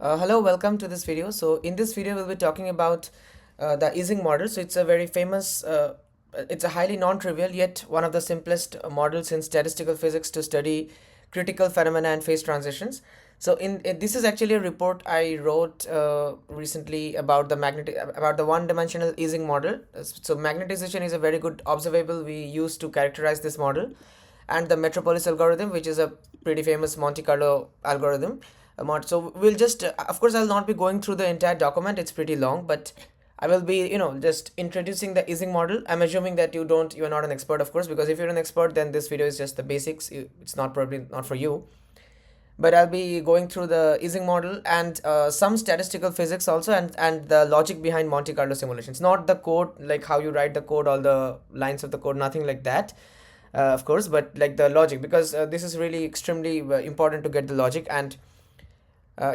Hello, welcome to this video. So in this video, we'll be talking about the Ising model. So it's a very famous, it's a highly non-trivial yet one of the simplest models in statistical physics to study critical phenomena and phase transitions. So this is actually a report I wrote recently about the one-dimensional Ising model. So magnetization is a very good observable we use to characterize this model, and the Metropolis algorithm, which is a pretty famous Monte Carlo algorithm. So we'll just, of course, I'll not be going through the entire document. It's pretty long, but I will be, just introducing the Ising model. I'm assuming that you're not an expert, of course, because if you're an expert, then this video is just the basics. It's not probably not for you. But I'll be going through the Ising model and some statistical physics also, and the logic behind Monte Carlo simulations. Not the code, like how you write the code, all the lines of the code, nothing like that, of course, but like the logic, because this is really extremely important to get the logic. And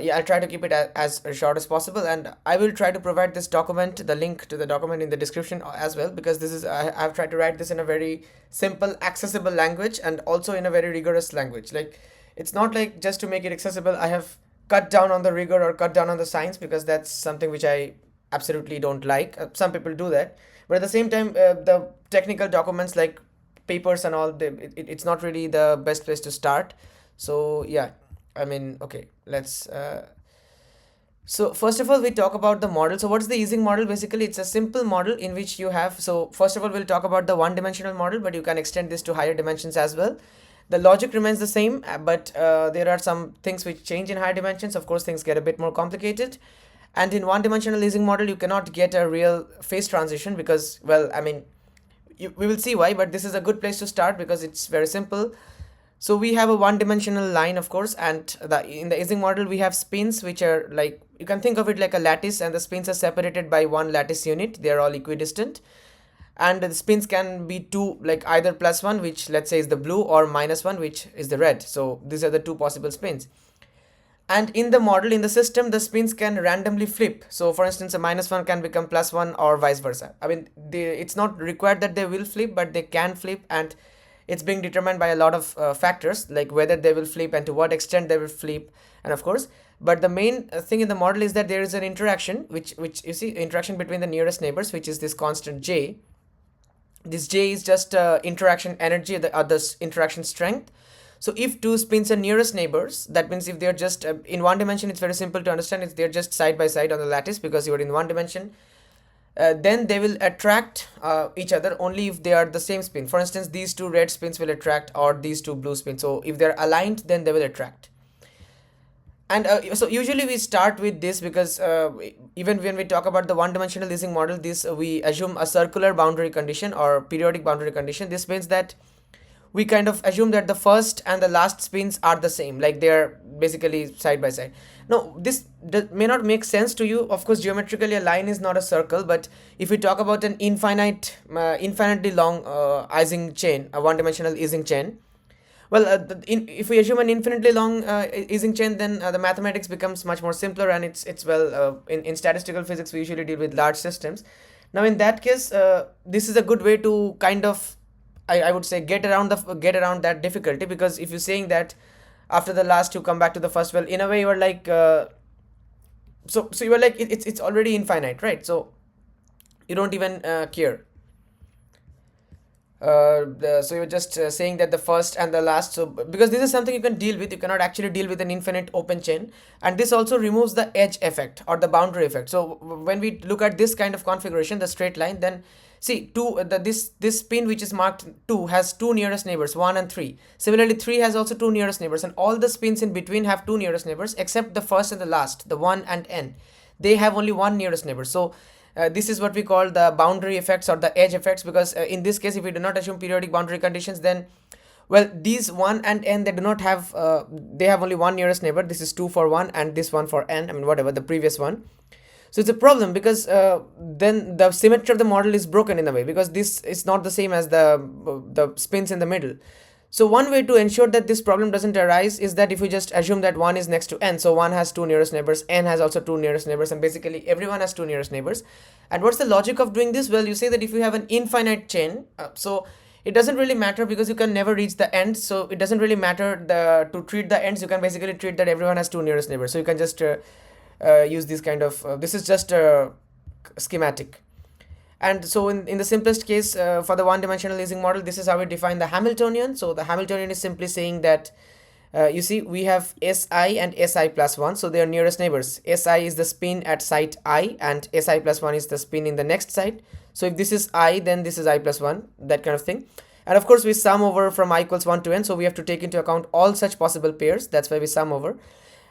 yeah, I'll try to keep it as short as possible, and I will try to provide this document, the link to the document, in the description as well, because this is I've tried to write this in a very simple, accessible language, and also in a very rigorous language. Like, it's not like just to make it accessible, I have cut down on the rigor or cut down on the science, because that's something which I absolutely don't like. Some people do that, but at the same time, the technical documents like papers and all, it's not really the best place to start. So yeah, I mean, okay, let's so first of all, we talk about the model. So what's the Ising model? Basically, it's a simple model in which you have, so first of all, we'll talk about the one-dimensional model, but you can extend this to higher dimensions as well. The logic remains the same, but there are some things which change in higher dimensions. Of course, things get a bit more complicated. And in one-dimensional Ising model, you cannot get a real phase transition because, well, I mean, we will see why, but this is a good place to start because it's very simple. So we have a one-dimensional line, of course, and in the Ising model we have spins which are like, you can think of it like a lattice, and the spins are separated by one lattice unit. They are all equidistant, and the spins can be two, like either +1, which let's say is the blue, or -1, which is the red. So these are the two possible spins. And in the model, in the system, the spins can randomly flip. So for instance, a -1 can become +1 or vice versa. I mean, it's not required that they will flip, but they can flip, and it's being determined by a lot of factors, like whether they will flip and to what extent they will flip, and of course. But the main thing in the model is that there is an interaction, which you see, interaction between the nearest neighbors, which is this constant J. This J is just interaction energy, the this interaction strength. So if two spins are nearest neighbors, that means if they're just in one dimension, it's very simple to understand. It's they're just side by side on the lattice because you're in one dimension. Then they will attract each other only if they are the same spin. For instance, these two red spins will attract, or these two blue spins. So if they're aligned, then they will attract. And so usually we start with this because even when we talk about the one-dimensional Ising model, this we assume a circular boundary condition or periodic boundary condition. This means that we kind of assume that the first and the last spins are the same, like they are basically side by side. Now this may not make sense to you. Of course, geometrically a line is not a circle, but if we talk about an infinitely long Ising chain, a one-dimensional Ising chain, well, if we assume an infinitely long Ising chain, then the mathematics becomes much more simpler, and it's well, in statistical physics we usually deal with large systems. Now in that case, this is a good way to kind of, I would say, get around that difficulty, because if you're saying that after the last you come back to the first, well, in a way you are like so you are like it's already infinite, right? So you don't even care. So you're just saying that the first and the last, so because this is something you can deal with, you cannot actually deal with an infinite open chain. And this also removes the edge effect or the boundary effect. So when we look at this kind of configuration, the straight line, then see this spin which is marked 2 has two nearest neighbors, 1 and 3. Similarly, 3 has also two nearest neighbors, and all the spins in between have two nearest neighbors, except the first and the last, the 1 and n. They have only one nearest neighbor. So this is what we call the boundary effects or the edge effects, because in this case, if we do not assume periodic boundary conditions, then, well, these 1 and n, they do not have, they have only one nearest neighbor. This is 2 for 1 and this one for n, I mean whatever, the previous one. So it's a problem because then the symmetry of the model is broken in a way, because this is not the same as the spins in the middle. So one way to ensure that this problem doesn't arise is that if we just assume that 1 is next to n, so 1 has two nearest neighbors, n has also two nearest neighbors, and basically everyone has two nearest neighbors. And what's the logic of doing this? Well, you say that if you have an infinite chain, so it doesn't really matter because you can never reach the end, so it doesn't really matter to treat the ends. You can basically treat that everyone has two nearest neighbors, so you can just use this kind of this is just a schematic. And so in the simplest case, for the one-dimensional Ising model, this is how we define the Hamiltonian. So the Hamiltonian is simply saying that you see we have Si and Si plus 1, so they are nearest neighbors. Si is the spin at site I, and Si plus 1 is the spin in the next site. So if this is I, then this is I plus 1, that kind of thing. And of course we sum over from I equals 1 to n, so we have to take into account all such possible pairs. That's why we sum over.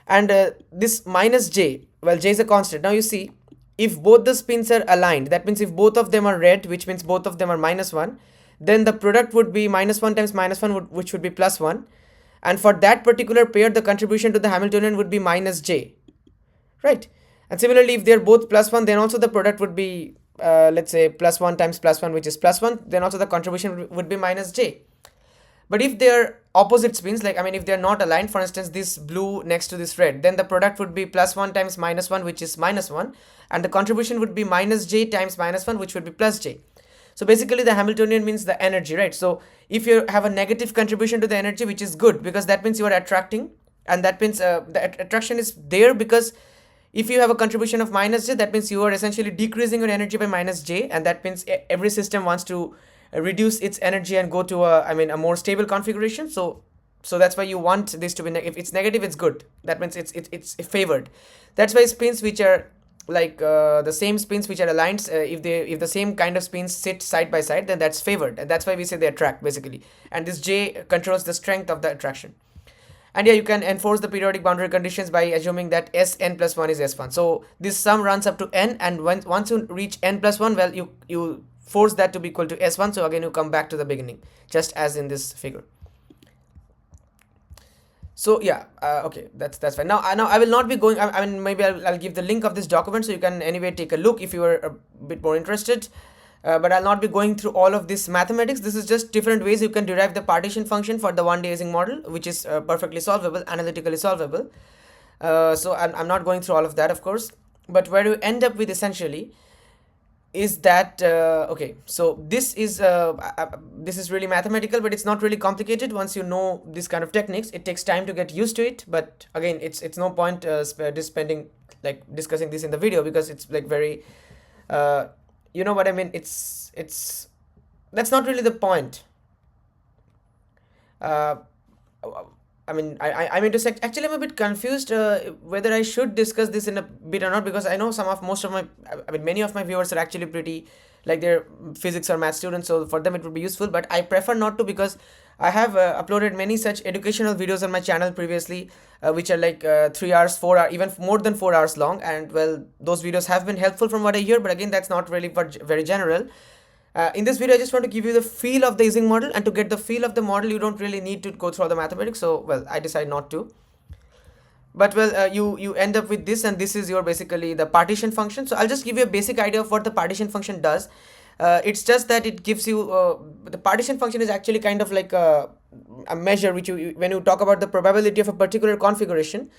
And this minus j, well, j is a constant. Now you see, if both the spins are aligned, that means if both of them are red, which means both of them are minus 1, then the product would be minus 1 times minus 1, which would be plus 1. And for that particular pair, the contribution to the Hamiltonian would be minus j, right? And similarly, if they're both plus 1, then also the product would be, let's say, plus 1 times plus 1, which is plus 1, then also the contribution would be minus j. But if they're opposite spins, like, I mean, if they're not aligned, for instance, this blue next to this red, then the product would be plus 1 times minus 1, which is minus 1. And the contribution would be minus j times minus 1, which would be plus j. So basically the Hamiltonian means the energy, right? So if you have a negative contribution to the energy, which is good, because that means you are attracting, and that means the attraction is there, because if you have a contribution of minus j, that means you are essentially decreasing your energy by minus j, and that means every system wants to reduce its energy and go to a more stable configuration. So that's why you want this to be if it's negative, it's good. That means it's favored. That's why spins which are like the same spins which are aligned, if the same kind of spins sit side by side, then that's favored, and that's why we say they attract basically. And this j controls the strength of the attraction. And yeah, you can enforce the periodic boundary conditions by assuming that Sn plus 1 is S1. So this sum runs up to n, and once you reach n plus 1, well, you force that to be equal to S1. So again, you come back to the beginning, just as in this figure. So yeah, okay, that's fine. Now I will not be going, I mean, maybe I'll give the link of this document, so you can anyway take a look if you are a bit more interested. But I'll not be going through all of this mathematics. This is just different ways you can derive the partition function for the one-day Ising model, which is perfectly solvable, analytically solvable. So I'm not going through all of that, of course. But where you end up with essentially is that okay, so this is really mathematical, but it's not really complicated once you know this kind of techniques. It takes time to get used to it, but again, it's no point spending like discussing this in the video, because it's like very you know what I mean. It's that's not really the point. I mean, I'm intersect. Actually, I'm a bit confused whether I should discuss this in a bit or not, because I know many of my viewers are actually pretty, like, they're physics or math students, so for them it would be useful. But I prefer not to, because I have uploaded many such educational videos on my channel previously, which are like 3 hours, 4 hours, even more than 4 hours long. And well, those videos have been helpful from what I hear, but again, that's not really very general. In this video, I just want to give you the feel of the Ising model, and to get the feel of the model, you don't really need to go through all the mathematics. So, well, I decide not to. But well, you end up with this, and this is your basically the partition function. So I'll just give you a basic idea of what the partition function does. It's just that it gives you the partition function is actually kind of like a measure which when you talk about the probability of a particular configuration,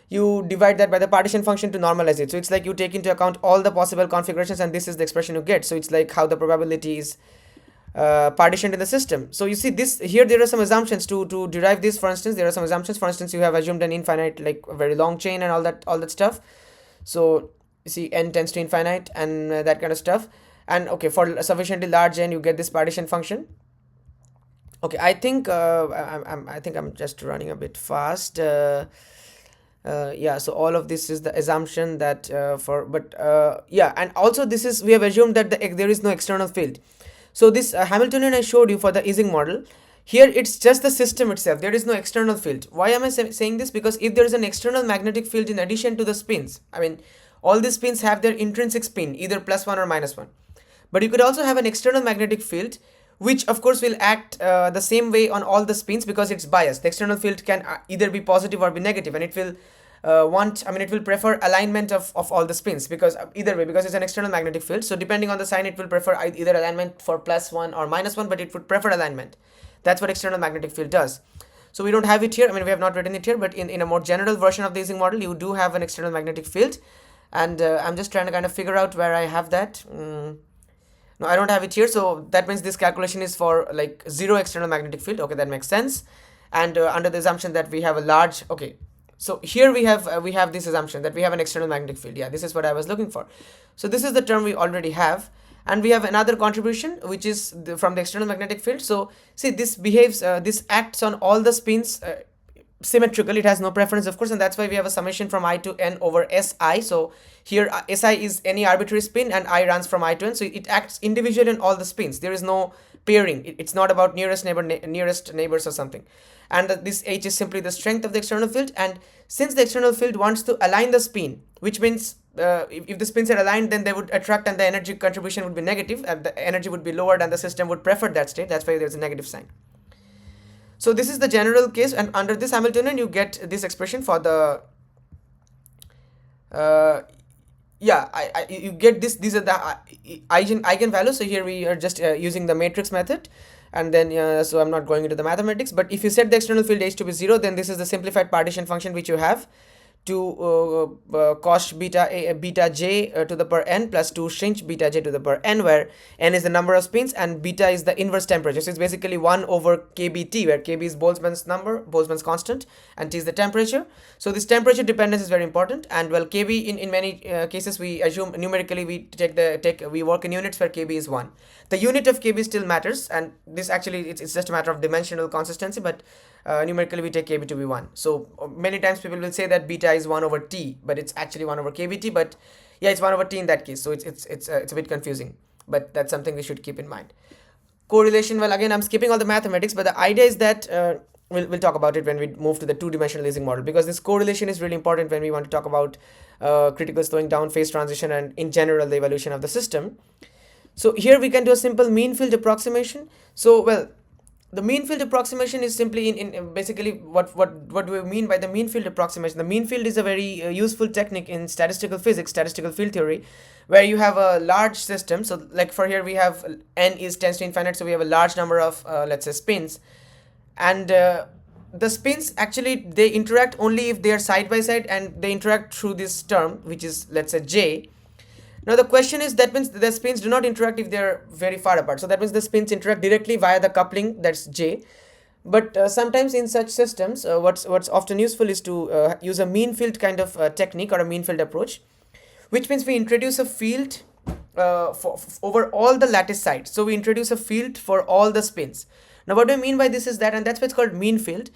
you divide that by the partition function to normalize it. So it's like you take into account all the possible configurations, and this is the expression you get. So it's like how the probability is partitioned in the system. So you see this here, there are some assumptions to derive this. For instance, there are some assumptions. For instance, you have assumed an infinite, like a very long chain and all that stuff. So you see n tends to infinite and that kind of stuff. And okay, for sufficiently large n, you get this partition function. Okay, I think I'm just running a bit fast. Yeah, so all of this is the assumption that yeah, and also this is, we have assumed that there is no external field. So this Hamiltonian I showed you for the Ising model, here it's just the system itself, there is no external field. Why am I saying this? Because if there is an external magnetic field in addition to the spins, I mean, all these spins have their intrinsic spin, either +1 or -1. But you could also have an external magnetic field, which of course will act the same way on all the spins, because it's biased. The external field can either be positive or be negative, and it will it will prefer alignment of all the spins, because either way, because it's an external magnetic field. So depending on the sign, it will prefer either alignment for +1 or -1, but it would prefer alignment. That's what external magnetic field does. So we don't have it here. I mean, we have not written it here, but in a more general version of the Ising model, you do have an external magnetic field. And I'm just trying to kind of figure out where I have that. No, I don't have it here, so that means this calculation is for like zero external magnetic field. Okay, that makes sense. And under the assumption that we have a large, okay, so here we have this assumption that we have an external magnetic field. Yeah, this is what I was looking for. So this is the term we already have, and we have another contribution which is from the external magnetic field. So see, this behaves, this acts on all the spins symmetrical. It has no preference, of course, and that's why we have a summation from I to n over Si. So here Si is any arbitrary spin, and I runs from I to n, so it acts individually on all the spins. There is no pairing. It's not about nearest neighbor, nearest neighbors or something. And this H is simply the strength of the external field. And since the external field wants to align the spin, which means if the spins are aligned, then they would attract and the energy contribution would be negative, and the energy would be lowered and the system would prefer that state. That's why there's a negative sign. So this is the general case, and under this Hamiltonian you get this expression for the you get this. These are the eigenvalues. So here we are just using the matrix method, and then so I'm not going into the mathematics, but if you set the external field H to be 0, then this is the simplified partition function which you have, 2 cos beta j to the power n plus 2 sinh beta j to the power n, where n is the number of spins and beta is the inverse temperature. So it's basically 1 over kbt, where kb is Boltzmann's number, Boltzmann's constant, and t is the temperature. So this temperature dependence is very important, and well, kb in many cases we assume numerically we we work in units where kb is 1. The unit of kb still matters, and this actually it's just a matter of dimensional consistency, but numerically we take kb to be 1. So many times people will say that beta is 1 over t, but it's actually 1 over kbt, but yeah, it's 1 over t in that case. So it's a bit confusing, but that's something we should keep in mind. Correlation, well, again I'm skipping all the mathematics, but the idea is that we'll talk about it when we move to the two-dimensional Ising model, because this correlation is really important when we want to talk about critical slowing down, phase transition, and in general the evolution of the system. So here we can do a simple mean field approximation. So well, the mean field approximation is simply in basically what do we mean by the mean field approximation? The mean field is a very useful technique in statistical physics, statistical field theory, where you have a large system. So like for here we have n is tends to infinite, so we have a large number of let's say spins, and the spins actually they interact only if they are side by side, and they interact through this term which is, let's say, j. Now the question is, that means the spins do not interact if they are very far apart. So that means the spins interact directly via the coupling, that's j. But sometimes in such systems, what's often useful is to use a mean field kind of technique, or a mean field approach, which means we introduce a field over all the lattice sides. So we introduce a field for all the spins. Now what do I mean by this is that, and that's why it's called mean field.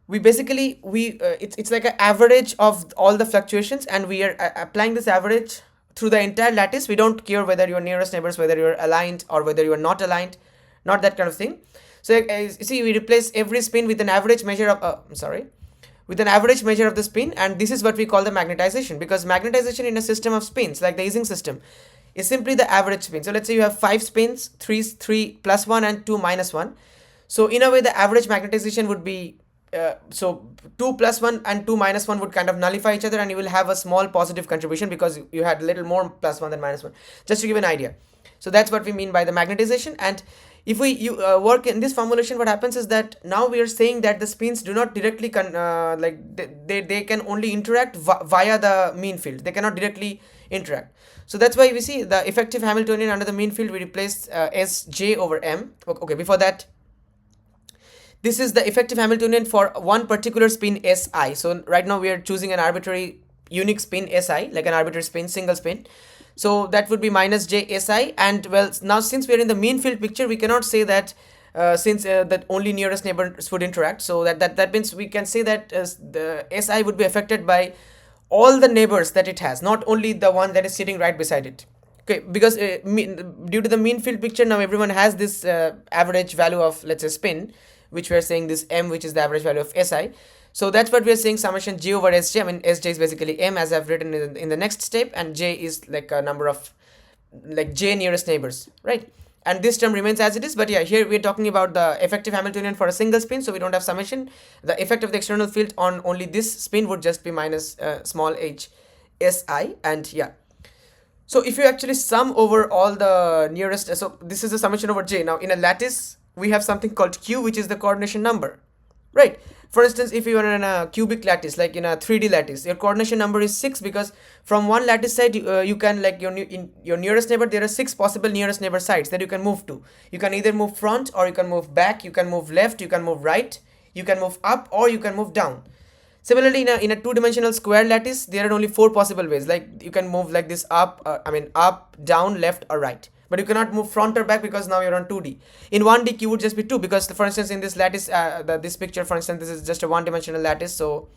We basically it's like an average of all the fluctuations, and we are applying this average through the entire lattice. We don't care whether you're nearest neighbors, whether you're aligned or whether you are not aligned, not that kind of thing. So you see, we replace every spin with an average measure of with an average measure of the spin, and this is what we call the magnetization, because magnetization in a system of spins like the Ising system is simply the average spin. So let's say you have 5 spins, 3 plus 1 and 2 minus 1. So in a way the average magnetization would be so 2 plus 1 and 2 minus 1 would kind of nullify each other, and you will have a small positive contribution because you had a little more plus 1 than minus 1, just to give an idea. So that's what we mean by the magnetization. And if we work in this formulation, what happens is that now we are saying that the spins do not directly they can only interact via the mean field. They cannot directly interact. So that's why we see the effective Hamiltonian under the mean field, we replace Sj over m. Okay, before that, this is the effective Hamiltonian for one particular spin Si. So right now we are choosing an arbitrary unique spin Si, like an arbitrary spin, single spin. So that would be minus j Si. And well, now since we are in the mean field picture, we cannot say that that only nearest neighbors would interact. So that means we can say that the Si would be affected by all the neighbors that it has, not only the one that is sitting right beside it. Okay, because due to the mean field picture, now everyone has this average value of, let's say, spin, which we are saying this m, which is the average value of Si. So that's what we are saying, summation j over Sj. I mean, Sj is basically m, as I've written in the next step, and j is like a number of like j nearest neighbors, right? And this term remains as it is, but yeah, here we're talking about the effective Hamiltonian for a single spin, so we don't have summation. The effect of the external field on only this spin would just be minus small h Si, and yeah. So if you actually sum over all the nearest, so this is the summation over j. Now in a lattice, we have something called q, which is the coordination number, right? For instance, if you are in a cubic lattice, like in a 3D lattice, your coordination number is 6 because from one lattice side you can, like in your nearest neighbor, there are 6 possible nearest neighbor sides that you can move to. You can either move front, or you can move back, you can move left, you can move right, you can move up, or you can move down. Similarly, in a two-dimensional square lattice, there are only 4 possible ways. Like you can move like this up, up, down, left, or right. But you cannot move front or back because now you're on 2D. In 1D, Q would just be 2 because, for instance, in this lattice, this picture, for instance, this is just a one-dimensional lattice. So,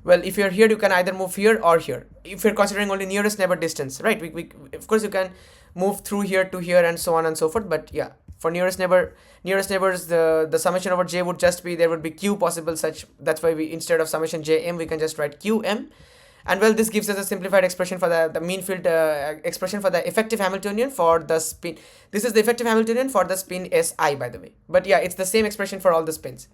well, if you're here, you can either move here or here. If you're considering only nearest neighbor distance, right? Of course, you can move through here to here and so on and so forth. But yeah, for nearest neighbors, the summation over j would just be, there would be q possible such. That's why we, instead of summation jm, we can just write qm. And well, this gives us a simplified expression for the mean field expression for the effective Hamiltonian for the spin. This is the effective Hamiltonian for the spin SI, by the way. But yeah, it's the same expression for all the spins.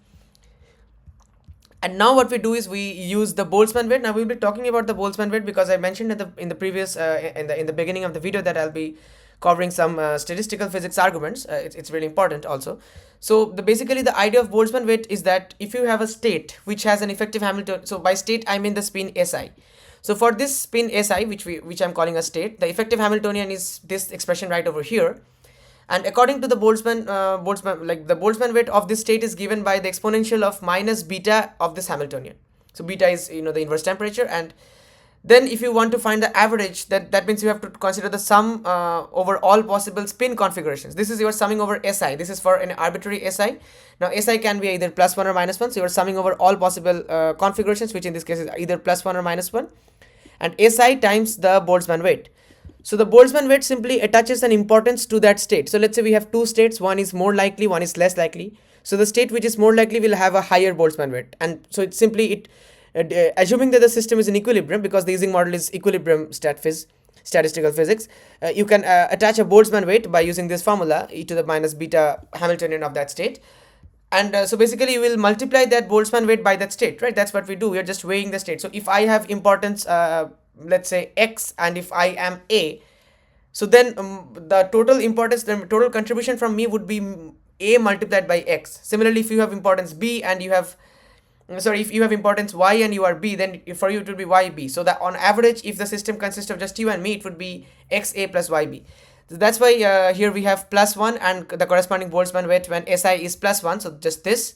And now what we do is we use the Boltzmann weight. Now we'll be talking about the Boltzmann weight because I mentioned in the previous in the beginning of the video that I'll be covering some statistical physics arguments. It's really important also. So basically the idea of Boltzmann weight is that if you have a state which has an effective Hamiltonian, so by state I mean the spin SI. So for this spin SI, which I'm calling a state, the effective Hamiltonian is this expression right over here. And according to the Boltzmann weight of this state is given by the exponential of minus beta of this Hamiltonian. So beta is the inverse temperature, and then if you want to find the average, that means you have to consider the sum over all possible spin configurations. This is your summing over SI. This is for an arbitrary SI. Now SI can be either +1 or -1, so you are summing over all possible configurations, which in this case is either +1 or -1, and SI times the Boltzmann weight. So the Boltzmann weight simply attaches an importance to that state. So let's say we have two states, one is more likely, one is less likely. So the state which is more likely will have a higher Boltzmann weight, and so it's simply assuming that the system is in equilibrium, because the Ising model is equilibrium statistical physics, you can attach a Boltzmann weight by using this formula, e to the minus beta Hamiltonian of that state. And so basically you will multiply that Boltzmann weight by that state, right? That's what we do. We are just weighing the state. So if I have importance, let's say x, and if I am a, so then the total importance, the total contribution from me would be a multiplied by x. Similarly, if you have importance b and you have, if you have importance y and you are b, then for you it will be yb. So that on average, if the system consists of just you and me, it would be xa plus yb. So that's why here we have +1 and the corresponding Boltzmann weight when SI is +1, so just this.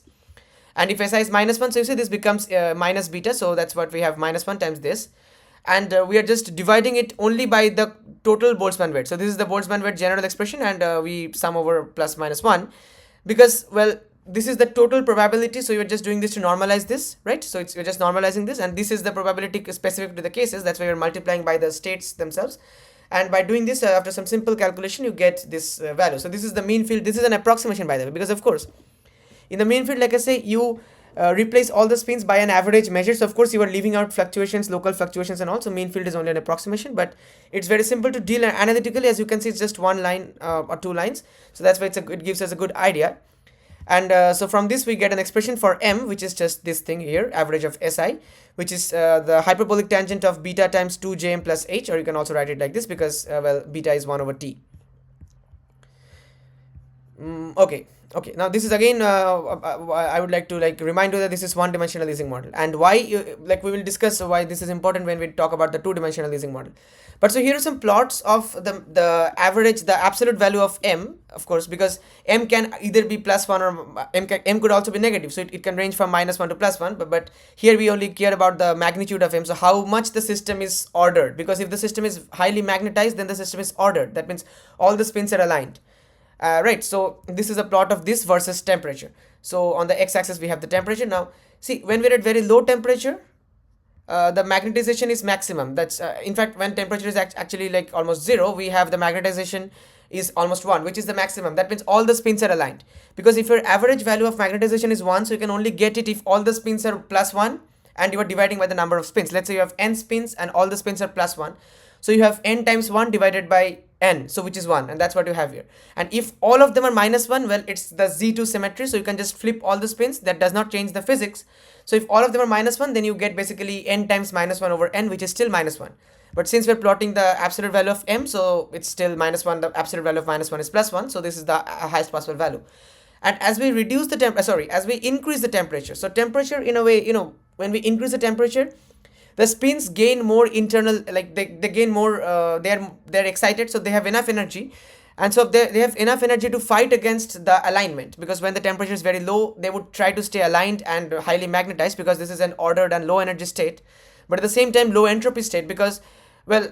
And if SI is -1, so you see this becomes minus beta, so that's what we have, -1 times this. And we are just dividing it only by the total Boltzmann weight. So this is the Boltzmann weight general expression, and we sum over +-1 because, well, this is the total probability. So you're just doing this to normalize this, right? So you're just normalizing this, and this is the probability specific to the cases. That's why you're multiplying by the states themselves. And by doing this, after some simple calculation, you get this value. So this is the mean field. This is an approximation, by the way, because of course, in the mean field, like I say, you replace all the spins by an average measure. So of course, you are leaving out fluctuations, local fluctuations, and also mean field is only an approximation. But it's very simple to deal analytically. As you can see, it's just one line or two lines. So that's why it gives us a good idea. And so from this we get an expression for m, which is just this thing here, average of SI, which is the hyperbolic tangent of beta times 2jm plus h, or you can also write it like this because well, beta is 1 over t. Okay, now this is again I would like to remind you that this is one-dimensional Ising model, and why we will discuss why this is important when we talk about the two-dimensional Ising model. But so here are some plots of the average, the absolute value of m, of course, because m can either be +1 or m could also be negative, so it can range from -1 to +1, but here we only care about the magnitude of m, so how much the system is ordered, because if the system is highly magnetized, then the system is ordered. That means all the spins are aligned. Right, so this is a plot of this versus temperature. So on the x-axis we have the temperature. Now see, when we're at very low temperature, the magnetization is maximum. That's in fact, when temperature is actually almost 0, we have the magnetization is almost 1, which is the maximum. That means all the spins are aligned, because if your average value of magnetization is 1, so you can only get it if all the spins are +1 and you are dividing by the number of spins. Let's say you have n spins and all the spins are +1, so you have n times 1 divided by n, so which is 1, and that's what you have here. And if all of them are -1, well, it's the Z2 symmetry, so you can just flip all the spins. That does not change the physics. So if all of them are -1, then you get basically n times -1 over n, which is still -1. But since we're plotting the absolute value of m, so it's still -1. The absolute value of -1 is +1, so this is the highest possible value. And as we reduce the as we increase the temperature, so temperature in a way, when we increase the temperature, the spins gain more internal, like they gain more, they're excited, so they have enough energy, and so they have enough energy to fight against the alignment, because when the temperature is very low, they would try to stay aligned and highly magnetized, because this is an ordered and low energy state, but at the same time low entropy state, because well,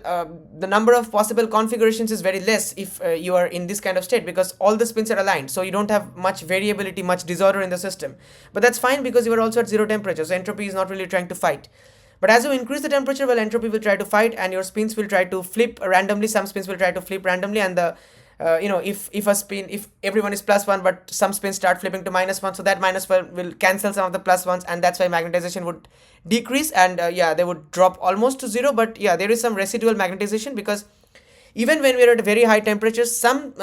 the number of possible configurations is very less if you are in this kind of state, because all the spins are aligned, so you don't have much variability, much disorder in the system. But that's fine, because you are also at zero temperature, so entropy is not really trying to fight. But as you increase the temperature, well, entropy will try to fight, and your spins will try to flip randomly. Some spins will try to flip randomly, and the if everyone is +1, but some spins start flipping to -1, so that -1 will cancel some of the +1s, and that's why magnetization would decrease, and they would drop almost to zero. But yeah, there is some residual magnetization, because even when we are at very high temperatures, some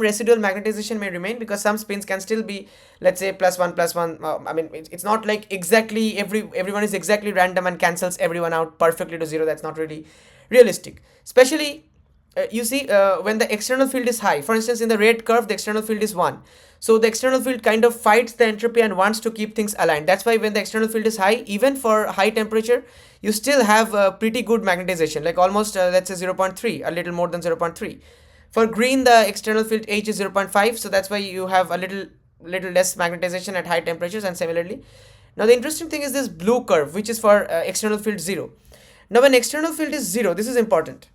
residual magnetization may remain, because some spins can still be, let's say, +1 +1. I mean, it's not like exactly everyone is exactly random and cancels everyone out perfectly to zero. That's not really realistic, especially you see, when the external field is high. For instance, in the red curve, the external field is 1. So the external field kind of fights the entropy and wants to keep things aligned. That's why when the external field is high, even for high temperature, you still have pretty good magnetization, like almost, let's say, 0.3, a little more than 0.3. For green, the external field H is 0.5, so that's why you have a little less magnetization at high temperatures, and similarly. Now the interesting thing is this blue curve, which is for external field 0. Now when external field is 0, this is important.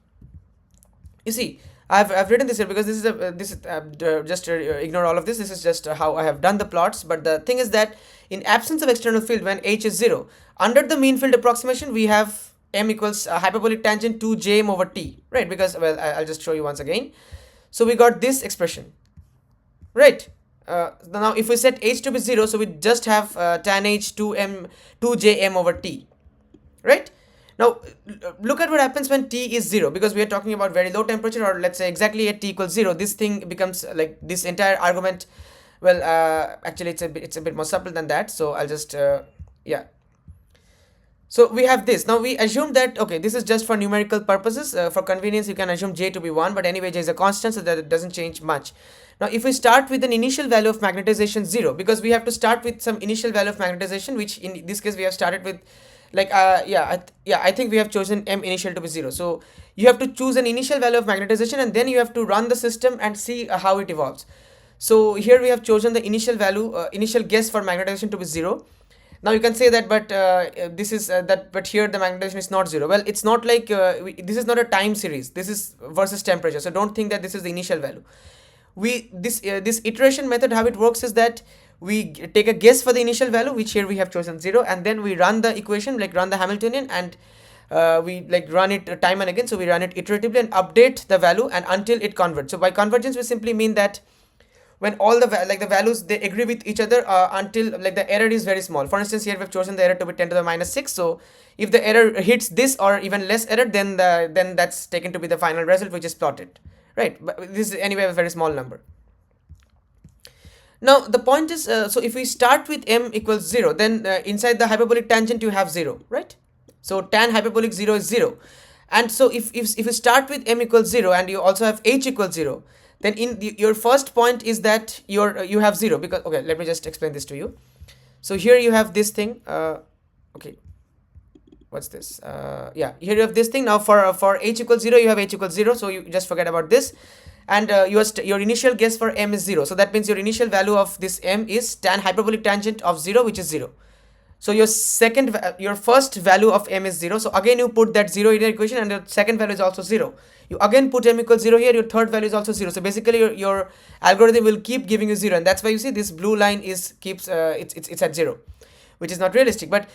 You see, I've written this here because this is just ignore all of this. This is just how I have done the plots. But the thing is that in absence of external field, when H is 0, under the mean field approximation, we have M equals hyperbolic tangent 2jm over T, right? Because, well, I'll just show you once again. So we got this expression, right? Now if we set H to be 0, so we just have tan H 2jm over T, right? Now look at what happens when T is 0, because we are talking about very low temperature, or let's say exactly at T equals 0. This thing becomes like this entire argument. Well, actually it's a bit more subtle than that, so I'll just yeah. So we have this. Now we assume that, okay, this is just for numerical purposes. For convenience, you can assume J to be 1, but anyway, J is a constant, so that it doesn't change much. Now if we start with an initial value of magnetization 0, because we have to start with some initial value of magnetization, which in this case we have started with, like, I think we have chosen M initial to be 0. So you have to choose an initial value of magnetization, and then you have to run the system and see how it evolves. So here we have chosen the initial value, initial guess for magnetization to be 0. Now you can say that, but this is but here the magnetization is not 0. Well, it's not like this is not a time series. This is versus temperature. So don't think that this is the initial value. This iteration method, how it works is that we take a guess for the initial value, which here we have chosen 0, and then we run the equation, like run the Hamiltonian, and we like run it time and again. So we run it iteratively and update the value and until it converts. So by convergence, we simply mean that when all the values, they agree with each other until like the error is very small. For instance, here we have chosen the error to be 10 to the minus 6. So if the error hits this or even less error, then that's taken to be the final result, which is plotted, right? But this is anyway a very small number. Now the point is, so if we start with M equals 0, then inside the hyperbolic tangent you have 0, right? So tan hyperbolic 0 is 0. And so if you start with M equals 0 and you also have H equals 0, then your first point is that you have 0, because, okay, let me just explain this to you. So here you have this thing, okay, what's this, yeah, here you have this thing. Now for H equals 0, you have H equals 0, so you just forget about this, and your initial guess for M is 0. So that means your initial value of this M is tan hyperbolic tangent of 0, which is 0. So your first value of M is 0. So again you put that 0 in the equation, and your second value is also 0. You again put M equals 0 here, your third value is also 0. So basically your algorithm will keep giving you 0, and that's why you see this blue line keeps it's at 0, which is not realistic. But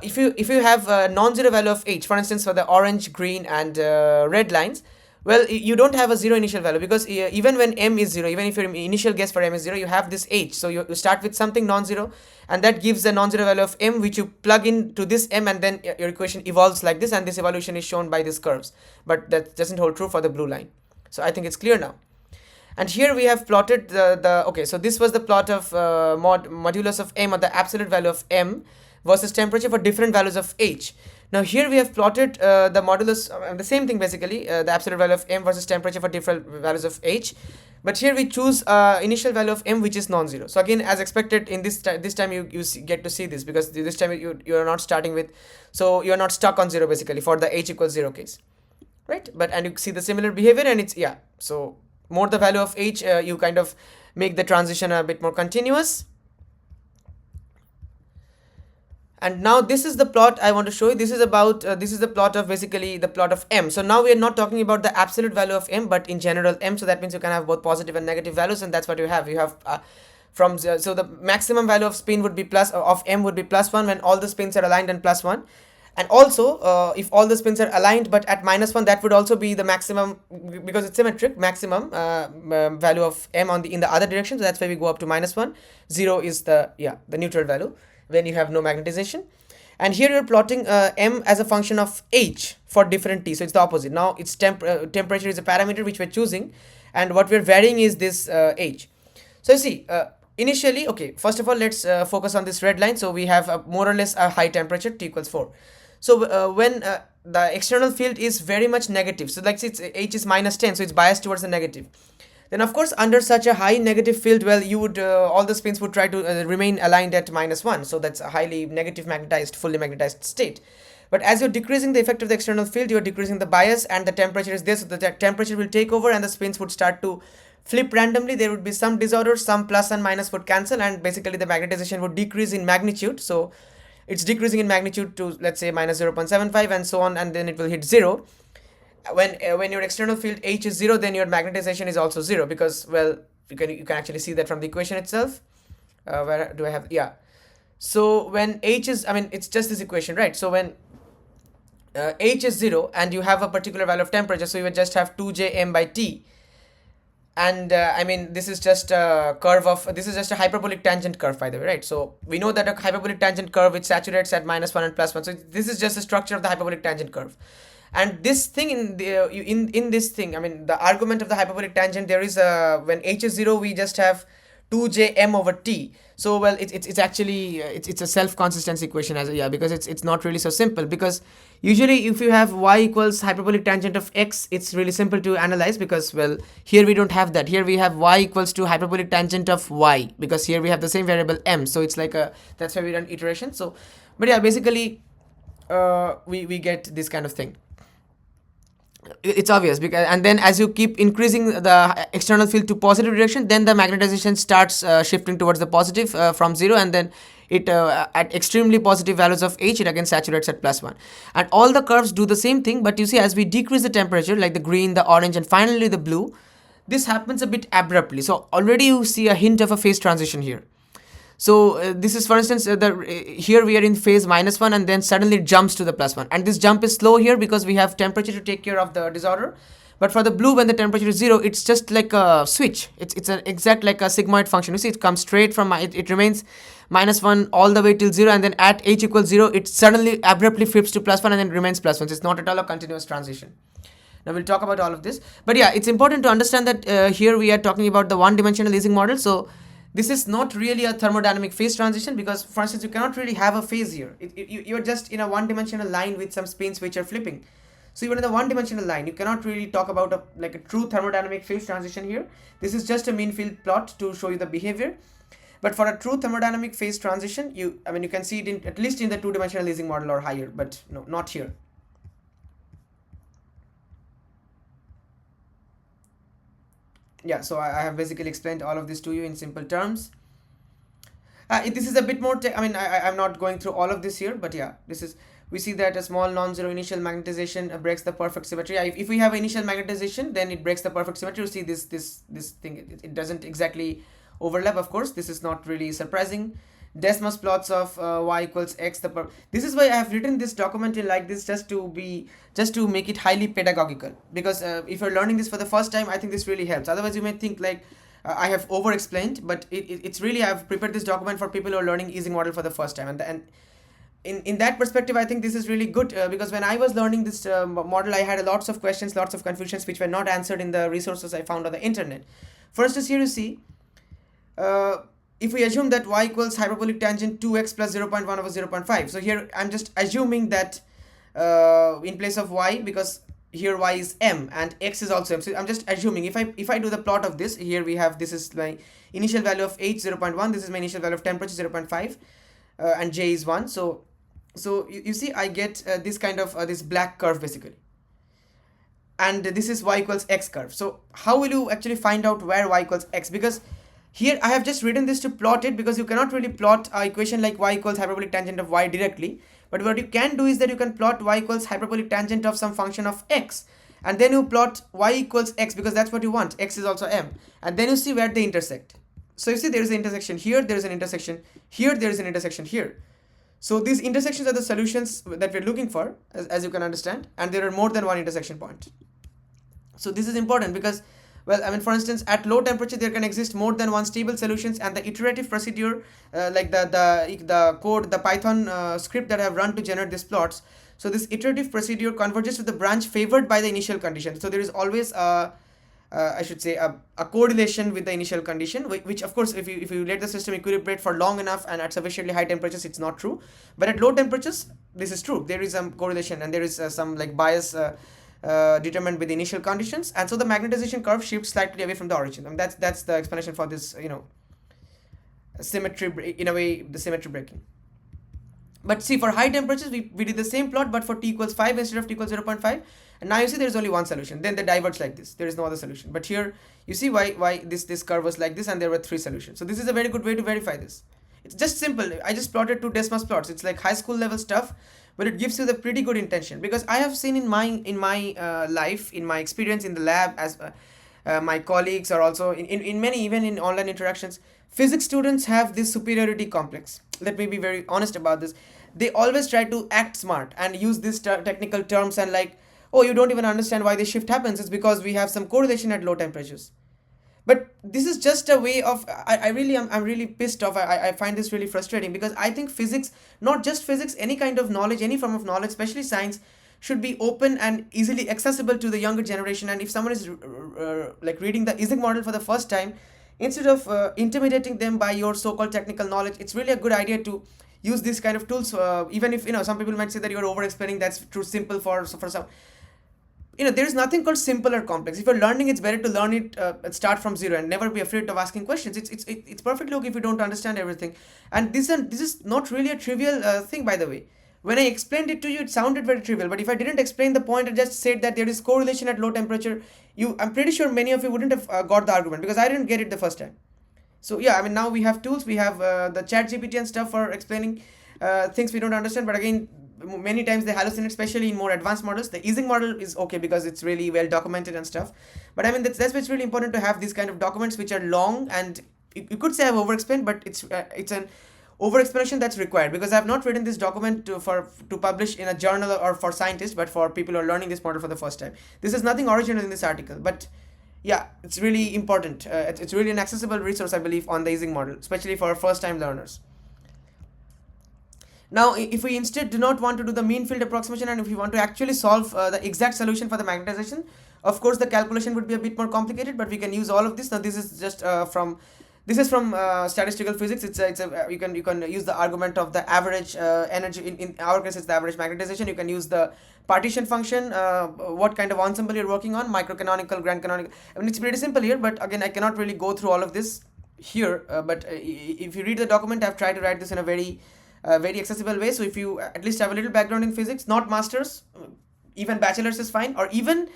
if you have a non-zero value of H, for instance, for the orange, green, and red lines, well, you don't have a 0 initial value, because even when M is 0, even if your initial guess for M is 0, you have this H. So you start with something non-zero, and that gives a non-zero value of M, which you plug into this M, and then your equation evolves like this, and this evolution is shown by these curves. But that doesn't hold true for the blue line. So I think it's clear now. And here we have plotted okay, so this was the plot of modulus of M, or the absolute value of M, versus temperature for different values of H. Now here we have plotted the modulus, the same thing basically, the absolute value of M versus temperature for different values of H. but here we choose initial value of m which is non-zero. So again, as expected, in this time you get to see this, because this time you are not starting with, so you are not stuck on 0 basically for the h equals 0 case, right? But and you see the similar behavior, and it's, yeah, so more the value of h, you kind of make the transition a bit more continuous. And now this is the plot I want to show you. This is about this is the plot of, basically the plot of m. So now we are not talking about the absolute value of m, but in general m. So that means you can have both positive and negative values, and that's what you have. You have so the maximum value of spin would be plus, of m would be +1 when all the spins are aligned and +1. And also if all the spins are aligned but at -1, that would also be the maximum, because it's symmetric, maximum value of m in the other direction. So that's why we go up to -1. 0 is the neutral value when you have no magnetization. And here you're plotting m as a function of h for different t. So it's the opposite. Now it's temperature is a parameter which we're choosing, and what we're varying is this h. So you see, initially, okay, first of all, let's focus on this red line. So we have more or less a high temperature, t equals 4. So when the external field is very much negative, so like it's h is -10, so it's biased towards the negative, then of course under such a high negative field, well, you would all the spins would try to remain aligned at -1. So that's a highly negative magnetized, fully magnetized state. But as you're decreasing the effect of the external field, you're decreasing the bias, and the temperature is there, so the temperature will take over and the spins would start to flip randomly. There would be some disorder, some plus and minus would cancel, and basically the magnetization would decrease in magnitude. So it's decreasing in magnitude to, let's say, -0.75 and so on, and then it will hit 0. When your external field h is 0, then your magnetization is also 0, because, well, you can actually see that from the equation itself. Where do I have, yeah, so when h is, I mean, it's just this equation, right? So when h is 0 and you have a particular value of temperature, so you would just have 2j m by t. And I mean, this is just a curve of, this is just a hyperbolic tangent curve, by the way, right? So we know that a hyperbolic tangent curve, it saturates at -1 and +1. So this is just the structure of the hyperbolic tangent curve. And this thing in this thing, I mean, the argument of the hyperbolic tangent, there is a, when h is 0, we just have 2j m over t. So, well, it's actually it's a self-consistency equation, as because it's not really so simple, because usually if you have y equals hyperbolic tangent of x, it's really simple to analyze, because, well, here we don't have that. Here we have y equals to hyperbolic tangent of y, because here we have the same variable m. So it's like that's why we run iteration. So, but yeah, basically we get this kind of thing. It's obvious, because, and then as you keep increasing the external field to positive direction, then the magnetization starts shifting towards the positive from 0, and then it at extremely positive values of h, it again saturates at +1. And all the curves do the same thing, but you see, as we decrease the temperature, like the green, the orange, and finally the blue, this happens a bit abruptly. So already you see a hint of a phase transition here. So this is, for instance, here we are in phase -1, and then suddenly it jumps to the +1. And this jump is slow here because we have temperature to take care of the disorder. But for the blue, when the temperature is 0, it's just like a switch. It's an exact like a sigmoid function. You see, it comes straight from, it remains -1 all the way till 0, and then at h equals 0, it suddenly abruptly flips to +1 and then remains +1. So it's not at all a continuous transition. Now we'll talk about all of this. But yeah, it's important to understand that here we are talking about the one-dimensional Ising model. So this is not really a thermodynamic phase transition, because, for instance, you cannot really have a phase here. You're just in a one-dimensional line with some spins which are flipping. So even in the one-dimensional line, you cannot really talk about a true thermodynamic phase transition here. This is just a mean field plot to show you the behavior. But for a true thermodynamic phase transition, you can see it at least in the two-dimensional Ising model or higher, but no, not here. Yeah, so I have basically explained all of this to you in simple terms. This is a bit more, I'm not going through all of this here, but yeah, we see that a small non-zero initial magnetization breaks the perfect symmetry. If we have initial magnetization, then it breaks the perfect symmetry. You see this thing, it doesn't exactly overlap, of course. This is not really surprising. Desmos plots of y equals x. This is why I have written this document in like this, just to make it highly pedagogical, because if you're learning this for the first time, I think this really helps. Otherwise you may think like I have over explained, but it's really, I've prepared this document for people who are learning Ising model for the first time, and in that perspective, I think this is really good, because when I was learning this model, I had lots of questions, lots of confusions which were not answered in the resources I found on the internet. For instance, here you see, if we assume that y equals hyperbolic tangent 2x plus 0.1 over 0.5. So here I'm just assuming that in place of y, because here y is m and x is also m. So I'm just assuming if I do the plot of this, here we have, this is my initial value of h 0.1, this is my initial value of temperature 0.5, and j is 1. So you see I get this kind of this black curve basically, and this is y equals x curve. So how will you actually find out where y equals x? Because here I have just written this to plot it, because you cannot really plot an equation like y equals hyperbolic tangent of y directly. But what you can do is that you can plot y equals hyperbolic tangent of some function of x, and then you plot y equals x, because that's what you want. X is also m, and then you see where they intersect. So you see there is an intersection here, there is an intersection here, there is an intersection here. So these intersections are the solutions that we're looking for, as you can understand, and there are more than one intersection point. So this is important because, well, I mean, for instance, at low temperature there can exist more than one stable solutions, and the iterative procedure, like the code, the Python script that I have run to generate these plots. So this iterative procedure converges to the branch favored by the initial condition. So there is always I should say a correlation with the initial condition, which of course if you let the system equilibrate for long enough and at sufficiently high temperatures, it's not true. But at low temperatures this is true. There is some correlation, and there is some like bias determined with the initial conditions, and so the magnetization curve shifts slightly away from the origin. And that's the explanation for this, symmetry, in a way, the symmetry breaking. But see, for high temperatures we did the same plot, but for t equals 5 instead of t equals 0.5, and now you see there is only one solution. Then they diverge like this, there is no other solution. But here you see why this curve was like this, and there were 3 solutions. So this is a very good way to verify this. It's just simple. I just plotted 2 Desmas plots. It's like high school level stuff, but it gives you the pretty good intention, because I have seen in my life, in my experience in the lab, as my colleagues are also in many, even in online interactions, physics students have this superiority complex. Let me be very honest about this. They always try to act smart and use these technical terms, and like, oh, you don't even understand why this shift happens, it's because we have some correlation at low temperatures. But this is just a way of, I'm really pissed off. I find this really frustrating, because I think physics, not just physics, any kind of knowledge, any form of knowledge, especially science, should be open and easily accessible to the younger generation. And if someone is like reading the Ising model for the first time, instead of intimidating them by your so-called technical knowledge, it's really a good idea to use these kind of tools. Even if some people might say that you're over explaining, that's too simple for some. There is nothing called simple or complex. If you're learning, it's better to learn it and start from zero, and never be afraid of asking questions. It's perfectly okay if you don't understand everything. And this is not really a trivial thing, by the way. When I explained it to you, it sounded very trivial. But if I didn't explain the point and just said that there is correlation at low temperature, I'm pretty sure many of you wouldn't have got the argument, because I didn't get it the first time. So yeah, I mean, now we have tools. We have the chat GPT and stuff for explaining things we don't understand. But again, many times they hallucinate, especially in more advanced models. The Ising model is okay because it's really well documented and stuff. But I mean, that's why it's really important to have these kind of documents which are long, and you could say I've over explained, but it's an over explanation that's required, because I have not written this document to publish in a journal or for scientists, but for people who are learning this model for the first time. This is nothing original in this article, but yeah, it's really important. It's really an accessible resource, I believe, on the Ising model, especially for first time learners. Now, if we instead do not want to do the mean field approximation, and if we want to actually solve the exact solution for the magnetization, of course the calculation would be a bit more complicated, but we can use all of this. Now this is just from statistical physics. You can use the argument of the average energy. In our case, it's the average magnetization. You can use the partition function, what kind of ensemble you're working on, microcanonical, grand canonical. I mean, it's pretty simple here, but again, I cannot really go through all of this here. But if you read the document, I've tried to write this in a very accessible way. So if you at least have a little background in physics, not masters, even bachelor's is fine, or even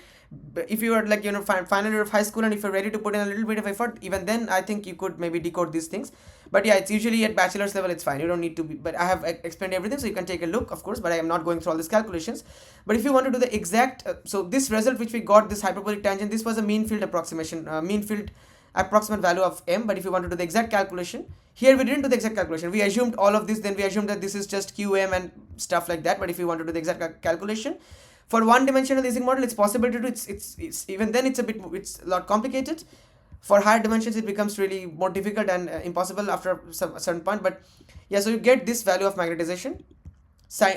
if you are like final year of high school, and if you're ready to put in a little bit of effort, even then I think you could maybe decode these things. But yeah, it's usually at bachelor's level, it's fine, you don't need to be. But I have explained everything, so you can take a look, of course, but I am not going through all these calculations. But if you want to do the exact so this result which we got, this hyperbolic tangent, this was a mean field approximation, mean field approximate value of m. But if you want to do the exact calculation, here we didn't do the exact calculation, we assumed all of this, then we assumed that this is just qm and stuff like that. But if you want to do the exact calculation for one dimensional Ising model, it's possible to do. It's even then it's a lot complicated. For higher dimensions, it becomes really more difficult and impossible after a certain point. But yeah, so you get this value of magnetization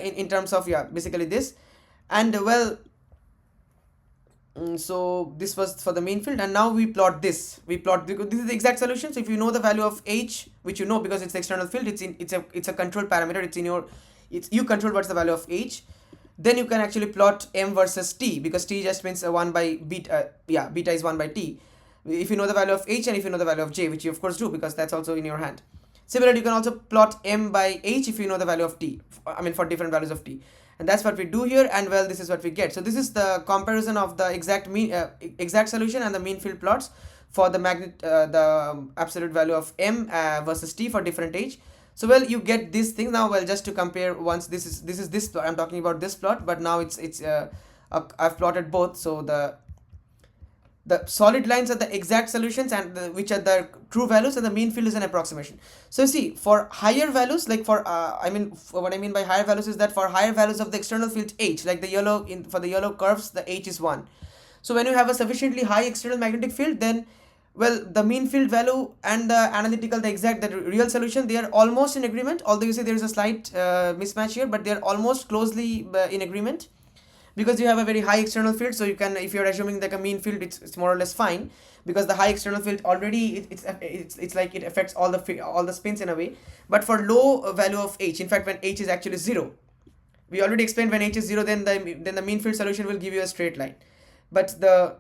in terms of basically this. And well, so this was for the mean field, and now we plot this. Because this is the exact solution. So if you know the value of h, which you know because it's the external field, it's a control parameter. You control what's the value of h. then you can actually plot m versus t, because t just means 1 by beta. Beta is 1 by t, if you know the value of h and if you know the value of j, which you of course do because that's also in your hand. Similarly, you can also plot m by h if you know the value of t, I mean for different values of t. And that's what we do here, and well, this is what we get. So this is the comparison of the exact solution and the mean field plots for the the absolute value of m versus t for different h. So well, you get these things now. Well, just to compare, once this plot, I'm talking about this plot, but now I've plotted both. So the solid lines are the exact solutions, and which are the true values, and the mean field is an approximation. So see, for higher values, like for what I mean by higher values is that for higher values of the external field h, like the yellow for the yellow curves, the h is 1. So when you have a sufficiently high external magnetic field, then well, the mean field value and the analytical, the real solution, they are almost in agreement, although you see there is a slight mismatch here, but they are almost closely in agreement, because you have a very high external field. So you can, if you're assuming like a mean field, it's more or less fine, because the high external field already it's like it affects all the spins in a way. But for low value of h, in fact when h is actually 0, we already explained when h is 0, then the mean field solution will give you a straight line. But the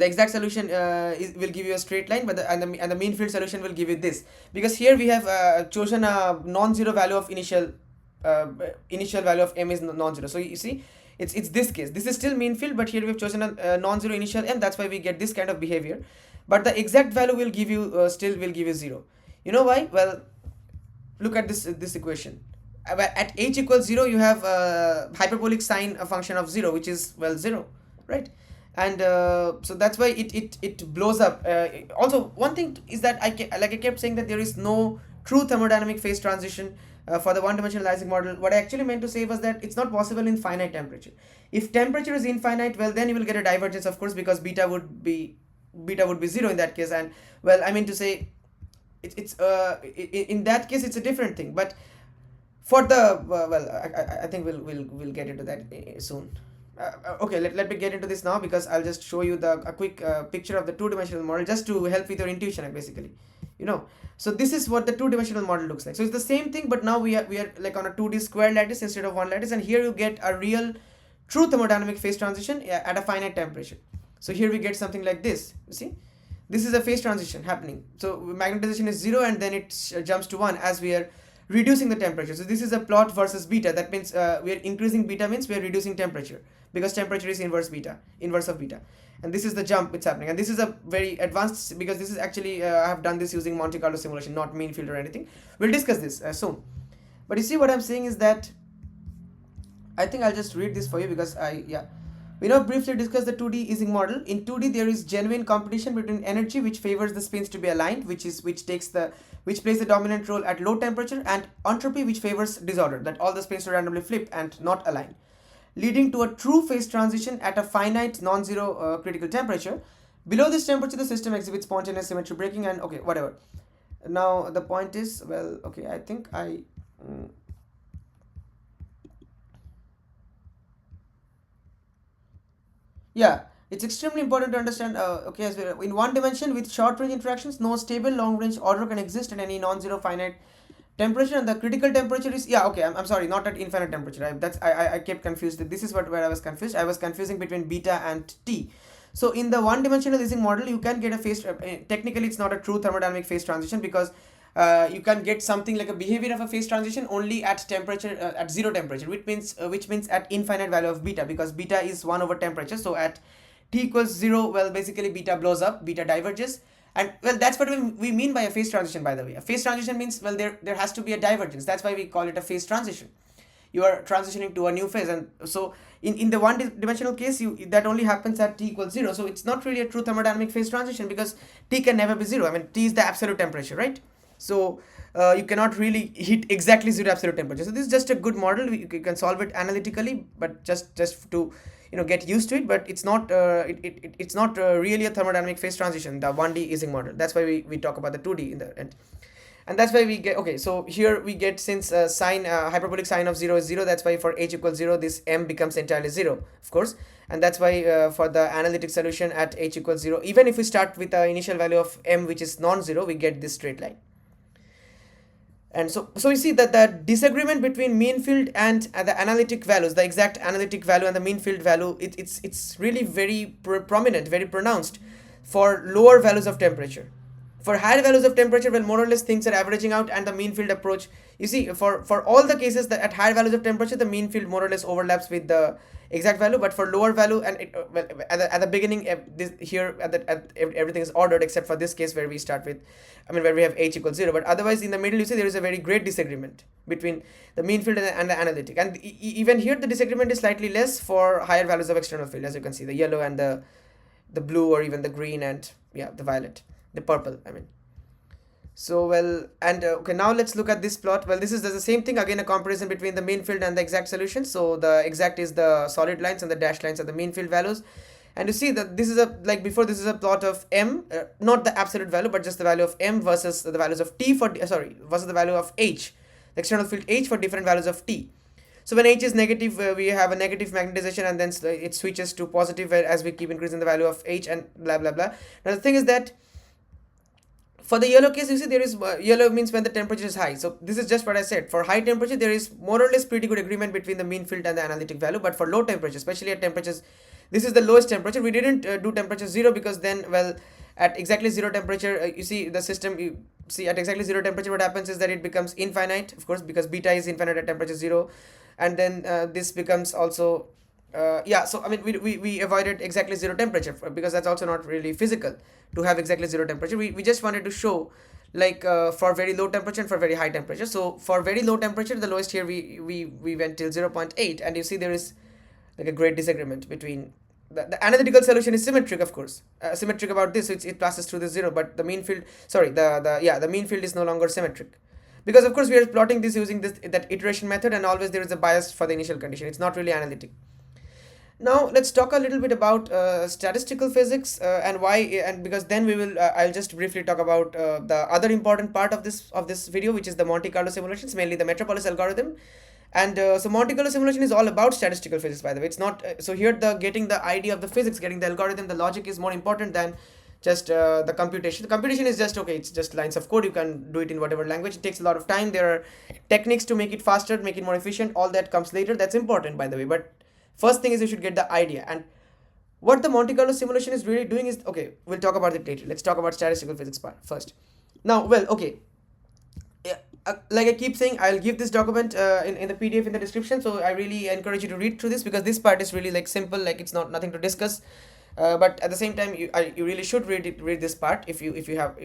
exact solution will give you a straight line, but the mean field solution will give you this, because here we have chosen a non-zero value of initial value of m is non-zero. So you see, it's this case. This is still mean field, but here we've chosen a non-zero initial m. That's why we get this kind of behavior. But the exact value will give you still will give you 0. You know why? Well, look at this equation. At h equals 0, you have a hyperbolic sine a function of 0, which is, well, 0, right? And so that's why it blows up. Also, one thing is that I kept saying that there is no true thermodynamic phase transition for the one-dimensional Ising model. What I actually meant to say was that it's not possible in finite temperature. If temperature is infinite, well, then you will get a divergence, of course, because beta would be 0 in that case. And well, I mean to say, in that case it's a different thing. But for the I think we'll get into that soon. Okay, let me get into this now, because I'll just show you a quick picture of the two-dimensional model, just to help with your intuition, basically. So this is what the two-dimensional model looks like. So it's the same thing, but now we are like on a 2D square lattice instead of one lattice, and here you get a real true thermodynamic phase transition at a finite temperature. So here we get something like this. You see, this is a phase transition happening. So magnetization is 0, and then it jumps to 1 as we are reducing the temperature. So this is a plot versus beta. That means we are increasing beta, means we are reducing temperature, because temperature is inverse of beta. And this is the jump it's happening. And this is a very advanced, because this is actually I have done this using Monte Carlo simulation, not mean field or anything. We'll discuss this soon. But you see, what I'm saying is that I think I'll just read this for you, because we now briefly discuss the 2D Ising model. In 2D, there is genuine competition between energy, which favors the spins to be aligned, which plays the dominant role at low temperature, and entropy, which favors disorder, that all the spins to randomly flip and not align, leading to a true phase transition at a finite non-zero critical temperature. Below this temperature, the system exhibits spontaneous symmetry breaking, and okay, whatever. Now the point is, well, okay, I think it's extremely important to understand. Okay, as in one dimension with short range interactions, no stable long range order can exist at any non-zero finite temperature, and the critical temperature is I'm sorry, not at infinite temperature. I kept confused. This is where I was confused. I was confusing between beta and t. So in the one-dimensional Ising model, you can get a phase. Technically, it's not a true thermodynamic phase transition, because you can get something like a behavior of a phase transition only at temperature at 0 temperature, which means at infinite value of beta, because beta is 1 over temperature. So at t equals 0, well, basically beta blows up, beta diverges. And well, that's what we mean by a phase transition, by the way. A phase transition means, well, there has to be a divergence. That's why we call it a phase transition. You are transitioning to a new phase. And so in the one-dimensional case, that only happens at t equals 0. So it's not really a true thermodynamic phase transition, because t can never be 0. I mean, t is the absolute temperature, right? So you cannot really hit exactly 0 absolute temperature. So this is just a good model. You can solve it analytically, but just to get used to it. But it's not it's not really a thermodynamic phase transition, the 1D Ising model. That's why we talk about the 2D in the end. And that's why we get, okay, so here we get, since hyperbolic sine of 0 is 0, that's why for h equals 0, this m becomes entirely 0, of course. And that's why for the analytic solution at h equals 0, even if we start with the initial value of m, which is non-zero, we get this straight line. And so we see that the disagreement between mean field and the analytic values, the exact analytic value and the mean field value, it's really very prominent, very pronounced for lower values of temperature. For higher values of temperature, well, more or less things are averaging out, and the mean field approach, you see, for all the cases that at higher values of temperature, the mean field more or less overlaps with the exact value. But for lower value, and well, at the beginning, this here everything is ordered except for this case where we start with, I mean, where we have h equals 0. But otherwise, in the middle, you see there is a very great disagreement between the mean field and the analytic. And even here, the disagreement is slightly less for higher values of external field, as you can see, the yellow and the blue, or even the green and, yeah, the violet, the purple, I mean. So, well, and okay, now let's look at this plot. Well, this is the same thing again, a comparison between the mean field and the exact solution. So the exact is the solid lines and the dashed lines are the mean field values. And you see that this is a, like before, this is a plot of m, not the absolute value, but just the value of m versus the values of t for, versus the value of h, the external field h for different values of t. So when h is negative, we have a negative magnetization, and then it switches to positive as we keep increasing the value of h, and blah blah blah. Now the thing is that for the yellow case, you see there is yellow means when the temperature is high. So this is just what I said. For high temperature, there is more or less pretty good agreement between the mean field and the analytic value. But for low temperature, especially at temperatures, this is the lowest temperature. We didn't do temperature 0 because then, well, at exactly 0 temperature, you see the system, you see at exactly 0 temperature, what happens is that it becomes infinite, of course, because beta is infinite at temperature 0. And then this becomes also, yeah, so I mean, we avoided exactly 0 temperature because that's also not really physical to have exactly 0 temperature. We just wanted to show, like, for very low temperature and for very high temperature. So for very low temperature, the lowest here, we went till 0.8, and you see there is like a great disagreement between the analytical solution is symmetric, of course, symmetric about this, so it passes through the 0, but the mean field, sorry, the mean field is no longer symmetric, because of course we are plotting this using that iteration method, and always there is a bias for the initial condition. It's not really analytic. Now let's talk a little bit about statistical physics, and why, and because then we will I'll just briefly talk about the other important part of this video, which is the Monte Carlo simulations, mainly the Metropolis algorithm. And so Monte Carlo simulation is all about statistical physics, by the way. It's not so here the getting the idea of the physics, getting the algorithm, the logic is more important than just the computation. The computation is just okay, it's just lines of code, you can do it in whatever language. It takes a lot of time, there are techniques to make it faster, make it more efficient, all that comes later. That's important, by the way, but first thing is you should get the idea. And what the Monte Carlo simulation is really doing is, okay, we'll talk about it later. Let's talk about statistical physics part first. Now, well, okay, like I keep saying, I'll give this document in the PDF in the description, so I really encourage you to read through this, because this part is really like simple, like it's nothing to discuss, but at the same time you really should read this part if you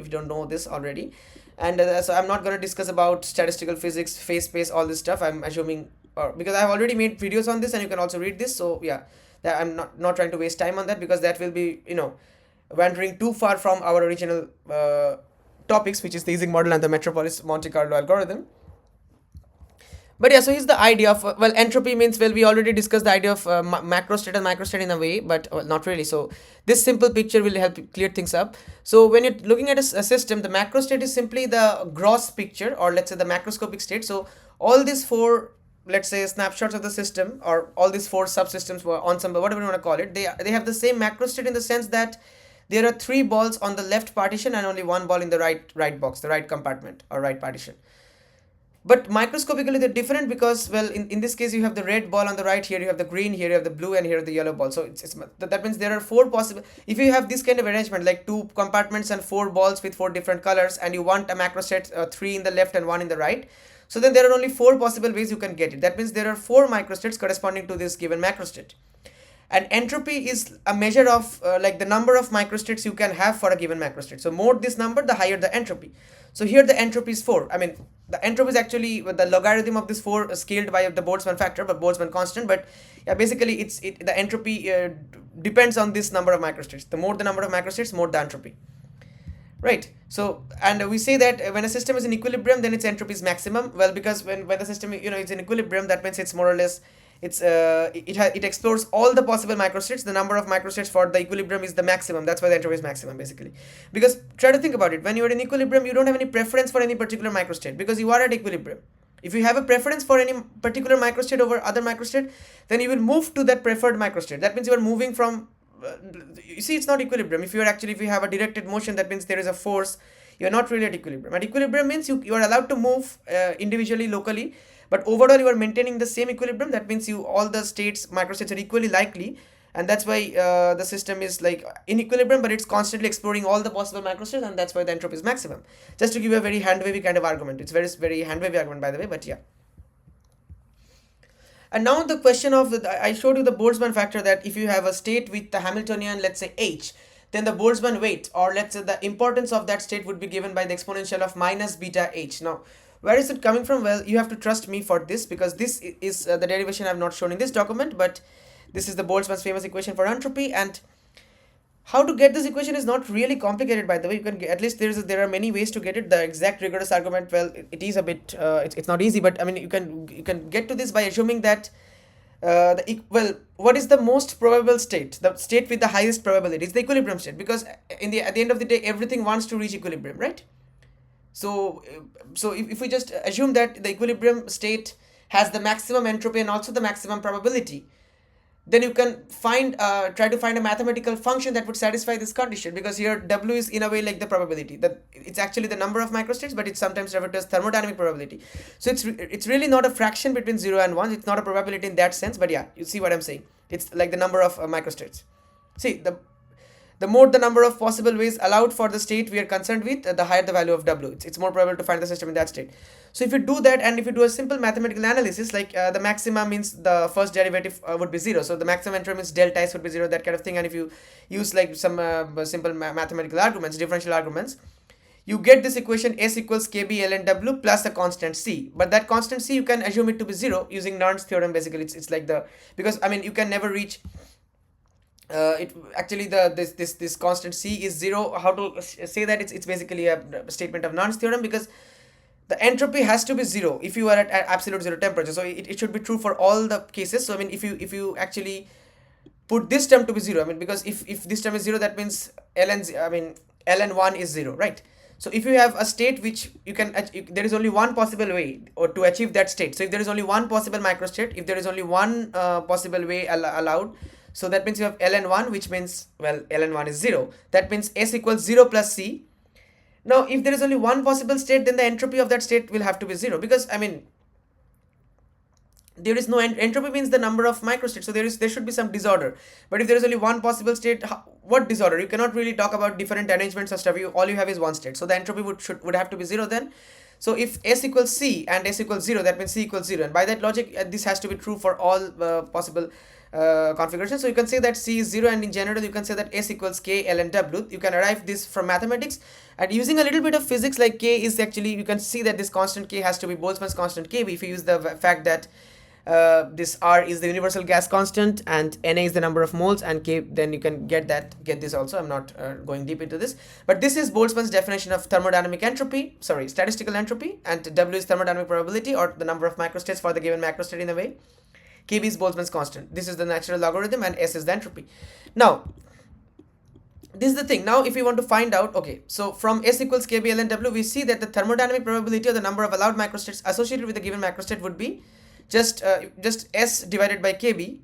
don't know this already. And so I'm not going to discuss about statistical physics, phase space, all this stuff. I'm assuming, because I've already made videos on this and you can also read this, so yeah, that I'm not trying to waste time on that, because that will be, wandering too far from our original topics, which is the Ising model and the Metropolis Monte Carlo algorithm. But yeah, so here's the idea of, well, entropy means, well, we already discussed the idea of macrostate and microstate in a way, but well, not really. So this simple picture will help clear things up. So when you're looking at a system, the macrostate is simply the gross picture, or let's say the macroscopic state. So all these four, let's say, snapshots of the system, or all these four subsystems, ensemble, whatever you want to call it, they have the same macrostate in the sense that there are 3 balls on the left partition and only 1 ball in the right box, the right compartment or right partition. But microscopically they're different, because, well, in this case you have the red ball on the right, here you have the green, here you have the blue, and here the yellow ball. So that means there are 4 possible, if you have this kind of arrangement, like 2 compartments and 4 balls with 4 different colors, and you want a macrostate 3 in the left and 1 in the right, so then there are only 4 possible ways you can get it. That means there are 4 microstates corresponding to this given macrostate. And entropy is a measure of like the number of microstates you can have for a given macrostate. So more this number, the higher the entropy. So here the entropy is 4. I mean, the entropy is actually the logarithm of this 4 scaled by the Boltzmann factor, but Boltzmann constant. But yeah, basically the entropy depends on this number of microstates. The more the number of microstates, more the entropy. Right. So, and we say that when a system is in equilibrium, then its entropy is maximum. Well, because when the system, is in equilibrium, that means it's more or less, it explores all the possible microstates. The number of microstates for the equilibrium is the maximum. That's why the entropy is maximum, basically. Because try to think about it. When you are in equilibrium, you don't have any preference for any particular microstate, because you are at equilibrium. If you have a preference for any particular microstate over other microstate, then you will move to that preferred microstate. That means you are moving from, you see, it's not equilibrium. If you have a directed motion, that means there is a force. you're not really at equilibrium. At equilibrium means you are allowed to move individually, locally, but overall you are maintaining the same equilibrium. That means all the states, microstates, are equally likely, and that's why the system is like in equilibrium, but it's constantly exploring all the possible microstates, and that's why the entropy is maximum. Just to give you a very hand wavy kind of argument. It's very hand wavy argument, by the way, but yeah. And now the question of I showed you the Boltzmann factor, that if you have a state with the Hamiltonian, let's say h, then the Boltzmann weight, or let's say the importance of that state, would be given by the exponential of minus beta h. Now, where is it coming from? Well, you have to trust me for this, because this is the derivation I have not shown in this document, but this is the Boltzmann's famous equation for entropy. And how to get this equation is not really complicated, by the way. You can get, at least there are many ways to get it. The exact rigorous argument, well, it is a bit it's not easy, but I mean you can get to this by assuming that what is the most probable state? The state with the highest probability is the equilibrium state, because at the end of the day everything wants to reach equilibrium, right? So if we just assume that the equilibrium state has the maximum entropy and also the maximum probability, then you can try to find a mathematical function that would satisfy this condition, because here W is in a way like the probability, that it's actually the number of microstates, but it's sometimes referred to as thermodynamic probability. So it's really not a fraction between 0 and 1. It's not a probability in that sense, but yeah, you see what I'm saying. It's like the number of microstates. See, the more the number of possible ways allowed for the state we are concerned with, the higher the value of W. It's more probable to find the system in that state. So if you do that, and if you do a simple mathematical analysis, like the maxima means the first derivative would be 0. So the maximum entropy means delta S would be 0, that kind of thing. And if you use like some simple mathematical arguments, differential arguments, you get this equation S equals KB ln W plus a constant C. But that constant C, you can assume it to be 0 using Nernst's theorem. Basically, it's like because I mean you can never reach this constant C is 0. How to say that? It's basically a statement of Nernst's theorem, because the entropy has to be 0 if you are at absolute 0 temperature. So it should be true for all the cases. So I mean if you actually put this term to be 0, I mean because if this term is 0, that means ln1 is 0, right? So if you have a state which you can there is only one possible way or to achieve that state. So if there is only one possible microstate, if there is only one possible way allowed, so that means you have ln1, which means, well, ln1 is 0. That means S equals 0 plus C. Now, if there is only one possible state, then the entropy of that state will have to be 0, because, I mean, there is no entropy means the number of microstates. So there should be some disorder. But if there is only one possible state, what disorder? You cannot really talk about different arrangements of stuff. All you have is one state. So the entropy would have to be 0 then. So if S equals C and S equals 0, that means C equals 0. And by that logic, this has to be true for all possible configuration. So you can say that C is 0, and in general you can say that S equals K ln W. You can arrive this from mathematics, and using a little bit of physics, like K is actually, you can see that this constant K has to be Boltzmann's constant K. If you use the fact that this R is the universal gas constant and Na is the number of moles, and K, then you can get this also. I'm not going deep into this, but this is Boltzmann's definition of statistical entropy, and W is thermodynamic probability, or the number of microstates for the given macrostate in a way. KB is Boltzmann's constant. This is the natural logarithm, and S is the entropy. Now, this is the thing. Now, if we want to find out, okay, so from S equals KB ln W, we see that the thermodynamic probability of the number of allowed microstates associated with a given macrostate would be just S divided by KB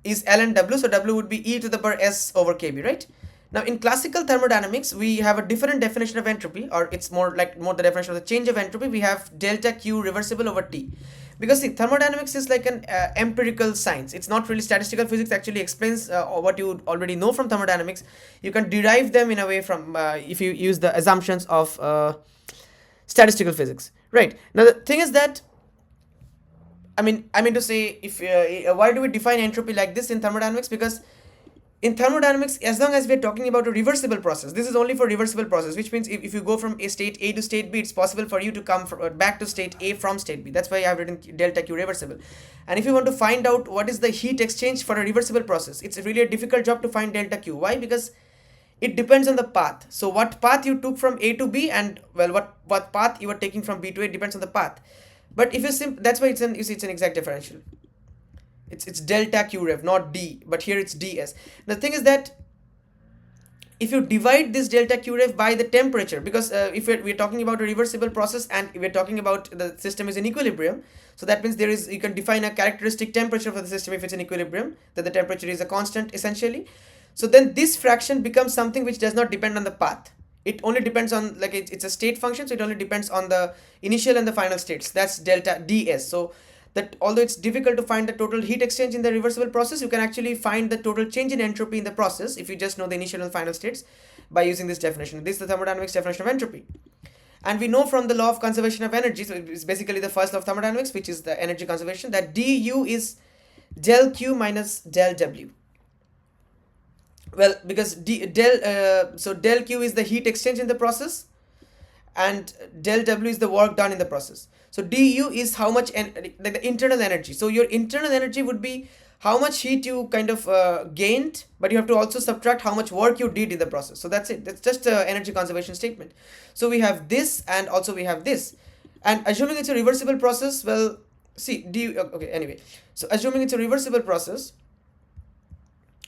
is ln W. So W would be E to the power S over KB, right? Now, in classical thermodynamics, we have a different definition of entropy, or it's more the definition of the change of entropy. We have delta Q reversible over T. Because see, thermodynamics is like an empirical science. It's not really statistical physics. Actually explains what you already know from thermodynamics. You can derive them in a way from if you use the assumptions of statistical physics, right? Now the thing is that I mean to say, if why do we define entropy like this in thermodynamics? Because in thermodynamics, as long as we're talking about a reversible process, this is only for reversible process, which means if you go from a state A to state B, it's possible for you to come back to state A from state B. That's why I have written delta Q reversible. And if you want to find out what is the heat exchange for a reversible process, it's really a difficult job to find delta Q. Why? Because it depends on the path. So what path you took from A to B, and well, what path you are taking from B to A depends on the path. But if you that's why it's an exact differential. It's delta Q rev, not D, but here it's ds. The thing is that if you divide this delta Q rev by the temperature, because if we're talking about a reversible process and we're talking about the system is in equilibrium, so that means you can define a characteristic temperature for the system if it's in equilibrium, that the temperature is a constant essentially. So then this fraction becomes something which does not depend on the path. it only depends on, like, it's a state function, so it only depends on the initial and the final states. That's delta ds. So that although it's difficult to find the total heat exchange in the reversible process, you can actually find the total change in entropy in the process if you just know the initial and final states by using this definition. This is the thermodynamics definition of entropy. And we know from the law of conservation of energy, so it's basically the first law of thermodynamics, which is the energy conservation, that du is del q minus del w. Well, because del q is the heat exchange in the process, and del w is the work done in the process. So du is how much like the internal energy. So your internal energy would be how much heat you kind of gained, but you have to also subtract how much work you did in the process. So that's it. That's just an energy conservation statement. So we have this, and also we have this. And assuming it's a reversible process, well, see, okay, anyway. So assuming it's a reversible process,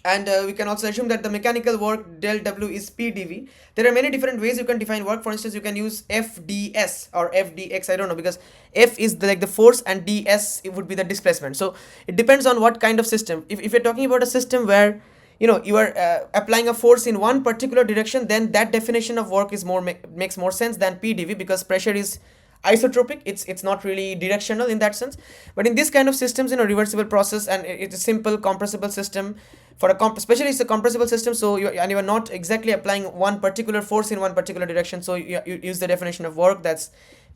and we can also assume that the mechanical work del W is P dV. There are many different ways you can define work. For instance, you can use FdS or FdX. I don't know, because F is like the force and ds it would be the displacement. So it depends on what kind of system. If you're talking about a system where you are applying a force in one particular direction, then that definition of work is makes more sense than P dV, because pressure is isotropic. It's not really directional in that sense. But in this kind of systems, reversible process, and it's a simple compressible system, for especially it's a compressible system, so you are not exactly applying one particular force in one particular direction, so you use the definition of work, that's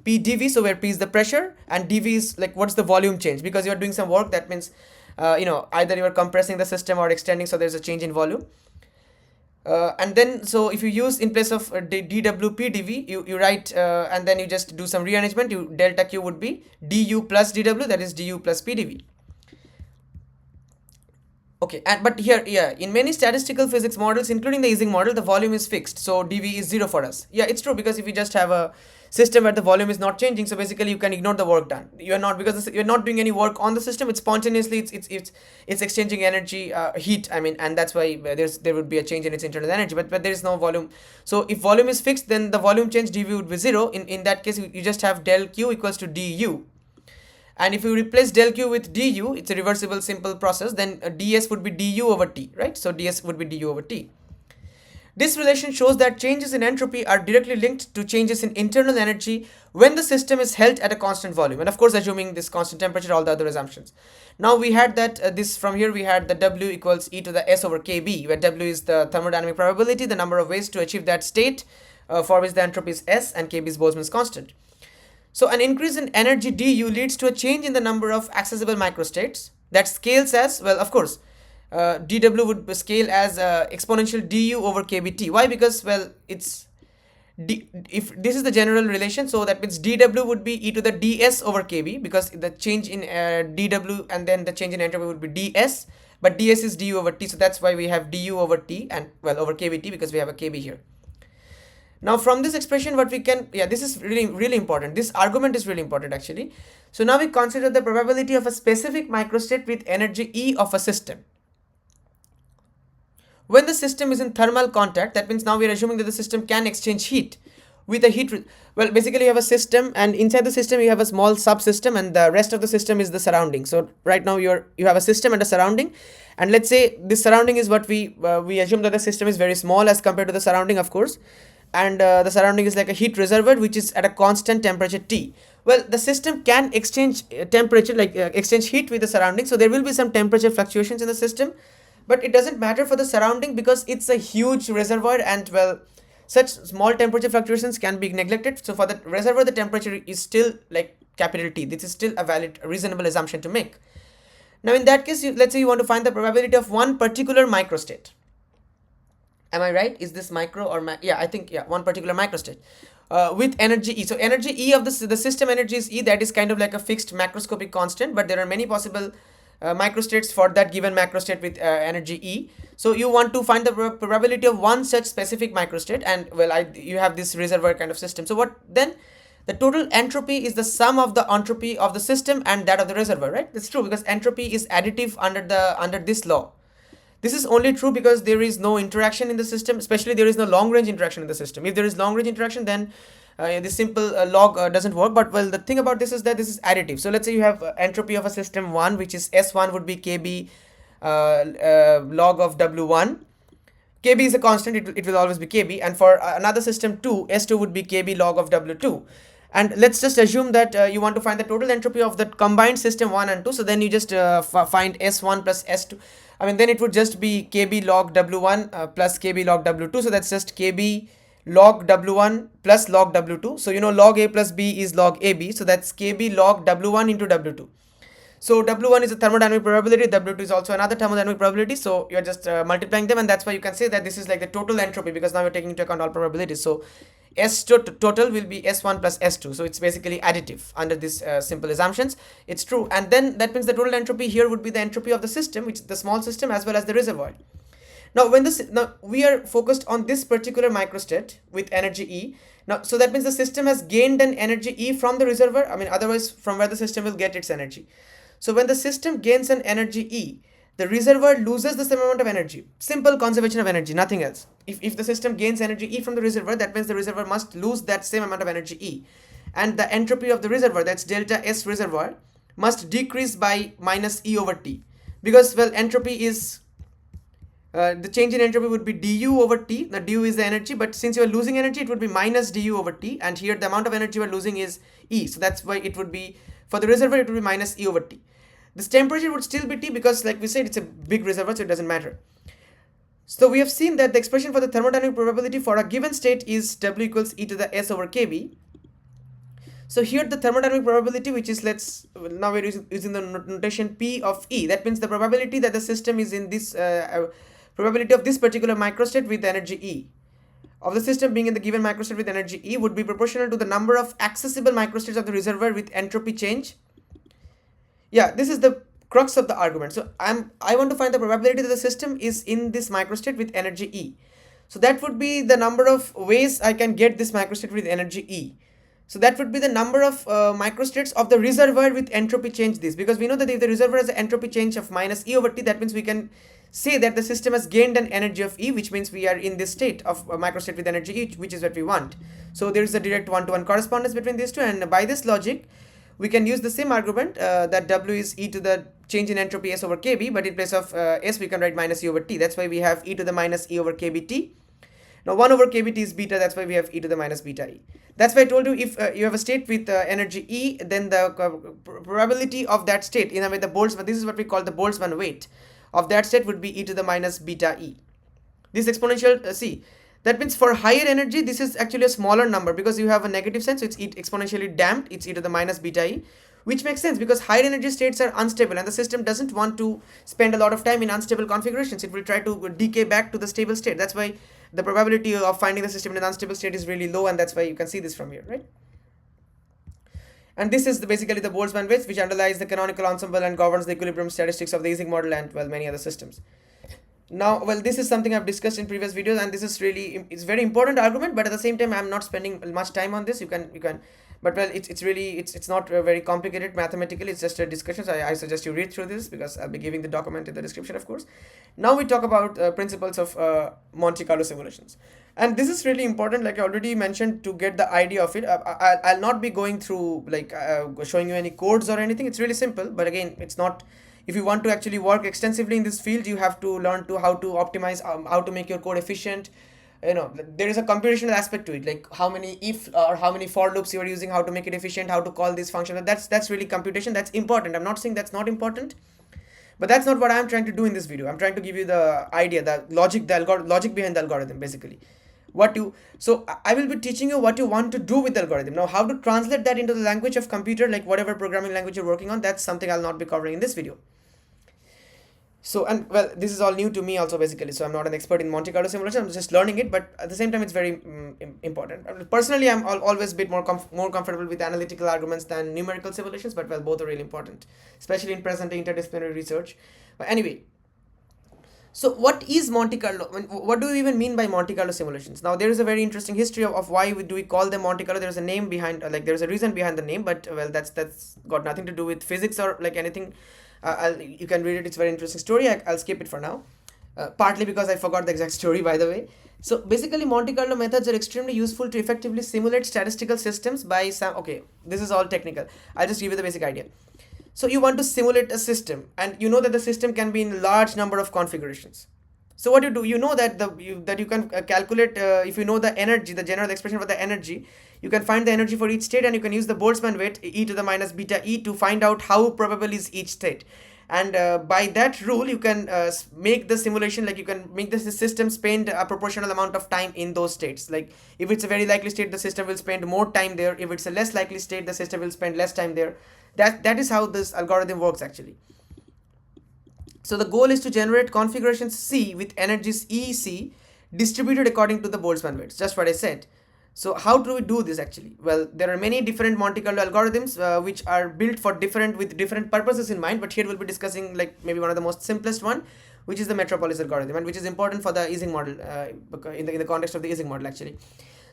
P dV. So where P is the pressure and dV is like what's the volume change, because you're doing some work, that means either you are compressing the system or extending, so there's a change in volume. And then, so if you use in place of dw P dV, you write and then you just do some rearrangement. Delta q would be du plus dw, that is du plus P dV. Okay, but here, yeah, in many statistical physics models, including the Ising model, the volume is fixed, so dV is 0 for us. Yeah, it's true, because if you just have a system where the volume is not changing, so basically you can ignore the work done. You're not, because you're not doing any work on the system. It's spontaneously it's exchanging energy, heat. I mean, and that's why there would be a change in its internal energy. But there is no volume. So if volume is fixed, then the volume change dV would be 0. In that case, you just have del q equals to du. And if you replace del q with du, it's a reversible simple process, then ds would be du over t, right? So ds would be du over t. This relation shows that changes in entropy are directly linked to changes in internal energy when the system is held at a constant volume, and of course assuming this constant temperature, all the other assumptions. Now we had that this from here we had the W equals e to the s over kb, where W is the thermodynamic probability, the number of ways to achieve that state for which the entropy is s, and kb is Boltzmann's constant. So an increase in energy du leads to a change in the number of accessible microstates that scales as, well, of course, dw would scale as exponential du over kbt. Why? Because, well, it's if this is the general relation, so that means dw would be e to the ds over kb, because the change in dw and then the change in entropy would be ds, but ds is du over t, so that's why we have du over t and, well, over kbt, because we have a kb here. Now from this expression, what we can, this is really important. This argument is really important actually. So now we consider the probability of a specific microstate with energy E of a system. When the system is in thermal contact, that means now we are assuming that the system can exchange heat with a heat. Well, basically you have a system, and inside the system you have a small subsystem, and the rest of the system is the surrounding. So right now you have a system and a surrounding, and let's say this surrounding is what we assume that the system is very small as compared to the surrounding, of course. And the surrounding is like a heat reservoir which is at a constant temperature T. Well, the system can exchange temperature, like exchange heat with the surrounding, so there will be some temperature fluctuations in the system, but it doesn't matter for the surrounding because it's a huge reservoir, and, well, such small temperature fluctuations can be neglected. So for the reservoir, the temperature is still like capital T. This is still a valid, reasonable assumption to make. Now in that case, let's say you want to find the probability of one particular microstate. Am I right? Is this micro or I think one particular microstate with energy E. So energy E of the system energy is E, that is kind of like a fixed macroscopic constant, but there are many possible microstates for that given macrostate with energy E. So you want to find the probability of one such specific microstate, and, well, you have this reservoir kind of system. So what then? The total entropy is the sum of the entropy of the system and that of the reservoir, right? That's true, because entropy is additive under this law. This is only true because there is no interaction in the system, especially there is no long-range interaction in the system. If there is long-range interaction, then this simple log doesn't work. But, well, the thing about this is that this is additive. So let's say you have entropy of a system 1, which is S1 would be Kb log of W1. KB is a constant, it will always be KB, and for another system 2, S2 would be KB log of W2. And let's just assume that you want to find the total entropy of the combined system 1 and 2, so then you just find S1 plus S2. I mean, then it would just be KB log W1 plus KB log W2, so that's just KB log W1 plus log W2. So you know log A plus B is log AB, so that's KB log W1 into W2. So W1 is a thermodynamic probability, W2 is also another thermodynamic probability, so you're just multiplying them, and that's why you can say that this is like the total entropy, because now you're taking into account all probabilities. So total will be S1 plus S2, so it's basically additive under these simple assumptions. It's true, and then that means the total entropy here would be the entropy of the system, which is the small system, as well as the reservoir. Now now we are focused on this particular microstate with energy E. Now, so that means the system has gained an energy E from the reservoir. I mean, otherwise from where the system will get its energy. So when the system gains an energy E, the reservoir loses the same amount of energy. Simple conservation of energy, nothing else. If the system gains energy E from the reservoir, that means the reservoir must lose that same amount of energy E. And the entropy of the reservoir, that's delta S reservoir, must decrease by minus E over T. Because, well, entropy is, the change in entropy would be du over T. Now du is the energy, but since you are losing energy, it would be minus du over T. And here the amount of energy you are losing is E. So that's why it would be, for the reservoir, it would be minus E over T. This temperature would still be T because, like we said, it's a big reservoir, so it doesn't matter. So we have seen that the expression for the thermodynamic probability for a given state is W equals E to the S over KB. So here the thermodynamic probability, which is, now we're using the notation P of E. That means the probability that the system is in this, probability of this particular microstate with energy E, of the system being in the given microstate with energy E, would be proportional to the number of accessible microstates of the reservoir with entropy change. Yeah, this is the crux of the argument. So I want to find the probability that the system is in this microstate with energy E. So that would be the number of ways I can get this microstate with energy E. So that would be the number of microstates of the reservoir with entropy change this, because we know that if the reservoir has an entropy change of minus E over T, that means we can say that the system has gained an energy of E, which means we are in this state of a microstate with energy E, which is what we want. So there is a direct one-to-one correspondence between these two, and by this logic, we can use the same argument that W is E to the change in entropy S over KB, but in place of S we can write minus E over T. That's why we have E to the minus E over KBT. Now 1 over KBT is beta, that's why we have E to the minus beta E. That's why I told you, if you have a state with energy E, then the probability of that state, in a way the Boltzmann, this is what we call the Boltzmann weight of that state, would be E to the minus beta E. This exponential, see, that means for higher energy, this is actually a smaller number because you have a negative sign, so it's exponentially damped, it's E to the minus beta E, which makes sense because higher energy states are unstable and the system doesn't want to spend a lot of time in unstable configurations. It will try to decay back to the stable state. That's why the probability of finding the system in an unstable state is really low, and that's why you can see this from here, right? And this is basically the Boltzmann weight, which underlies the canonical ensemble and governs the equilibrium statistics of the Ising model and, well, many other systems. Now, well, this is something I've discussed in previous videos, and this is really, it's very important argument, but at the same time I'm not spending much time on this. You can but, well, it's not very complicated mathematically, it's just a discussion. So I suggest you read through this, because I'll be giving the document in the description, of course. Now we talk about principles of Monte Carlo simulations, and this is really important, like I already mentioned, to get the idea of it. I'll not be going through like showing you any codes or anything. It's really simple, but again, it's not, if you want to actually work extensively in this field, you have to learn how to optimize, how to make your code efficient. You know, there is a computational aspect to it, like how many if or how many for loops you are using, how to make it efficient, how to call this function. That's really computation. That's important. I'm not saying that's not important, but that's not what I'm trying to do in this video. I'm trying to give you the idea, the logic, logic behind the algorithm, basically. So I will be teaching you what you want to do with the algorithm. Now, how to translate that into the language of computer, like whatever programming language you're working on, that's something I'll not be covering in this video. So, and well, this is all new to me also, basically. So I'm not an expert in Monte Carlo simulation. I'm just learning it, but at the same time, it's very important. Personally, I'm always a bit more comfortable with analytical arguments than numerical simulations, but, well, both are really important, especially in present-day interdisciplinary research. But anyway, so what is Monte Carlo? What do we even mean by Monte Carlo simulations? Now, there is a very interesting history of why do we call them Monte Carlo. There's a name behind, like there's a reason behind the name, but, well, that's got nothing to do with physics or like anything. You can read it. It's a very interesting story. I'll skip it for now, partly because I forgot the exact story, by the way. So basically, Monte Carlo methods are extremely useful to effectively simulate statistical systems by okay, this is all technical. I'll just give you the basic idea. So you want to simulate a system, and you know that the system can be in a large number of configurations. So what you do, you know that that you can calculate, if you know the energy, the general expression for the energy, you can find the energy for each state, and you can use the Boltzmann weight e to the minus beta e to find out how probable is each state. And by that rule, you can make the simulation, like you can make the system spend a proportional amount of time in those states. Like if it's a very likely state, the system will spend more time there. If it's a less likely state, the system will spend less time there. That is how this algorithm works actually. So the goal is to generate configurations C with energies EC distributed according to the Boltzmann weights. Just what I said. So how do we do this actually? Well, there are many different Monte Carlo algorithms which are built for with different purposes in mind. But here we'll be discussing like maybe one of the most simplest one, which is the Metropolis algorithm, and which is important for the Ising model in the context of the Ising model actually.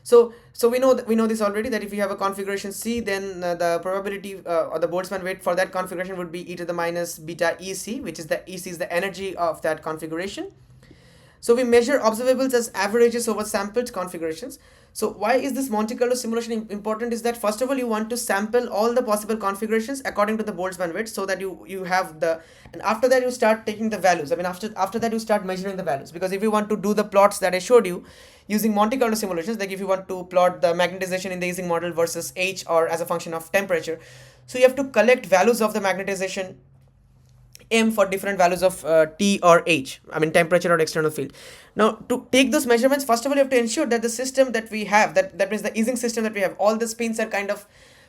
So we know this already, that if you have a configuration C, then the probability or the Boltzmann weight for that configuration would be e to the minus beta EC, which is the EC is the energy of that configuration. So we measure observables as averages over sampled configurations. So why is this Monte Carlo simulation important is that first of all, you want to sample all the possible configurations according to the Boltzmann weight, so that you have the, and after that you start taking the values. I mean, after that you start measuring the values, because if you want to do the plots that I showed you using Monte Carlo simulations, like if you want to plot the magnetization in the Ising model versus H or as a function of temperature, so you have to collect values of the magnetization M for different values of T or H, I mean temperature or external field. Now to take those measurements, first of all you have to ensure that the system that we have, that means the Ising system that we have, all the spins are kind of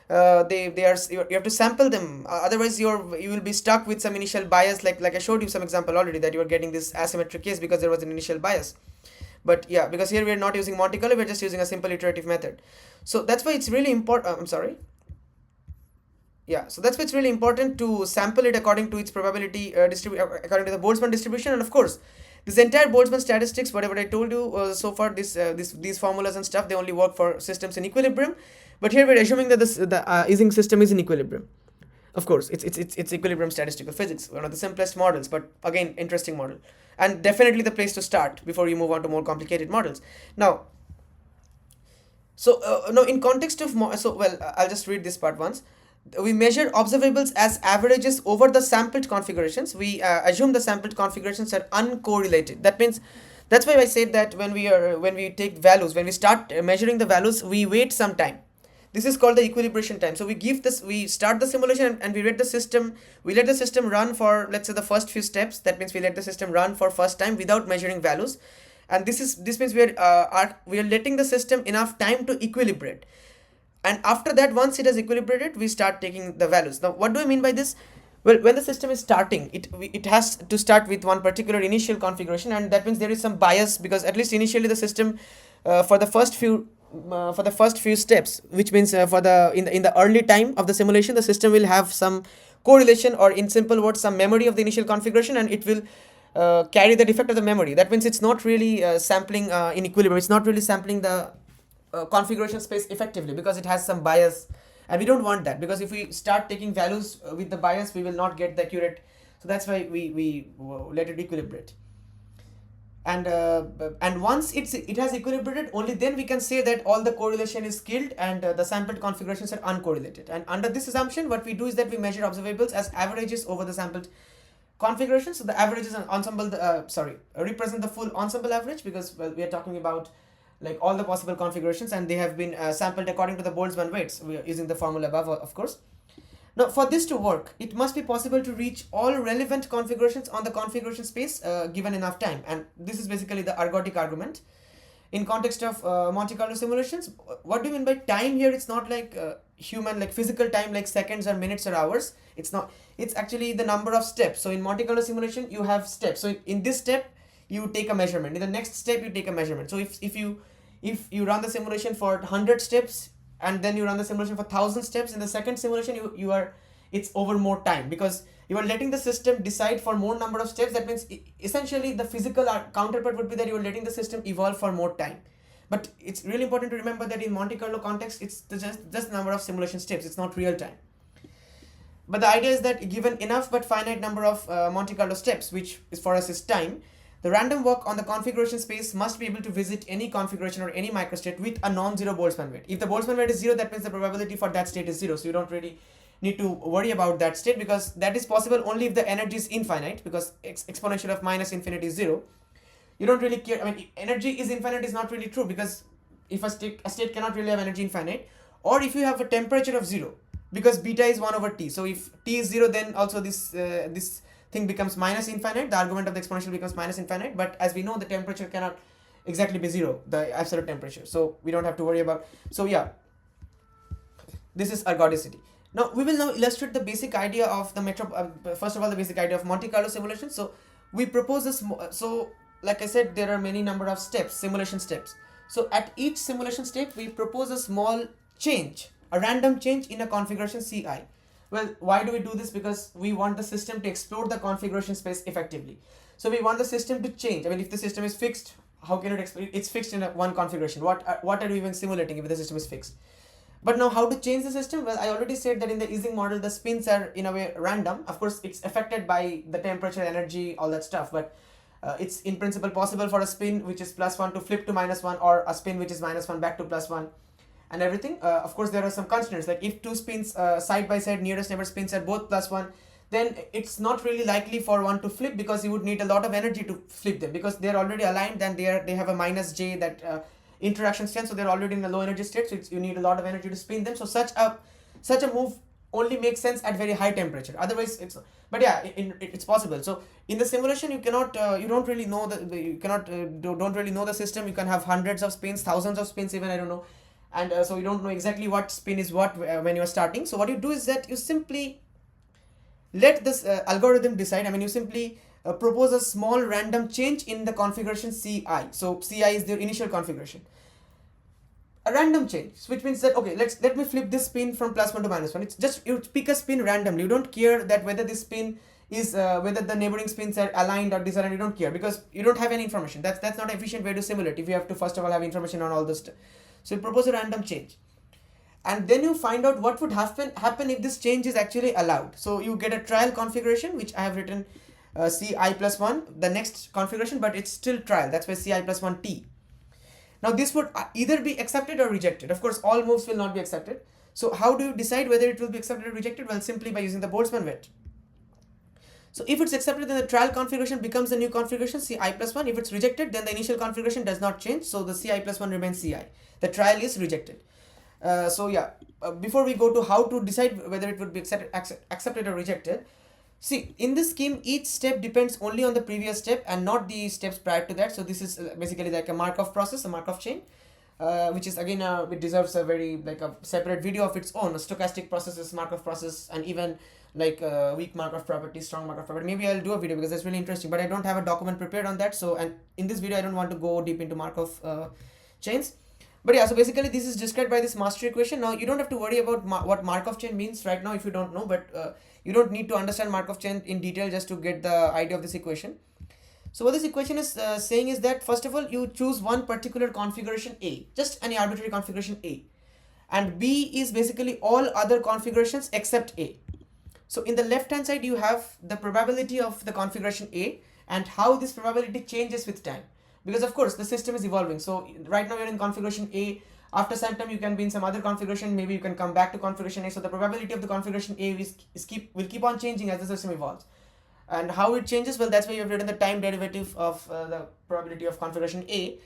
they are, you have to sample them, otherwise you will be stuck with some initial bias, like I showed you some example already, that you are getting this asymmetric case because there was an initial bias. But yeah, because here we are not using Monte Carlo, we're just using a simple iterative method. So that's why it's really important, I'm sorry, yeah, so that's why it's really important to sample it according to its probability according to the Boltzmann distribution. And of course, this entire Boltzmann statistics, whatever I told you so far, these formulas and stuff, they only work for systems in equilibrium. But here we're assuming that the Ising system is in equilibrium. Of course, it's equilibrium statistical physics, one of the simplest models, but again, interesting model, and definitely the place to start before you move on to more complicated models. Now, no, in context of I'll just read this part once. We measure observables as averages over the sampled configurations. We assume the sampled configurations are uncorrelated. That means, that's why I said that when we take values, when we start measuring the values, we wait some time. This is called the equilibration time. So we start the simulation, and we let the system run for, let's say, the first few steps. That means we let the system run for first time without measuring values, and this means we are letting the system enough time to equilibrate. And after that, once it has equilibrated, we start taking the values. Now what do I mean by this? Well, when the system is starting, it has to start with one particular initial configuration, and that means there is some bias, because at least initially the system for the first few steps, which means in the early time of the simulation, the system will have some correlation, or in simple words, some memory of the initial configuration, and it will carry the defect of the memory. That means it's not really sampling in equilibrium, it's not really sampling the configuration space effectively, because it has some bias, and we don't want that, because if we start taking values with the bias, we will not get the accurate. So that's why we let it equilibrate, and once it has equilibrated, only then we can say that all the correlation is killed, and the sampled configurations are uncorrelated. And under this assumption, what we do is that we measure observables as averages over the sampled configuration. So the average is an ensemble represent the full ensemble average, because we are talking about like all the possible configurations, and they have been sampled according to the Boltzmann weights. We are using the formula above, of course. Now, for this to work, it must be possible to reach all relevant configurations on the configuration space given enough time, and this is basically the ergodic argument. In context of Monte Carlo simulations, what do you mean by time here? It's not like human, like physical time, like seconds or minutes or hours. It's not. It's actually the number of steps. So in Monte Carlo simulation, you have steps. So in this step, you take a measurement. In the next step, you take a measurement. So if you run the simulation for 100 steps, and then you run the simulation for 1,000 steps, in the second simulation it's over more time, because you are letting the system decide for more number of steps. That means essentially the physical counterpart would be that you are letting the system evolve for more time. But it's really important to remember that in Monte Carlo context, it's just number of simulation steps, it's not real time. But the idea is that given enough but finite number of Monte Carlo steps, which is for us is time, the random walk on the configuration space must be able to visit any configuration or any microstate with a non-zero Boltzmann weight. If the Boltzmann weight is 0, that means the probability for that state is 0. So you don't really need to worry about that state, because that is possible only if the energy is infinite, because exponential of minus infinity is 0. you don't really care. I mean, energy is infinite is not really true, because if a state cannot really have energy infinite, or if you have a temperature of 0, because beta is 1 over t. So if t is 0, then also this thing becomes minus infinite. The argument of the exponential becomes minus infinite. But as we know, the temperature cannot exactly be 0, the absolute temperature. So we don't have to worry about. So yeah, this is ergodicity. Now we will now illustrate the basic idea of the first of all, the basic idea of Monte Carlo simulation. So we propose this. So like I said, there are many number of steps, simulation steps. So at each simulation step, we propose a small change, a random change in a configuration Ci. Well, why do we do this? Because we want the system to explore the configuration space effectively. So we want the system to change. I mean, if the system is fixed, how can it explain? It's fixed in one configuration. What are we even simulating if the system is fixed? But now, how to change the system? Well, I already said that in the Ising model, the spins are in a way random. Of course, it's affected by the temperature, energy, all that stuff. But it's in principle possible for a spin which is +1 to flip to -1, or a spin which is -1 back to +1, and everything. Of course, there are some constraints, like if two spins side by side, nearest neighbor spins are both +1, then it's not really likely for one to flip, because you would need a lot of energy to flip them, because they're already aligned and they have a -j that interaction strength, so they're already in a low energy state, so you need a lot of energy to spin them. So such a move only makes sense at very high temperature, otherwise it's, but yeah, it's possible. So in the simulation, you cannot you don't really know don't really know the system. You can have hundreds of spins, thousands of spins even, I don't know, and so you don't know exactly what spin is what when you're starting. So what you do is that you simply let this algorithm decide. I mean, you simply propose a small random change in the configuration Ci. So Ci is the initial configuration. A random change, which means that, okay, let me flip this spin from +1 to -1. It's just, you pick a spin randomly. You don't care that whether this spin is whether the neighboring spins are aligned or disaligned. You don't care, because you don't have any information. That's not an efficient way to simulate if you have to first of all have information on all this. So you propose a random change, and then you find out what would happen if this change is actually allowed. So you get a trial configuration, which I have written Ci +1, the next configuration, but it's still trial. That's why Ci +1 t. Now this would either be accepted or rejected. Of course, all moves will not be accepted. So how do you decide whether it will be accepted or rejected? Well, simply by using the Boltzmann weight. So if it's accepted, then the trial configuration becomes the new configuration Ci +1. If it's rejected, then the initial configuration does not change. So the Ci +1 remains Ci. The trial is rejected. So yeah, before we go to how to decide whether it would be accepted or rejected, see, in this scheme, each step depends only on the previous step and not the steps prior to that. So this is basically like a Markov process, a Markov chain, which is again, it deserves a very, like, a separate video of its own. A stochastic processes, Markov process, and even like weak Markov property, strong Markov property. Maybe I'll do a video because that's really interesting, but I don't have a document prepared on that. So, and in this video, I don't want to go deep into Markov chains. But yeah, so basically this is described by this master equation. Now you don't have to worry about what Markov chain means right now if you don't know, but you don't need to understand Markov chain in detail just to get the idea of this equation. So what this equation is saying is that, first of all, you choose one particular configuration A, just any arbitrary configuration A, and B is basically all other configurations except A. So in the left hand side, you have the probability of the configuration A and how this probability changes with time. Because of course the system is evolving. So right now you're in configuration A, after some time you can be in some other configuration, maybe you can come back to configuration A. So the probability of the configuration A will keep on changing as the system evolves. And how it changes, well, that's why you have written the time derivative of the probability of configuration A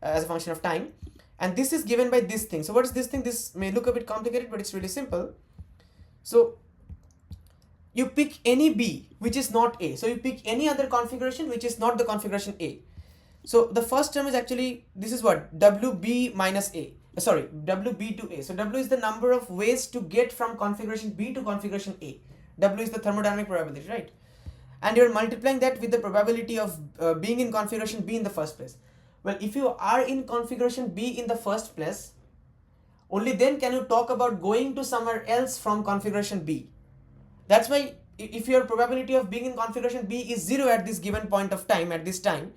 as a function of time. And this is given by this thing. So what is this thing? This may look a bit complicated, but it's really simple. So you pick any B which is not A. So you pick any other configuration which is not the configuration A. So the first term is actually, this is what? WB minus A. Sorry, WB to A. So W is the number of ways to get from configuration B to configuration A. W is the thermodynamic probability, right? And you're multiplying that with the probability of being in configuration B in the first place. Well, if you are in configuration B in the first place, only then can you talk about going to somewhere else from configuration B. That's why if your probability of being in configuration B is 0 at this given point of time, at this time,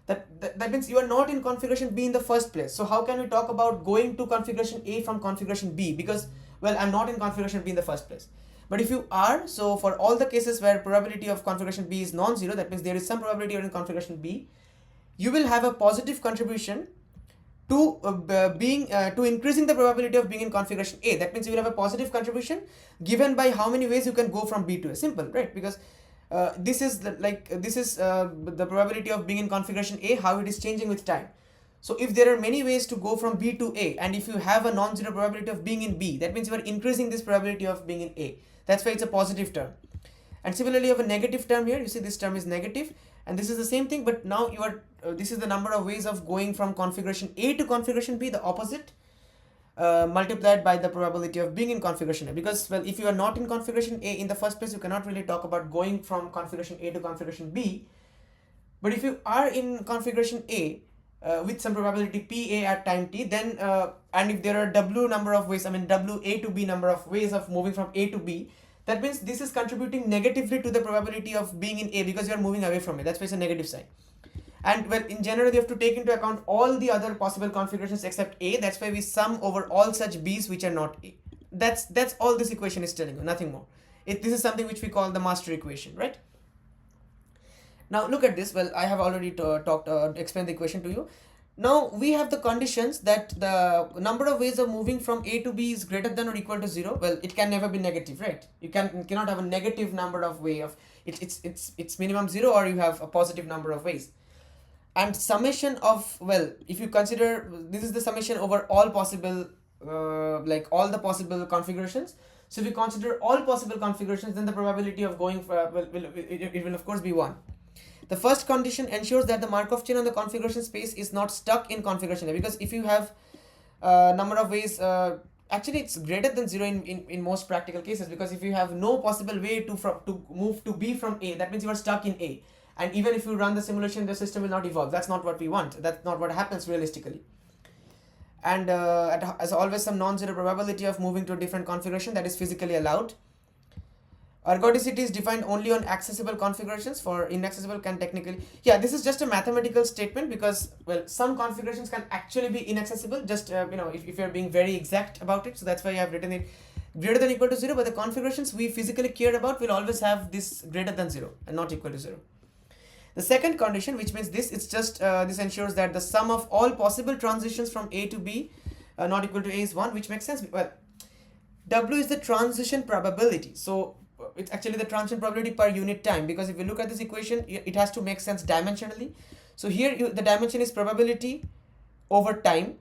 that means you are not in configuration B in the first place. So how can we talk about going to configuration A from configuration B? Because, well, I'm not in configuration B in the first place. But if you are, so for all the cases where probability of configuration B is non-zero, that means there is some probability you're in configuration B, you will have a positive contribution to increasing the probability of being in configuration A. That means you will have a positive contribution given by how many ways you can go from B to A. Simple, right? Because this is the probability of being in configuration A, how it is changing with time. So if there are many ways to go from B to A, and if you have a non-zero probability of being in B, that means you are increasing this probability of being in A. That's why it's a positive term. And similarly, you have a negative term here. You see this term is negative, and this is the same thing, but now you are this is the number of ways of going from configuration A to configuration B, the opposite, multiplied by the probability of being in configuration A. Because, well, if you are not in configuration A in the first place, you cannot really talk about going from configuration A to configuration B. But if you are in configuration A with some probability PA at time t, then and if there are W number of ways, I mean W A to B number of ways of moving from A to B, that means this is contributing negatively to the probability of being in A because you are moving away from it. That's why it's a negative sign. And well, in general, you have to take into account all the other possible configurations except A. That's why we sum over all such B's which are not A. That's all this equation is telling you, nothing more. This is something which we call the master equation, right? Now look at this. Well, I have already explained the equation to you. Now we have the conditions that the number of ways of moving from A to B is greater than or equal to 0. Well, it can never be negative, right? You cannot have a negative number of way of it's minimum 0, or you have a positive number of ways. And summation of, well, if you consider this is the summation over all possible all the possible configurations. So if you consider all possible configurations, then the probability of going for it will of course be 1. The first condition ensures that the Markov chain on the configuration space is not stuck in configuration A, because if you have number of ways, actually it's greater than 0 in most practical cases, because if you have no possible way to move to B from A, that means you are stuck in A. And even if you run the simulation, the system will not evolve. That's not what we want. That's not what happens realistically. And as always, some non-zero probability of moving to a different configuration that is physically allowed. Ergodicity is defined only on accessible configurations. For inaccessible can technically, this is just a mathematical statement, because, well, some configurations can actually be inaccessible, just if you're being very exact about it. So that's why I have written it greater than or equal to 0, but the configurations we physically care about will always have this greater than 0 and not equal to 0. The second condition, which means this ensures that the sum of all possible transitions from A to B not equal to A is 1, which makes sense. Well, W is the transition probability. So it's actually the transition probability per unit time, because if you look at this equation, it has to make sense dimensionally. So here the dimension is probability over time,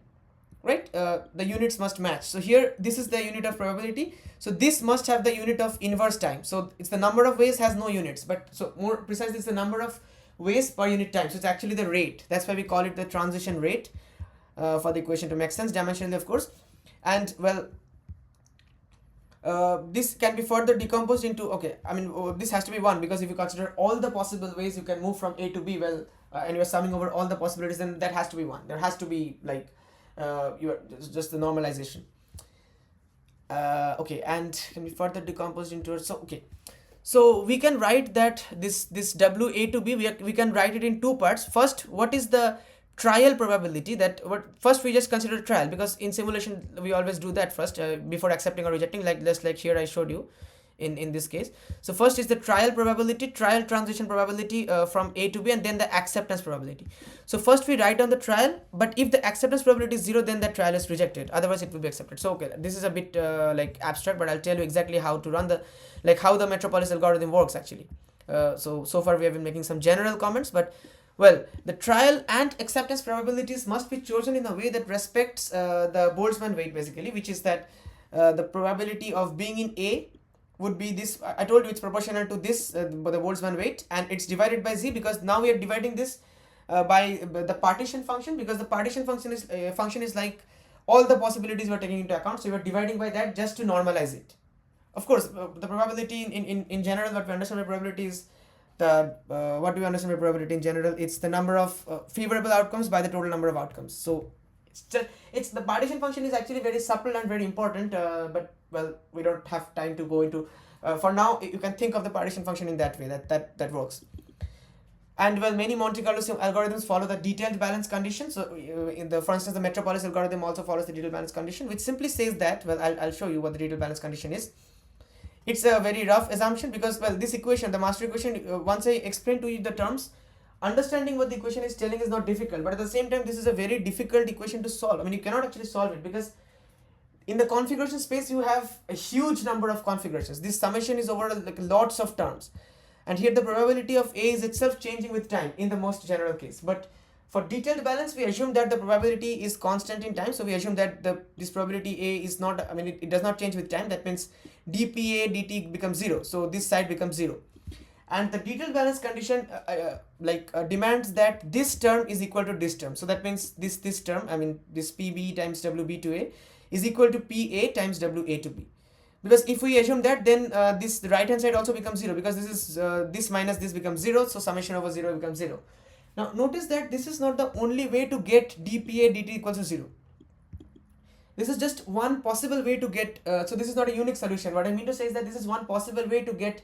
right? The units must match. So here this is the unit of probability. So this must have the unit of inverse time. So it's the number of ways has no units, but so more precisely it's the number of ways per unit time. So it's actually the rate. That's why we call it the transition rate for the equation to make sense dimensionally, of course. And well, this can be further decomposed into, this has to be 1, because if you consider all the possible ways you can move from A to B, well, and you're summing over all the possibilities, then that has to be 1. There has to be just the normalization. And can be further decomposed into it. So we can write that this W A to B, we can write it in two parts. First, what is the trial probability? First we just consider trial, because in simulation we always do that first before accepting or rejecting, like here I showed you in this case. So first is the trial probability, trial transition probability from A to B, and then the acceptance probability. So first we write down the trial, but if the acceptance probability is 0, then the trial is rejected, otherwise it will be accepted. So this is a bit abstract, but I'll tell you exactly how to run how the Metropolis algorithm works actually. So far we have been making some general comments, but well, the trial and acceptance probabilities must be chosen in a way that respects the Boltzmann weight, basically, which is that the probability of being in A would be this. I told you it's proportional to this, the Boltzmann weight, and it's divided by Z, because now we are dividing this by the partition function, because the partition function is like all the possibilities we're taking into account. So we're dividing by that just to normalize it. Of course, the probability in general, what we understand by probability is what do we understand by probability in general? It's the number of favorable outcomes by the total number of outcomes. So it's the partition function is actually very supple and very important, but well, we don't have time to go into. For now, you can think of the partition function in that way. That works. And well, many Monte Carlo algorithms follow the detailed balance condition. So for instance, the Metropolis algorithm also follows the detailed balance condition, which simply says that, well, I'll show you what the detailed balance condition is. It's a very rough assumption, because, well, this equation, the master equation, once I explain to you the terms, understanding what the equation is telling is not difficult, but at the same time this is a very difficult equation to solve. I mean, you cannot actually solve it, because in the configuration space you have a huge number of configurations. This summation is over lots of terms. And here the probability of A is itself changing with time in the most general case. But for detailed balance, we assume that the probability is constant in time. So we assume that this probability A is not, I mean, it does not change with time. That means dPA dt becomes 0. So this side becomes 0. And the detailed balance condition demands that this term is equal to this term. So that means this term, I mean, this PB times WB to A is equal to PA times WA to B. Because if we assume that, then the right hand side also becomes 0, because this is this minus this becomes 0, so summation over 0 becomes 0. Now notice that this is not the only way to get dPA dt equals to 0. This is just one possible way to get, so this is not a unique solution. What I mean to say is that this is one possible way to get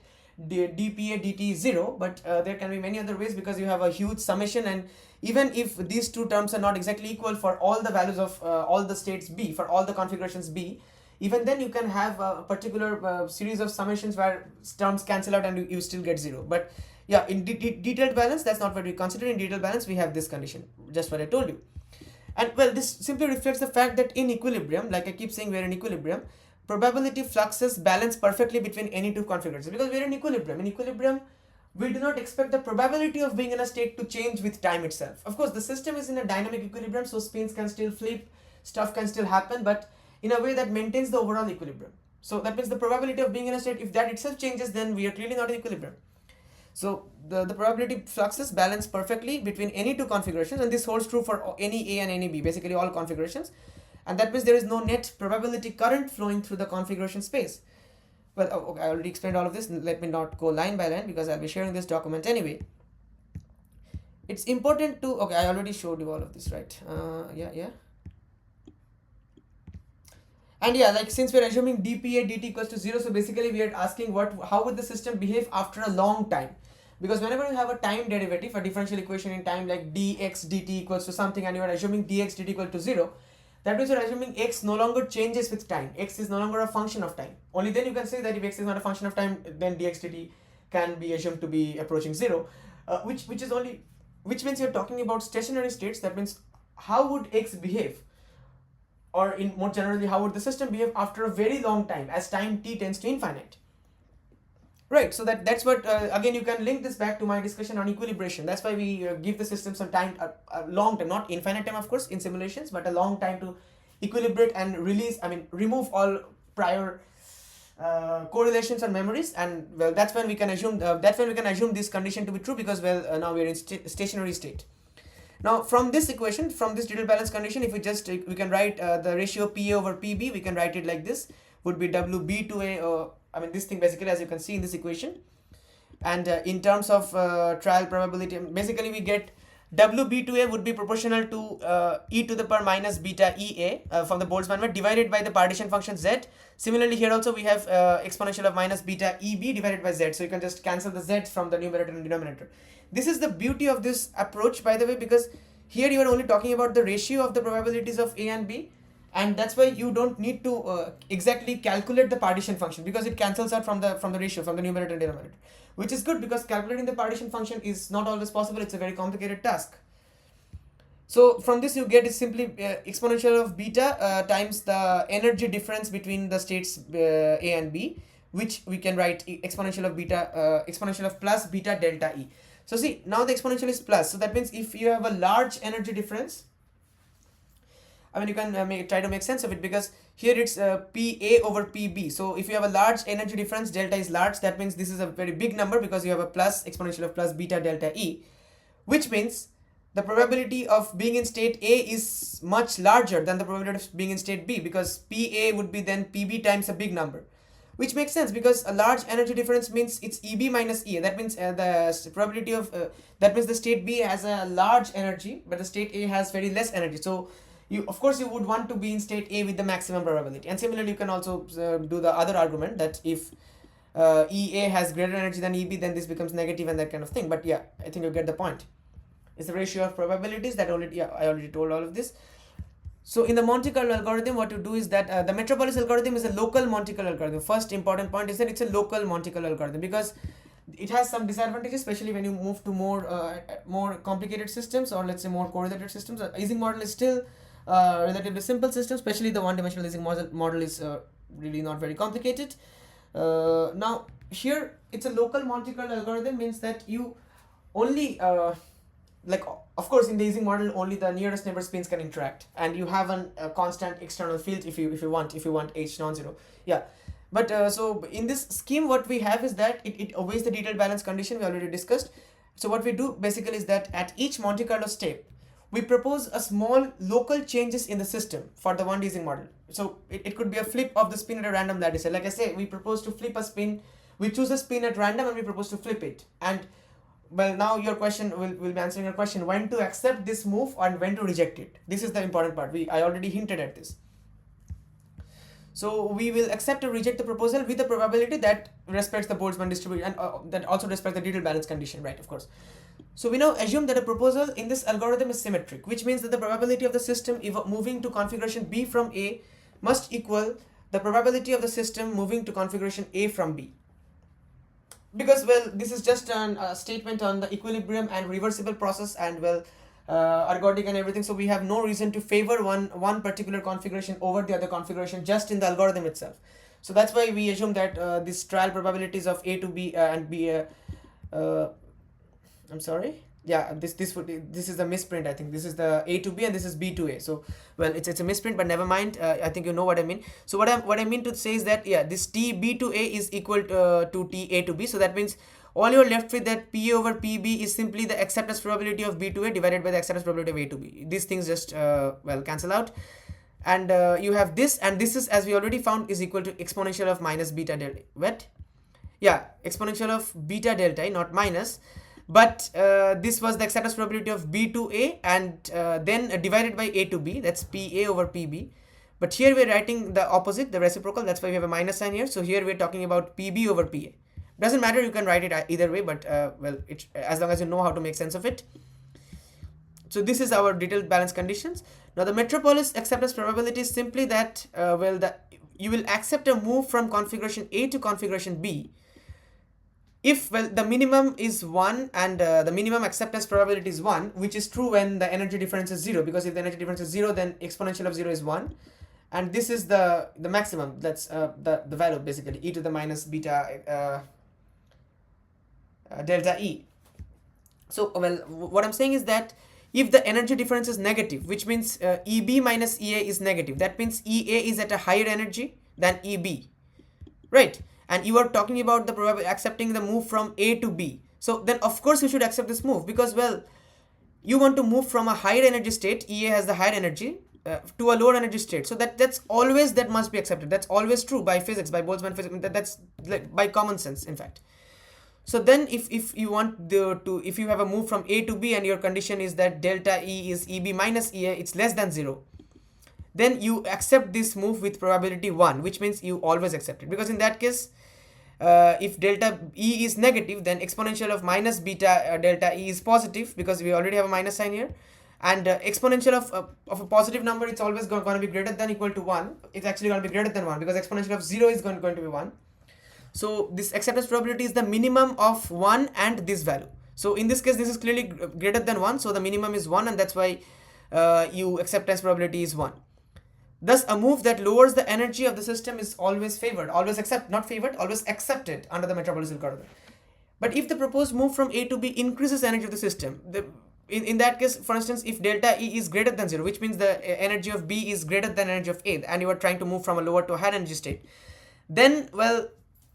dPA dt 0, but there can be many other ways, because you have a huge summation, and even if these two terms are not exactly equal for all the values of all the states B, for all the configurations B, even then you can have a particular series of summations where terms cancel out and you still get 0. But yeah, in detailed balance, that's not what we consider. In detailed balance, we have this condition, just what I told you. And well, this simply reflects the fact that in equilibrium, like I keep saying, we're in equilibrium, probability fluxes balance perfectly between any two configurations, because we're in equilibrium. In equilibrium, we do not expect the probability of being in a state to change with time itself. Of course, the system is in a dynamic equilibrium, so spins can still flip, stuff can still happen, but in a way that maintains the overall equilibrium. So that means the probability of being in a state, if that itself changes, then we are clearly not in equilibrium. So the probability fluxes balance perfectly between any two configurations, and this holds true for any A and any B, basically all configurations. And that means there is no net probability current flowing through the configuration space. Well, okay, I already explained all of this. Let me not go line by line, because I'll be sharing this document anyway. It's important to, okay, I already showed you all of this, right? Yeah. And yeah, like since we're assuming dPA dt equals to 0, so basically we are asking how would the system behave after a long time? Because whenever you have a time derivative, a differential equation in time like dx dt equals to something, and you are assuming dx dt equal to 0, that means you're assuming x no longer changes with time. X is no longer a function of time. Only then you can say that if x is not a function of time, then dx dt can be assumed to be approaching 0, which means you're talking about stationary states. That means how would x behave, or in more generally, how would the system behave after a very long time, as time t tends to infinite, right? So that's what again, you can link this back to my discussion on equilibration. That's why we give the system some time, a long time, not infinite time of course in simulations, but a long time to equilibrate and remove all prior correlations and memories. And well, that's when we can assume this condition to be true, because well, now we are in stationary state. Now from this equation, from this detailed balance condition, if we can write the ratio PA over PB, we can write it like this, would be WB to A, this thing basically, as you can see in this equation. And in terms of trial probability, basically we get WB to A would be proportional to e to the power minus beta EA from the Boltzmann method, divided by the partition function Z. Similarly here also we have exponential of minus beta EB divided by Z, so you can just cancel the Z from the numerator and denominator. This is the beauty of this approach, by the way, because here you are only talking about the ratio of the probabilities of A and B, and that's why you don't need to exactly calculate the partition function, because it cancels out from the ratio, from the numerator and denominator, which is good, because calculating the partition function is not always possible. It's a very complicated task. So from this you get is simply exponential of beta times the energy difference between the states A and B, which we can write exponential of plus beta delta E. So see, now the exponential is plus, so that means if you have a large energy difference, you can try to make sense of it, because here it's PA over PB. So if you have a large energy difference, delta is large, that means this is a very big number, because you have a plus exponential of plus beta delta E, which means the probability of being in state A is much larger than the probability of being in state B, because PA would be then PB times a big number, which makes sense, because a large energy difference means it's EB minus EA. That means the probability of that means the state B has a large energy, but the state A has very less energy. So you would want to be in state A with the maximum probability. And similarly, you can also do the other argument that if EA has greater energy than EB, then this becomes negative and that kind of thing. But yeah, I think you get the point. It's the ratio of probabilities that I already told all of this. So in the Monte Carlo algorithm, what you do is that the Metropolis algorithm is a local Monte Carlo algorithm. First important point is that it's a local Monte Carlo algorithm, because it has some disadvantages, especially when you move to more complicated systems, or let's say more correlated systems. Ising model is still relatively simple system, especially the one-dimensional Ising model is really not very complicated. Now here it's a local Monte Carlo algorithm, means that you only like of course in the Ising model only the nearest neighbor spins can interact, and you have a constant external field if you want H non-zero. Yeah, but so in this scheme what we have is that it obeys the detailed balance condition we already discussed. So what we do basically is that at each Monte Carlo step we propose a small local changes in the system for the 1D Ising model. So it could be a flip of the spin at a random lattice. Like I say, we propose to flip a spin, we choose a spin at random and we propose to flip it. And well, now your question will be answering your question, when to accept this move and when to reject it. This is the important part. I already hinted at this. So we will accept or reject the proposal with the probability that respects the Boltzmann distribution, and that also respects the detailed balance condition, right? Of course. So we now assume that a proposal in this algorithm is symmetric, which means that the probability of the system moving to configuration B from A must equal the probability of the system moving to configuration A from B. Because well, this is just a statement on the equilibrium and reversible process, and well, ergodic and everything, so we have no reason to favor one particular configuration over the other configuration just in the algorithm itself. So that's why we assume that these trial probabilities of A to B and B I'm sorry, yeah, this is the misprint. I think this is the A to B and this is B to A. So well, it's a misprint, but never mind. I think you know what I mean. So what I mean to say is that yeah, this T B to A is equal to T A to B. So that means all you're left with that P over PB is simply the acceptance probability of B to A divided by the acceptance probability of A to B. These things just well cancel out, and you have this, and this is, as we already found, is equal to exponential of minus beta delta. What? Yeah, exponential of beta delta, not minus. But this was the acceptance probability of B to A, and then divided by A to B, that's PA over PB. But here we're writing the opposite, the reciprocal, that's why we have a minus sign here. So here we're talking about PB over PA. Doesn't matter, you can write it either way, but well, as long as you know how to make sense of it. So this is our detailed balance conditions. Now the Metropolis acceptance probability is simply that well, you will accept a move from configuration A to configuration B if well the minimum is 1 and the minimum acceptance probability is 1, which is true when the energy difference is 0, because if the energy difference is 0, then exponential of 0 is 1, and this is the maximum, that's the value basically, e to the minus beta delta E. So well, what I'm saying is that if the energy difference is negative, which means EB minus EA is negative, that means EA is at a higher energy than EB, right? And you are talking about the probability accepting the move from A to B. So then of course you should accept this move, because well, you want to move from a higher energy state, EA has the higher energy, to a lower energy state. So that must be accepted. That's always true by physics, by Boltzmann physics. That's like by common sense, in fact. So then if you want if you have a move from A to B and your condition is that delta E is EB minus EA, it's less than 0, then you accept this move with probability 1, which means you always accept it, because in that case if delta E is negative, then exponential of minus beta delta E is positive, because we already have a minus sign here, and exponential of a positive number, it's always going to be greater than equal to 1. It's actually going to be greater than 1, because exponential of 0 is going to be 1. So this acceptance probability is the minimum of 1 and this value. So in this case this is clearly greater than 1, so the minimum is 1, and that's why you acceptance probability is 1. Thus, a move that lowers the energy of the system is always favored, always accepted under the Metropolis algorithm. But if the proposed move from A to B increases energy of the system, in that case, for instance, if delta E is greater than 0, which means the energy of B is greater than energy of A, and you are trying to move from a lower to a higher energy state, then well,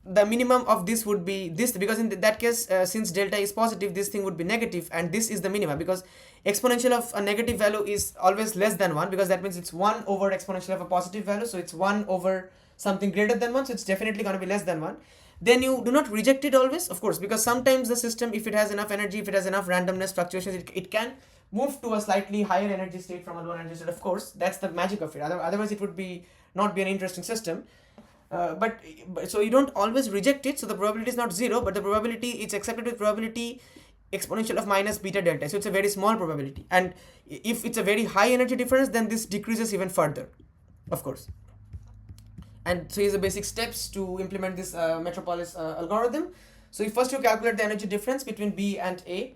the minimum of this would be this, because in that case since delta is positive, this thing would be negative, and this is the minimum, because exponential of a negative value is always less than 1, because that means it's 1 over exponential of a positive value, so it's 1 over something greater than 1, so it's definitely going to be less than 1. Then you do not reject it always, of course, because sometimes the system, if it has enough energy, if it has enough randomness fluctuations, it can move to a slightly higher energy state from a lower energy state. Of course, that's the magic of it, otherwise it would be not be an interesting system. But so you don't always reject it, so the probability is not 0, but the probability, it's accepted with probability exponential of minus beta delta, so it's a very small probability, and if it's a very high energy difference, then this decreases even further, of course. And so here's the basic steps to implement this Metropolis algorithm. So first you calculate the energy difference between B and A,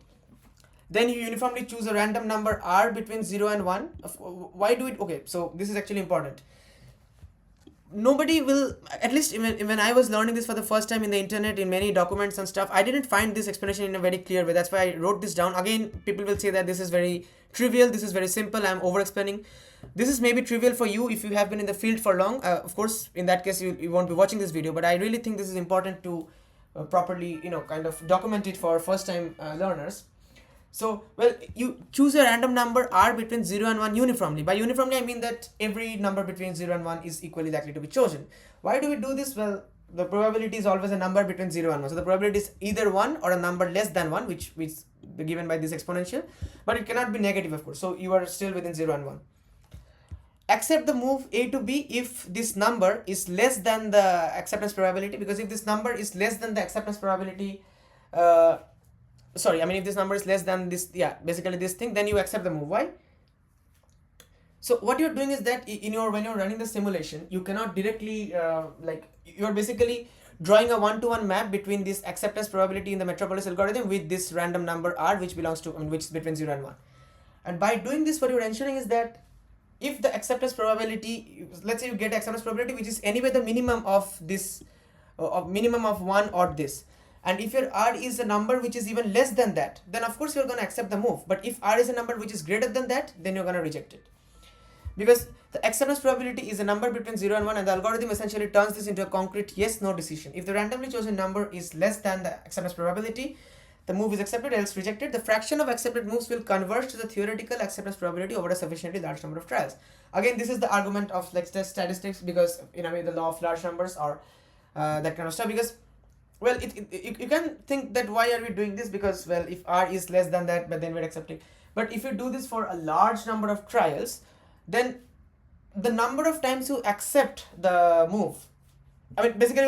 then you uniformly choose a random number R between 0 and 1. Why do it? Okay, so this is actually important. nobody will, at least when I was learning this for the first time in the internet, in many documents and stuff, I didn't find this explanation in a very clear way. That's why I wrote this down. Again, people will say that this is very trivial, this is very simple, I'm over explaining. This is maybe trivial for you if you have been in the field for long. Of course, in that case, you won't be watching this video, but I really think this is important to properly, kind of document it for first time learners. So, well, you choose a random number r between 0 and 1 uniformly. By uniformly, I mean that every number between 0 and 1 is equally likely to be chosen. Why do we do this? Well, the probability is always a number between 0 and 1. So the probability is either 1 or a number less than 1, which is given by this exponential. But it cannot be negative, of course. So you are still within 0 and 1. Accept the move a to b if this number is less than the acceptance probability, because if this number is less than the acceptance probability, if this number is less than this, basically this thing, then you accept the move. Why? So what you're doing is that when you're running the simulation, you cannot directly you're basically drawing a one-to-one map between this acceptance probability in the Metropolis algorithm with this random number r, which belongs to which is between 0 and 1. And by doing this, what you're ensuring is that if the acceptance probability, let's say you get acceptance probability which is anyway the minimum of this, minimum of 1 or this, and if your r is a number which is even less than that, then of course you're going to accept the move. But if r is a number which is greater than that, then you're going to reject it, because the acceptance probability is a number between 0 and 1, and the algorithm essentially turns this into a concrete yes-no decision. If the randomly chosen number is less than the acceptance probability, the move is accepted, else rejected. The fraction of accepted moves will converge to the theoretical acceptance probability over a sufficiently large number of trials. Again, this is the argument of statistics, because in a way the law of large numbers or that kind of stuff. Because, well, you can think that why are we doing this? Because, well, if r is less than that, but then we're accepting. But if you do this for a large number of trials, then the number of times you accept the move, basically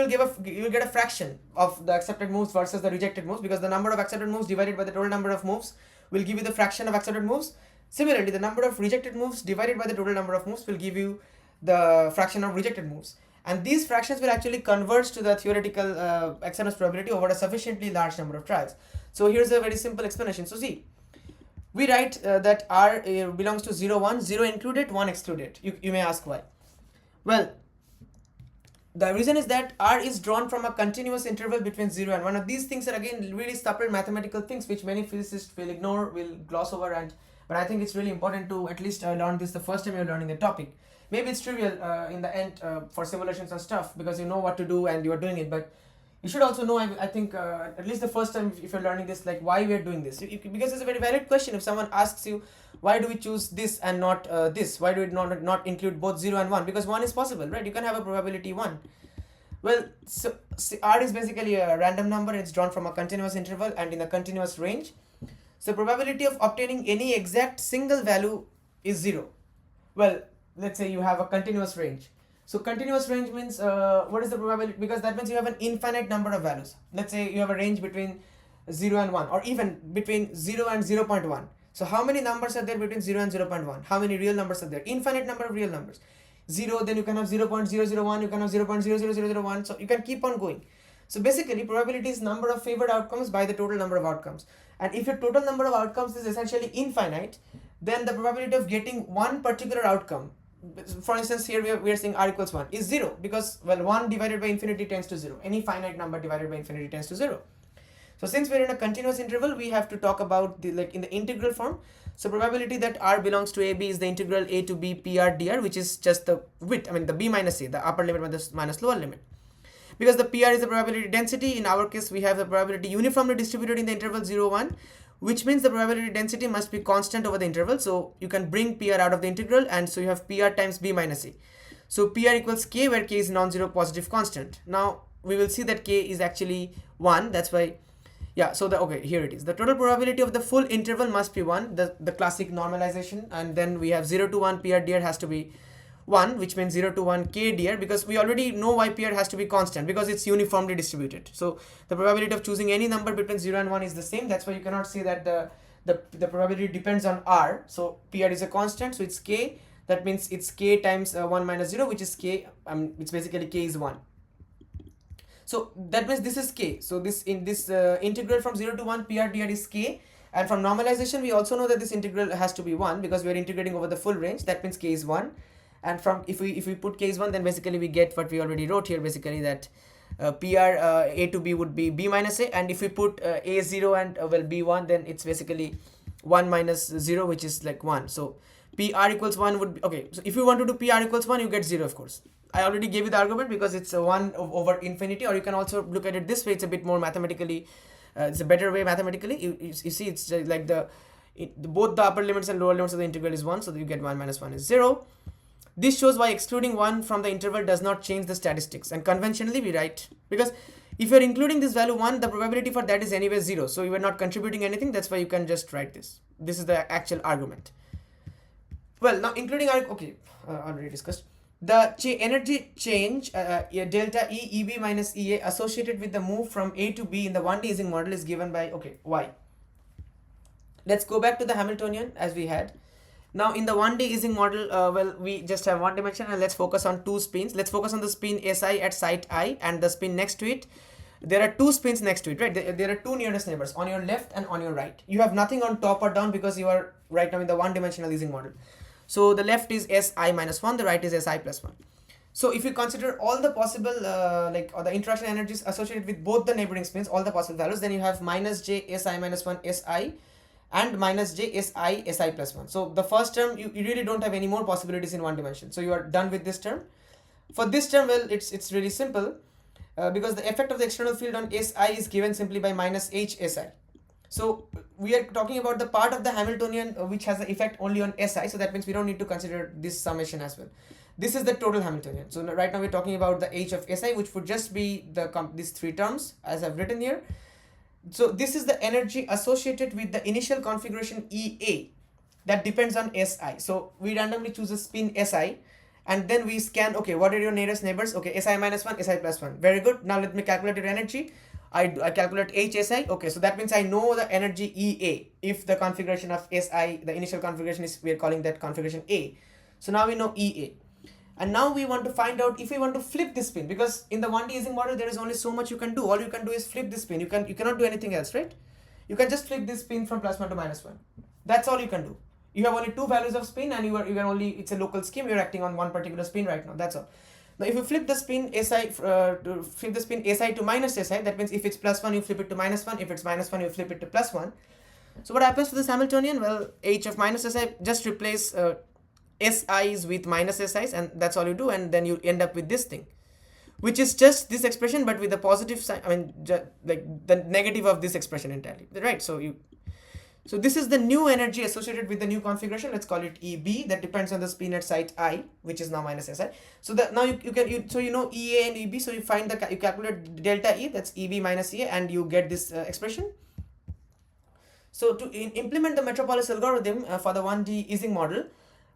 you'll get a fraction of the accepted moves versus the rejected moves, because the number of accepted moves divided by the total number of moves will give you the fraction of accepted moves. Similarly, the number of rejected moves divided by the total number of moves will give you the fraction of rejected moves. And these fractions will actually converge to the theoretical acceptance probability over a sufficiently large number of trials. So here's a very simple explanation. So see, we write that r belongs to 0, 1, 0 included, 1 excluded. You may ask why. Well, the reason is that r is drawn from a continuous interval between 0 and 1. Of these things are again really subtle mathematical things which many physicists will ignore, will gloss over, but I think it's really important to at least learn this the first time you're learning the topic. Maybe it's trivial in the end for simulations and stuff, because you know what to do and you are doing it, but you should also know, I think, at least the first time if you're learning this, like why we are doing this. Because it's a very valid question. If someone asks you, why do we choose this and not this? Why do we not include both 0 and 1? Because 1 is possible, right? You can have a probability 1. Well, so r is basically a random number. It's drawn from a continuous interval and in a continuous range. So probability of obtaining any exact single value is 0. Well, let's say you have a continuous range. So continuous range means what is the probability? Because that means you have an infinite number of values. Let's say you have a range between 0 and 1, or even between 0 and 0.1. So how many numbers are there between 0 and 0.1? How many real numbers are there? Infinite number of real numbers. 0, then you can have 0.001, you can have 0.00001, so you can keep on going. So basically probability is number of favored outcomes by the total number of outcomes. And if your total number of outcomes is essentially infinite, then the probability of getting one particular outcome, for instance here we are saying r equals 1, is 0, because, well, 1 divided by infinity tends to 0. Any finite number divided by infinity tends to 0. So since we're in a continuous interval, we have to talk about the, in the integral form. So probability that r belongs to ab is the integral a to b pr dr, which is just the width, the b minus a, the upper limit minus lower limit. Because the pr is the probability density, in our case we have the probability uniformly distributed in the interval 0, 1, which means the probability density must be constant over the interval. So you can bring pr out of the integral, and so you have pr times b minus a. So pr equals k, where k is non-zero positive constant. Now we will see that k is actually 1. That's why, here it is. The total probability of the full interval must be 1, the classic normalization, and then we have 0 to 1 pr dr has to be 1, which means 0 to 1 k dr, because we already know why pr has to be constant, because it's uniformly distributed. So the probability of choosing any number between 0 and 1 is the same. That's why you cannot say that the probability depends on r. So pr is a constant, so it's k. That means it's k times 1 minus 0, which is k. It's basically k is 1. So that means this is k. So this integral from 0 to 1 pr dr is k. And from normalization we also know that this integral has to be 1, because we are integrating over the full range. That means k is 1. and from if we put k is 1, then basically we get what we already wrote here, basically that PR A to B would be B minus A, and if we put A 0 and well B 1, then it's basically 1 minus 0, which is like 1. So PR equals 1 would be, okay, so if you want to do PR equals 1, you get 0, of course. I already gave you the argument because it's a 1 over infinity, or you can also look at it this way. It's a bit more mathematically, it's a better way mathematically. You see, it's like both the upper limits and lower limits of the integral is 1, so you get 1 minus 1 is 0. This shows why excluding 1 from the interval does not change the statistics. And conventionally we write, because if you're including this value 1, the probability for that is anyway 0. So you are not contributing anything. That's why you can just write this. This is the actual argument. Well, now including okay, already discussed. The energy change delta E EB minus EA associated with the move from A to B in the 1D Ising model is given by, okay, Y. Let's go back to the Hamiltonian as we had. Now in the 1D Ising model, well, we just have one dimension, and let's focus on two spins. Let's focus on the spin SI at site I and the spin next to it. There are two spins next to it, right? There are two nearest neighbors on your left and on your right. You have nothing on top or down because you are right now in the one-dimensional Ising model. So the left is Si minus 1, the right is Si plus 1. So if you consider all the possible or the interaction energies associated with both the neighboring spins, all the possible values, then you have minus J Si minus 1 Si and minus J Si plus 1. So the first term, you really don't have any more possibilities in one dimension. So you are done with this term. For this term, well, it's really simple because the effect of the external field on Si is given simply by minus H Si. So we are talking about the part of the Hamiltonian which has the effect only on SI. So that means we don't need to consider this summation as well. This is the total Hamiltonian. So right now we're talking about the H of SI, which would just be these three terms as I've written here. So this is the energy associated with the initial configuration EA that depends on SI. So we randomly choose a spin SI, and then we scan, okay, what are your nearest neighbors? Okay, Si minus 1, Si plus 1. Very good. Now let me calculate your energy. I calculate HSI. Okay, so that means I know the energy EA if the configuration of SI, the initial configuration is, we are calling that configuration A. So now we know EA. And now we want to find out if we want to flip this spin, because in the 1D Ising model there is only so much you can do. All you can do is flip this spin. You cannot do anything else, right? You can just flip this spin from plus 1 to minus 1. That's all you can do. You have only two values of spin, and you can only, it's a local scheme, you're acting on one particular spin right now. That's all. Now if you flip the spin SI to minus SI, that means if it's plus 1 you flip it to minus 1, if it's minus 1 you flip it to plus 1. So what happens to this Hamiltonian? Well, H of minus SI, just replace SI's with minus SI's, and that's all you do, and then you end up with this thing, which is just this expression but with a positive sign, I mean like the negative of this expression entirely, right? So this is the new energy associated with the new configuration. Let's call it EB, that depends on the spin at site I, which is now minus SI. So that now you know EA and EB, so you find you calculate delta E, that's EB minus EA, and you get this expression. So to implement the Metropolis algorithm for the 1D Ising model,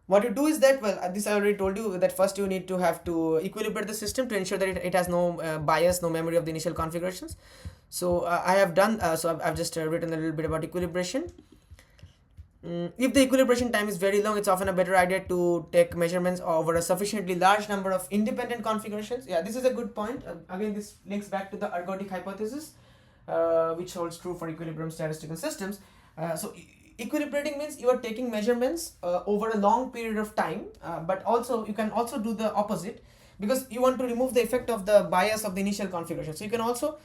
what you do is that, well, this I already told you, that first you need to have to equilibrate the system to ensure that it has no bias, no memory of the initial configurations. So I have done, so I've just written a little bit about equilibration. If the equilibration time is very long, it's often a better idea to take measurements over a sufficiently large number of independent configurations. Yeah, this is a good point. Again, this links back to the ergodic hypothesis, which holds true for equilibrium statistical systems. So equilibrating means you are taking measurements over a long period of time, but also you can also do the opposite, because you want to remove the effect of the bias of the initial configuration. So you can also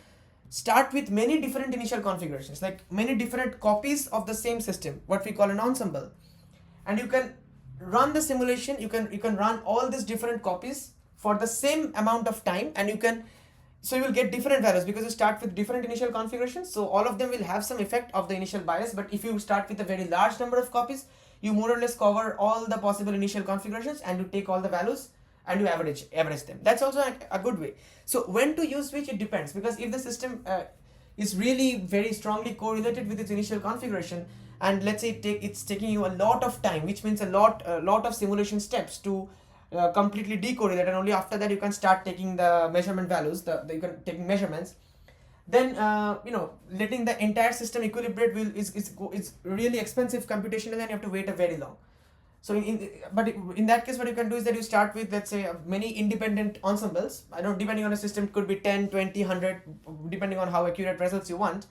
start with many different initial configurations, like many different copies of the same system, what we call an ensemble, and you can run the simulation. You can run all these different copies for the same amount of time, and you will get different values because you start with different initial configurations. So all of them will have some effect of the initial bias, but if you start with a very large number of copies, you more or less cover all the possible initial configurations, and you take all the values and you average them. That's also a good way. So when to use which, it depends, because if the system is really very strongly correlated with its initial configuration, and let's say it's taking you a lot of time, which means a lot of simulation steps to completely decorrelate, and only after that you can start taking the measurement values, you can take measurements, then letting the entire system equilibrate is really expensive computationally, and you have to wait a very long. So in that case, what you can do is that you start with, let's say, many independent ensembles. I don't, depending on a system, it could be 10, 20, 100, depending on how accurate results you want,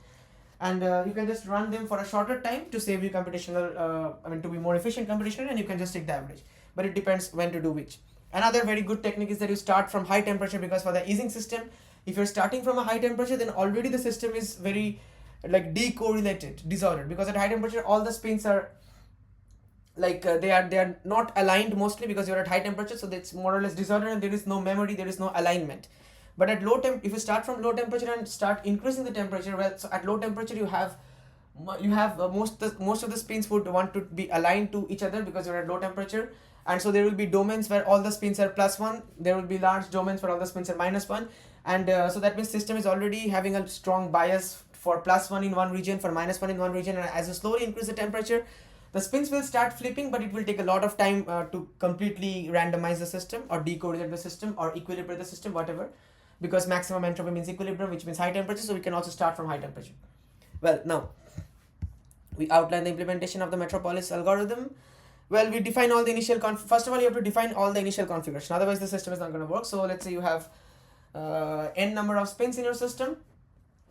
and you can just run them for a shorter time to save you computational, to be more efficient computationally, and you can just take the average. but it depends when to do which. Another very good technique is that you start from high temperature, because for the Ising system, if you're starting from a high temperature, then already the system is very like decorrelated, disordered, because at high temperature all the spins are like they are not aligned mostly, because you're at high temperature, so it's more or less disordered and there is no memory, there is no alignment. But at low temp, if you start from low temperature and start increasing the temperature, well, so at low temperature you have most of the spins would want to be aligned to each other, because you're at low temperature. And so there will be domains where all the spins are +1, there will be large domains where all the spins are -1, and so that means system is already having a strong bias for +1 in one region, for -1 in one region. And as you slowly increase the temperature, the spins will start flipping, but it will take a lot of time to completely randomize the system or decorrelate the system or equilibrate the system, whatever, because maximum entropy means equilibrium, which means high temperature, so we can also start from high temperature. Well, now we outline the implementation of the Metropolis algorithm. Well, we define all the initial first of all you have to define all the initial configuration, otherwise the system is not going to work. So let's say you have n number of spins in your system,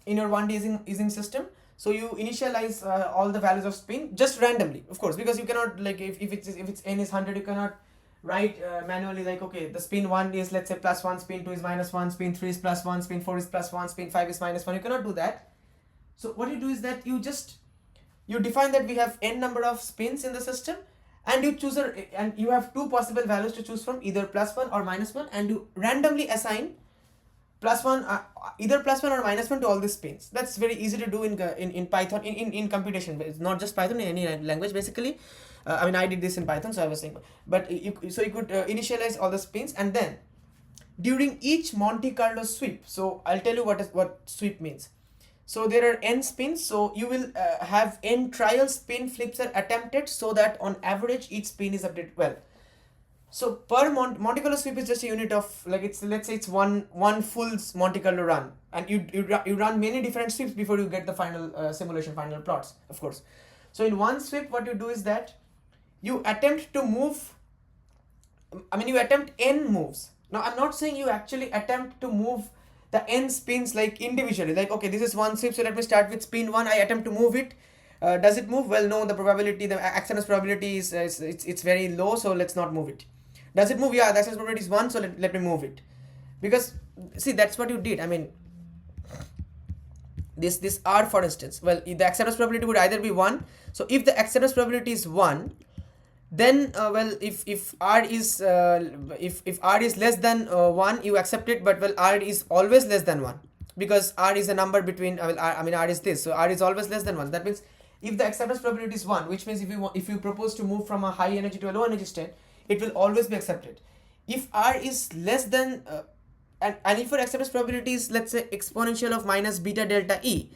in your 1D Ising system. So you initialize all the values of spin just randomly, of course, because you cannot, like, if it's n is 100, you cannot write manually like, okay, the spin 1 is, let's say, +1, spin 2 is -1, spin 3 is +1, spin 4 is +1, spin 5 is -1. You cannot do that. So what you do is that you define that we have n number of spins in the system, and you choose and you have two possible values to choose from, either +1 or -1, and you randomly assign +1 either +1 or -1 to all these spins. That's very easy to do in Python, in computation. It's not just Python, in any language basically. I mean, I did this in Python, so I was saying, but you could initialize all the spins, and then during each Monte Carlo sweep, so I'll tell you what sweep means. So there are n spins, so you will have n trial spin flips are attempted, so that on average each spin is updated. Well, so per Monte Carlo sweep is just a unit of, like, it's, let's say it's one full Monte Carlo run, and you run many different sweeps before you get the final simulation, final plots, of course. So in one sweep, what you do is that you attempt to move, you attempt n moves. Now I'm not saying you actually attempt to move the n spins like individually, like, okay, this is one sweep, so let me start with spin 1, I attempt to move it. Does it move? Well, no, the probability, the accident probability is it's very low, so let's not move it. Does it move? Yeah, the accident probability is 1, so let me move it. Because see, that's what you did. I mean, this R, for instance, well, the acceptance probability would either be 1. So if the acceptance probability is 1, then well, if R is if R is less than 1, you accept it. But well, R is always less than 1, because R is a number between R is this, so R is always less than 1. That means if the acceptance probability is 1, which means if you propose to move from a high energy to a low energy state, it will always be accepted. If R is less than and if your acceptance probability is, let's say, exponential of minus beta delta E,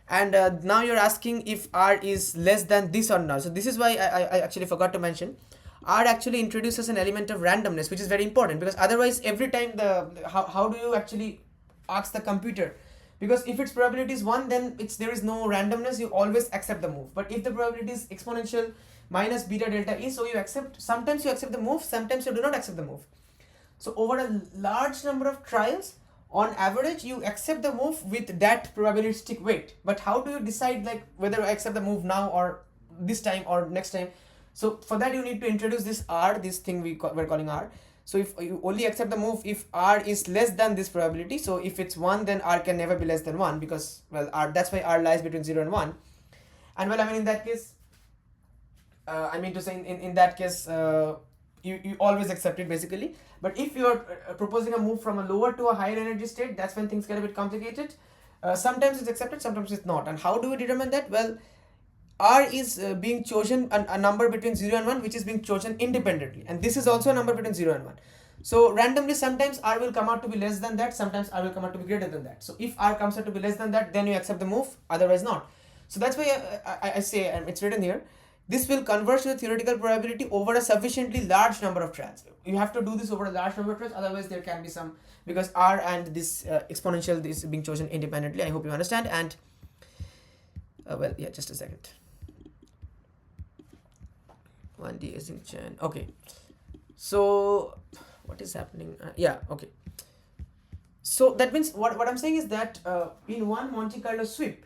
and now you're asking if R is less than this or not. So this is why I actually forgot to mention, R actually introduces an element of randomness, which is very important, because otherwise every time how do you actually ask the computer? Because if its probability is 1, then there is no randomness, you always accept the move. But if the probability is exponential minus beta delta E, so you accept, sometimes you accept the move, sometimes you do not accept the move. So over a large number of trials, on average, you accept the move with that probabilistic weight. But how do you decide, like, whether I accept the move now or this time or next time? So for that, you need to introduce this R, this thing we're calling R. So if you only accept the move if R is less than this probability, so if it's 1, then R can never be less than 1, because, well, that's why R lies between 0 and 1. And well, in that case, in that case, you always accept it basically. But if you're proposing a move from a lower to a higher energy state, that's when things get a bit complicated. Sometimes it's accepted, sometimes it's not. And how do we determine that? Well, R is being chosen, a number between 0 and 1, which is being chosen independently, and this is also a number between 0 and 1. So randomly, sometimes R will come out to be less than that, sometimes R will come out to be greater than that. So if R comes out to be less than that, then you accept the move, otherwise not. So that's why I say, and it's written here, this will converge to the theoretical probability over a sufficiently large number of trials. You have to do this over a large number of trials, otherwise there can be some, because R and this exponential is being chosen independently. I hope you understand. And well, yeah, just a second. 1D Ising chain. Okay. So what is happening? Yeah. Okay. So that means what I'm saying is that in one Monte Carlo sweep,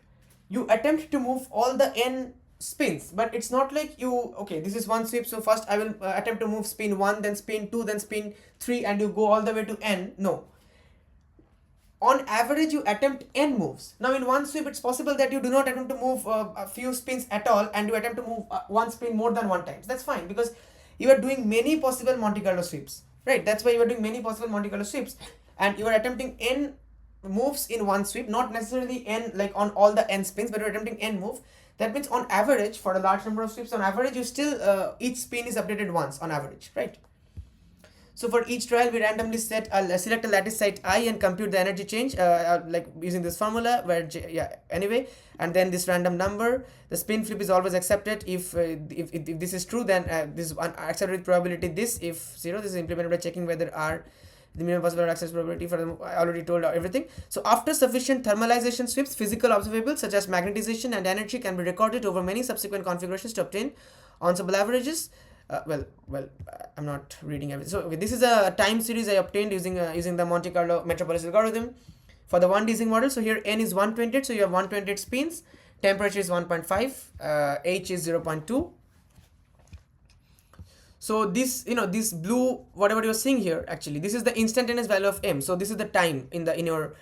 you attempt to move all the n spins, but it's not like you, okay, this is one sweep, so first I will attempt to move spin 1, then spin 2, then spin 3, and you go all the way to n. No, on average you attempt n moves. Now in one sweep it's possible that you do not attempt to move a few spins at all, and you attempt to move one spin more than one times. That's fine, because you are doing many possible Monte Carlo sweeps, right? That's why you are doing many possible Monte Carlo sweeps, and you are attempting n moves in one sweep, not necessarily n like on all the n spins, but you're attempting n move. That means on average, for a large number of sweeps, on average you still each spin is updated once on average, right? So for each trial, we randomly select a lattice site I and compute the energy change, like using this formula where anyway, and then this random number. The spin flip is always accepted if this is true, then this is accepted with probability this. If 0, this is implemented by checking whether R the minimum possible access probability. For the, I already told everything. So after sufficient thermalization sweeps, physical observables such as magnetization and energy can be recorded over many subsequent configurations to obtain ensemble averages. I'm not reading everything. So this is a time series I obtained using the Monte Carlo Metropolis algorithm for the 1D Ising model. So here n is 128, so you have 128 spins. Temperature is 1.5, h is 0.2. So this, this blue, whatever you're seeing here, actually this is the instantaneous value of m. So this is the time in your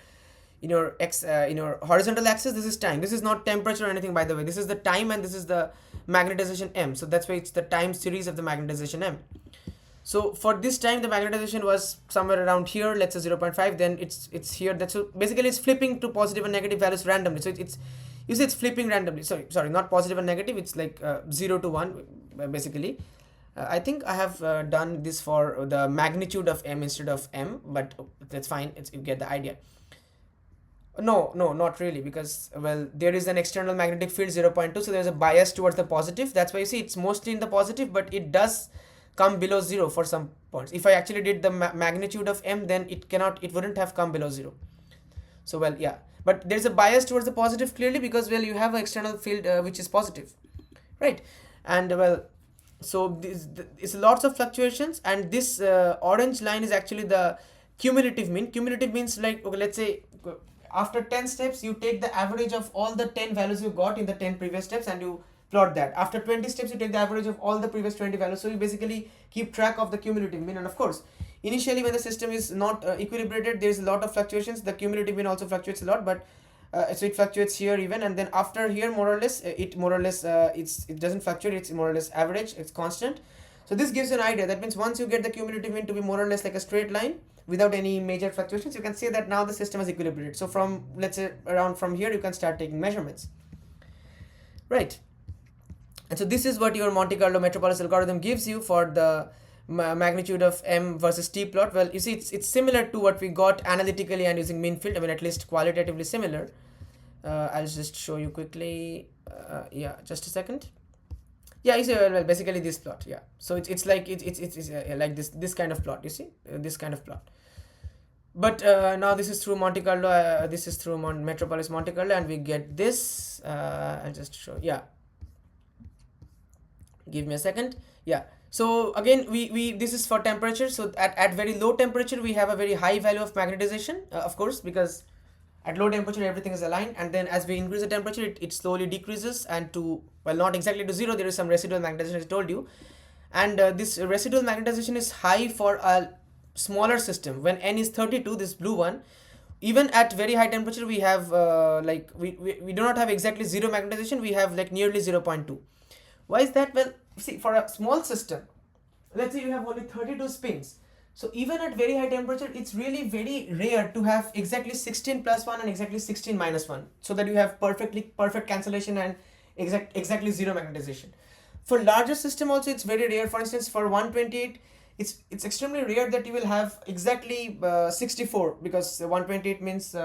horizontal axis. This is time. This is not temperature or anything, by the way. This is the time, and this is the magnetization m. So that's why it's the time series of the magnetization m. So for this time, the magnetization was somewhere around here, let's say 0.5. Then it's here. That's so basically it's flipping to positive and negative values randomly. So it's you see it's flipping randomly. Sorry, not positive and negative. It's like 0 to 1 basically. I think I have done this for the magnitude of m instead of m, but that's fine. You get the idea. No, not really, because, well, there is an external magnetic field 0.2, so there's a bias towards the positive. That's why you see it's mostly in the positive, but it does come below 0 for some points. If I actually did the magnitude of m, then it wouldn't have come below 0. So, well, yeah, but there's a bias towards the positive clearly, because, well, you have an external field which is positive, right? And, well, so it's lots of fluctuations, and this orange line is actually the cumulative mean. Cumulative means, like, okay, let's say after 10 steps, you take the average of all the 10 values you got in the 10 previous steps and you plot that. After 20 steps, you take the average of all the previous 20 values. So you basically keep track of the cumulative mean. And of course, initially when the system is not equilibrated, there's a lot of fluctuations. The cumulative mean also fluctuates a lot, but so it fluctuates here even. And then after here, more or less, it doesn't fluctuate. It's more or less average. It's constant. So this gives you an idea. That means once you get the cumulative mean to be more or less like a straight line without any major fluctuations, you can say that now the system is equilibrated. So from, let's say, around from here, you can start taking measurements, right? And so this is what your Monte Carlo Metropolis algorithm gives you for the magnitude of m versus t plot. Well, you see, it's similar to what we got analytically and using mean field. I mean, at least qualitatively similar. I'll just show you quickly. Yeah, just a second. Yeah, you see, well, basically this plot. Yeah, so it's like it's like this kind of plot. You see, this kind of plot. But now this is through Monte Carlo. This is through Metropolis Monte Carlo, and we get this. I'll just show. Yeah, give me a second. Yeah. So again, we this is for temperature. So at very low temperature, we have a very high value of magnetization, of course, because at low temperature everything is aligned, and then as we increase the temperature, it slowly decreases, and to, well, not exactly to 0, there is some residual magnetization, as I told you. And this residual magnetization is high for a smaller system. When n is 32, this blue one, even at very high temperature, we have like we do not have exactly 0 magnetization, we have like nearly 0.2. Why is that? Well, see, for a small system, let's say you have only 32 spins. So even at very high temperature, it's really very rare to have exactly 16 plus 1 and exactly 16 minus 1, so that you have perfect cancellation and exactly 0 magnetization. For larger system also, it's very rare. For instance, for 128, it's extremely rare that you will have exactly 64, because 128 means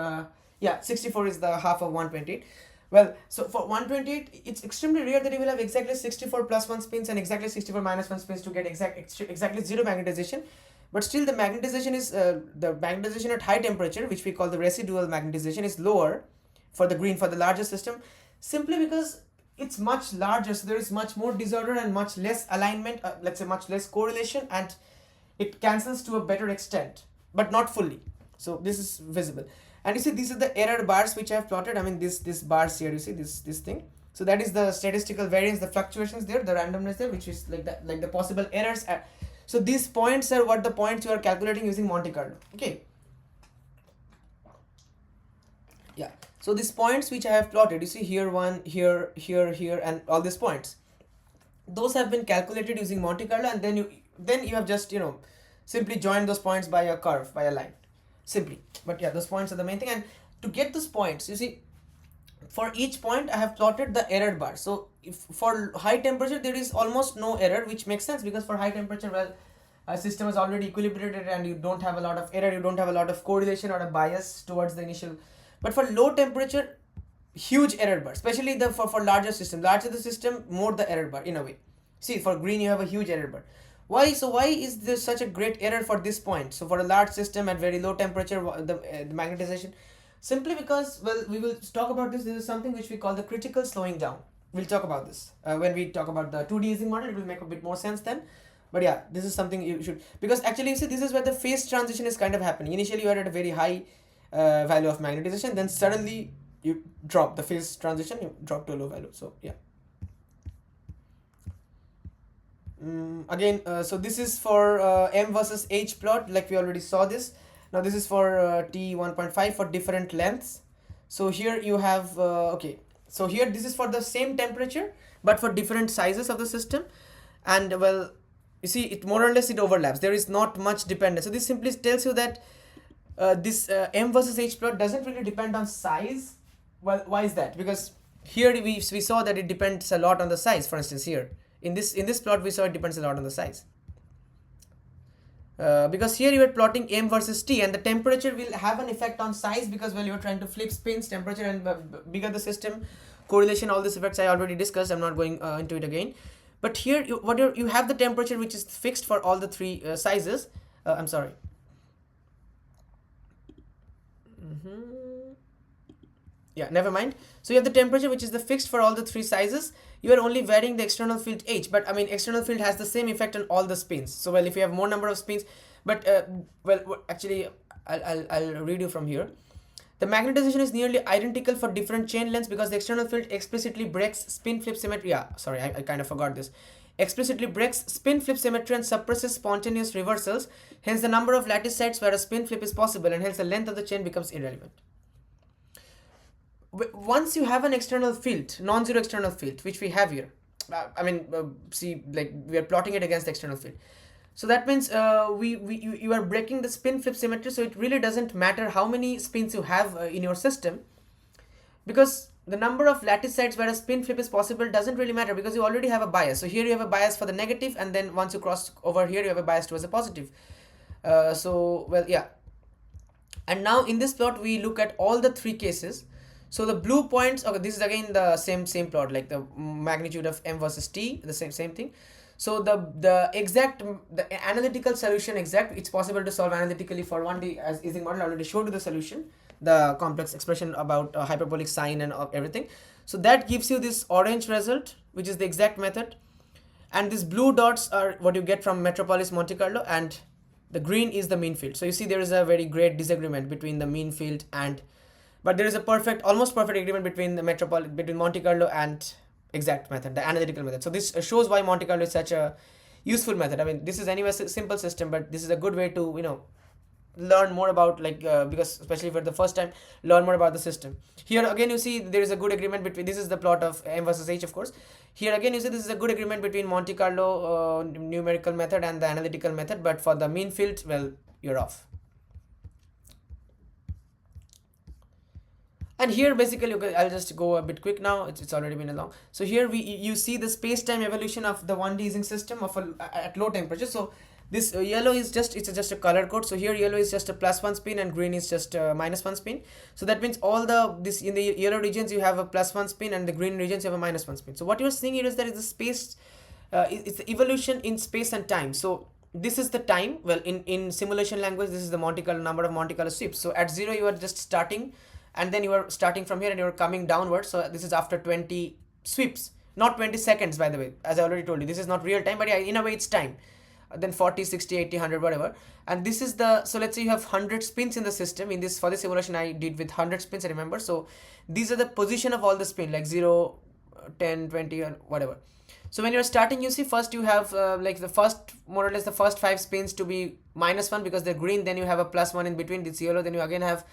64 is the half of 128. Well, so for 128, it's extremely rare that you will have exactly 64 plus 1 spins and exactly 64 minus 1 spins to get exactly 0 magnetization. But still, the magnetization is the magnetization at high temperature, which we call the residual magnetization, is lower for the green, for the larger system, simply because it's much larger. So there is much more disorder and much less alignment, let's say much less correlation, and it cancels to a better extent, but not fully. So this is visible. And you see, these are the error bars which I have plotted. I mean, this bars here, you see this thing. So that is the statistical variance, the fluctuations there, the randomness there, which is like that, like the possible errors at. So these points are what the points you are calculating using Monte Carlo. Okay. Yeah. So these points which I have plotted, you see here one, here, here, and all these points, those have been calculated using Monte Carlo, and then you have just simply joined those points by a curve, by a line, simply. But yeah, those points are the main thing. And to get those points, you see, for each point I have plotted the error bar. So if for high temperature there is almost no error, which makes sense because for high temperature, well, a system is already equilibrated and you don't have a lot of error, you don't have a lot of correlation or a bias towards the initial. But for low temperature, huge error bar, especially the for larger system. Larger the system, more the error bar in a way. See, for green you have a huge error bar. Why? So why is there such a great error for this point? So for a large system at very low temperature, the magnetization, simply because, well, we will talk about this. This is something which we call the critical slowing down. We'll talk about this when we talk about the 2D Ising model. It will make a bit more sense then. But yeah, this is something you should, because actually you see this is where the phase transition is kind of happening. Initially you are at a very high value of magnetization, then suddenly you drop the phase transition, you drop to a low value. So yeah. Again, so this is for M versus H plot, like we already saw this. Now this is for T 1.5 for different lengths. So here you have okay, so here this is for the same temperature but for different sizes of the system, and well, you see it more or less it overlaps. There is not much dependence. So this simply tells you that this M versus H plot doesn't really depend on size. Well, why is that? Because here we saw that it depends a lot on the size. For instance, here in this plot we saw it depends a lot on the size. Because here you are plotting M versus T, and the temperature will have an effect on size because, well, you are trying to flip spins, temperature, and bigger the system, correlation, all these effects I already discussed. I'm not going into it again. But here you have the temperature which is fixed for all the three sizes. I'm sorry. Yeah, never mind. So you have the temperature which is the fixed for all the three sizes. You are only varying the external field H, but I mean external field has the same effect on all the spins. So well, if you have more number of spins, but well, actually I'll read you from here. The magnetization is nearly identical for different chain lengths because the external field explicitly breaks spin flip symmetry. Yeah, sorry, I kind of forgot this. Explicitly breaks spin flip symmetry and suppresses spontaneous reversals. Hence the number of lattice sites where a spin flip is possible, and hence the length of the chain becomes irrelevant. Once you have an external field, non-zero external field, which we have here, see, like we are plotting it against the external field. So that means you are breaking the spin flip symmetry. So it really doesn't matter how many spins you have in your system, because the number of lattice sites where a spin flip is possible doesn't really matter because you already have a bias. So here you have a bias for the negative, and then once you cross over here, you have a bias towards the positive. So well, yeah. And now in this plot, we look at all the three cases. So the blue points, okay, this is again the same plot, like the magnitude of M versus T, the same thing. So the analytical solution it's possible to solve analytically for 1D as Ising model. I already showed you the solution, the complex expression about hyperbolic sine and everything. So that gives you this orange result, which is the exact method, and these blue dots are what you get from Metropolis, Monte Carlo, and the green is the mean field. So you see there is a very great disagreement between the mean field but there is a almost perfect agreement between between Monte Carlo and exact method, the analytical method. So this shows why Monte Carlo is such a useful method. I mean, this is anyway a simple system, but this is a good way to learn more about, like because especially for the first time, learn more about the system. Here again you see there is a good agreement between, this is the plot of M versus H, of course. Here again you see this is a good agreement between Monte Carlo numerical method and the analytical method, but for the mean field, well, you're off. And here basically, okay, I'll just go a bit quick now. It's already been a long. So here you see the space-time evolution of the 1D Ising system at low temperature. So this yellow is just a color code. So here yellow is just a +1 spin and green is just a -1 spin. So that means all this in the yellow regions you have a +1 spin, and the green regions you have a -1 spin. So what you're seeing here is that it's the space, it's the evolution in space and time. So this is the time. Well, in simulation language, this is the number of Monte Carlo sweeps. So at 0 you are just starting, and then you are starting from here and you are coming downwards. So this is after 20 sweeps, not 20 seconds, by the way, as I already told you. This is not real time, but yeah, in a way it's time. Then 40, 60, 80, 100, whatever. And this is so let's say you have 100 spins in the system. For this simulation I did with 100 spins, I remember. So these are the position of all the spin, like 0 10, 20, or whatever. So when you're starting, you see first you have like the first, more or less the first 5 spins to be -1 because they're green, then you have a +1 in between, it's yellow, then you again have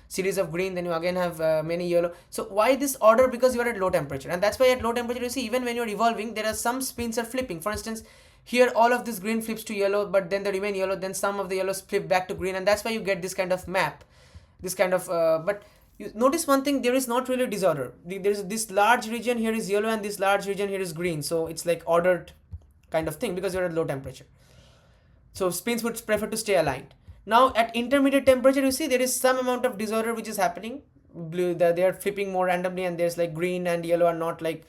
series of green, then you again have many yellow. So why this order? Because you are at low temperature, and that's why at low temperature you see even when you're evolving there are some spins are flipping. For instance, here all of this green flips to yellow, but then they remain yellow, then some of the yellows flip back to green, and that's why you get this kind of map, this kind of but you notice one thing, there is not really disorder. There is this large region here is yellow and this large region here is green, so it's like ordered kind of thing because you're at low temperature. So spins would prefer to stay aligned. Now at intermediate temperature, you see there is some amount of disorder which is happening. Blue, they are flipping more randomly, and there's like green and yellow are not like,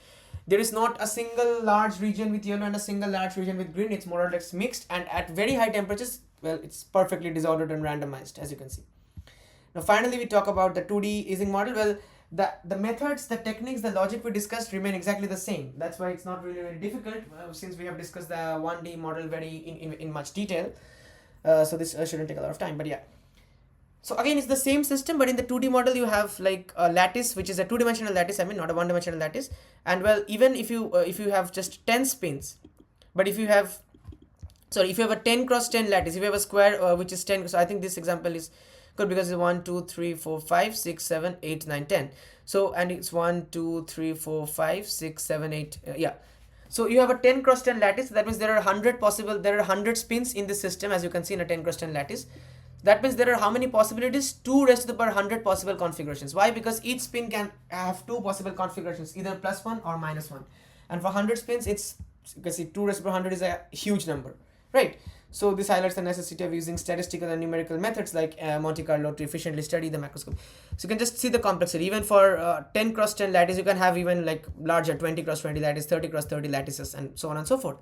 there is not a single large region with yellow and a single large region with green. It's more or less mixed, and at very high temperatures, well, it's perfectly disordered and randomized, as you can see. Now finally we talk about the 2D Ising model. Well, the methods, the techniques, the logic we discussed remain exactly the same. That's why it's not really very difficult since we have discussed the 1D model very in much detail. So this shouldn't take a lot of time, but yeah. So again, it's the same system, but in the 2D model you have like a lattice, which is a two-dimensional lattice, I mean not a one-dimensional lattice. And well, even if you have just 10 spins, but if you have, sorry, if you have a 10 cross 10 lattice, if you have a square which is 10, so I think this example is good because it's 1 2 3 4 5 6 7 8 9 10. So and it's 1 2 3 4 5 6 7 8 yeah. So you have a 10 cross 10 lattice. That means there are 100 spins in this system, as you can see in a 10 cross 10 lattice. That means there are how many possibilities? 2 raised to the power 100 possible configurations. Why? Because each spin can have 2 possible configurations, either +1 or -1. And for 100 spins, it's, you can see 2 raised to the power 100 is a huge number, right? So this highlights the necessity of using statistical and numerical methods like Monte Carlo to efficiently study the macroscope. So you can just see the complexity. Even for 10 cross 10 lattice, you can have even like larger 20 cross 20 lattice, 30 cross 30 lattices, and so on and so forth.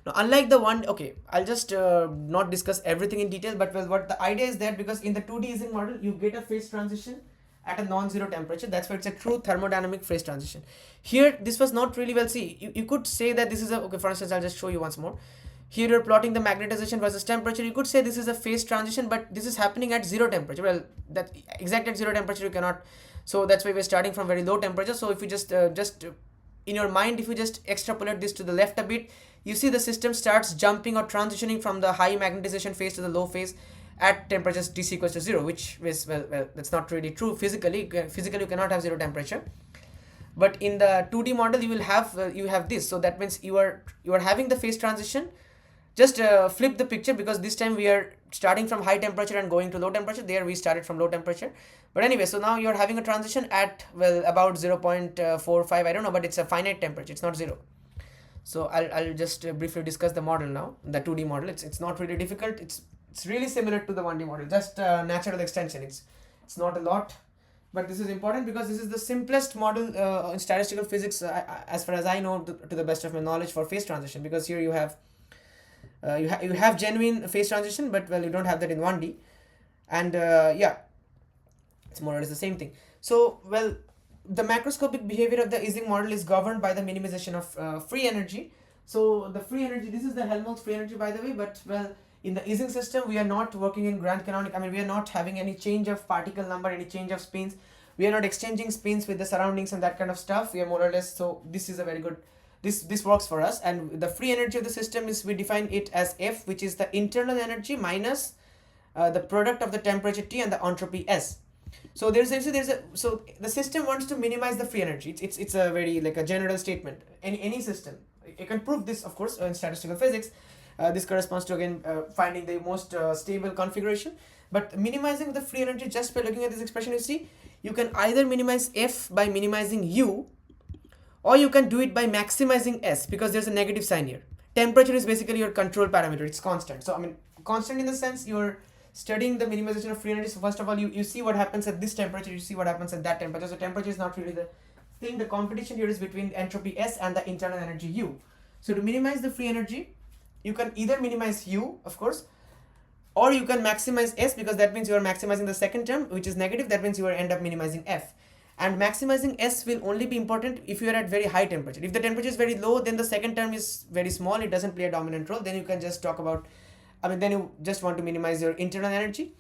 Now, unlike the one, okay, I'll just not discuss everything in detail, but well, what the idea is that because in the 2D Ising model, you get a phase transition at a non-zero temperature. That's why it's a true thermodynamic phase transition. Here, this was not really well. See, you could say that this is a, okay, for instance, I'll just show you once more. Here you're plotting the magnetization versus temperature. You could say this is a phase transition, but this is happening at zero temperature. Well, that exactly at zero temperature you cannot. So that's why we're starting from very low temperature. So if you just in your mind, if you just extrapolate this to the left a bit, you see the system starts jumping or transitioning from the high magnetization phase to the low phase at temperatures T equals to 0, which is, well, that's not really true physically. Physically, you cannot have zero temperature. But in the 2D model, you will have you have this. So that means you are having the phase transition. Just flip the picture, because this time we are starting from high temperature and going to low temperature. There we started from low temperature. But anyway, so now you're having a transition at, well, about 0.45, I don't know, but it's a finite temperature. It's not 0. So I'll just briefly discuss the model now, the 2D model. It's not really difficult. It's really similar to the 1D model, just natural extension. It's not a lot, but this is important because this is the simplest model in statistical physics, as far as I know, to the best of my knowledge, for phase transition. Because here you have you have genuine phase transition, but well, you don't have that in 1D. And yeah, it's more or less the same thing. So, well, the macroscopic behavior of the Ising model is governed by the minimization of free energy. So the free energy, this is the Helmholtz free energy, by the way, but well, in the Ising system, we are not working in grand canonic. I mean, we are not having any change of particle number, any change of spins. We are not exchanging spins with the surroundings and that kind of stuff. We are more or less, so this is a very good, this works for us. And the free energy of the system is, we define it as F, which is the internal energy minus the product of the temperature T and the entropy S. So so the system wants to minimize the free energy. It's a very, like, a general statement. Any system, you can prove this, of course, in statistical physics. This corresponds to, again, finding the most stable configuration. But minimizing the free energy, just by looking at this expression, you see, you can either minimize F by minimizing U, or you can do it by maximizing S, because there's a negative sign here. Temperature is basically your control parameter. It's constant. So I mean, constant in the sense you're studying the minimization of free energy. So first of all, you see what happens at this temperature, you see what happens at that temperature. So temperature is not really the thing. The competition here is between entropy S and the internal energy U. So to minimize the free energy, you can either minimize U, of course, or you can maximize S, because that means you are maximizing the second term, which is negative. That means you will end up minimizing F. And maximizing S will only be important if you are at very high temperature. If the temperature is very low, then the second term is very small. It doesn't play a dominant role. Then you can just talk about, then you just want to minimize your internal energy.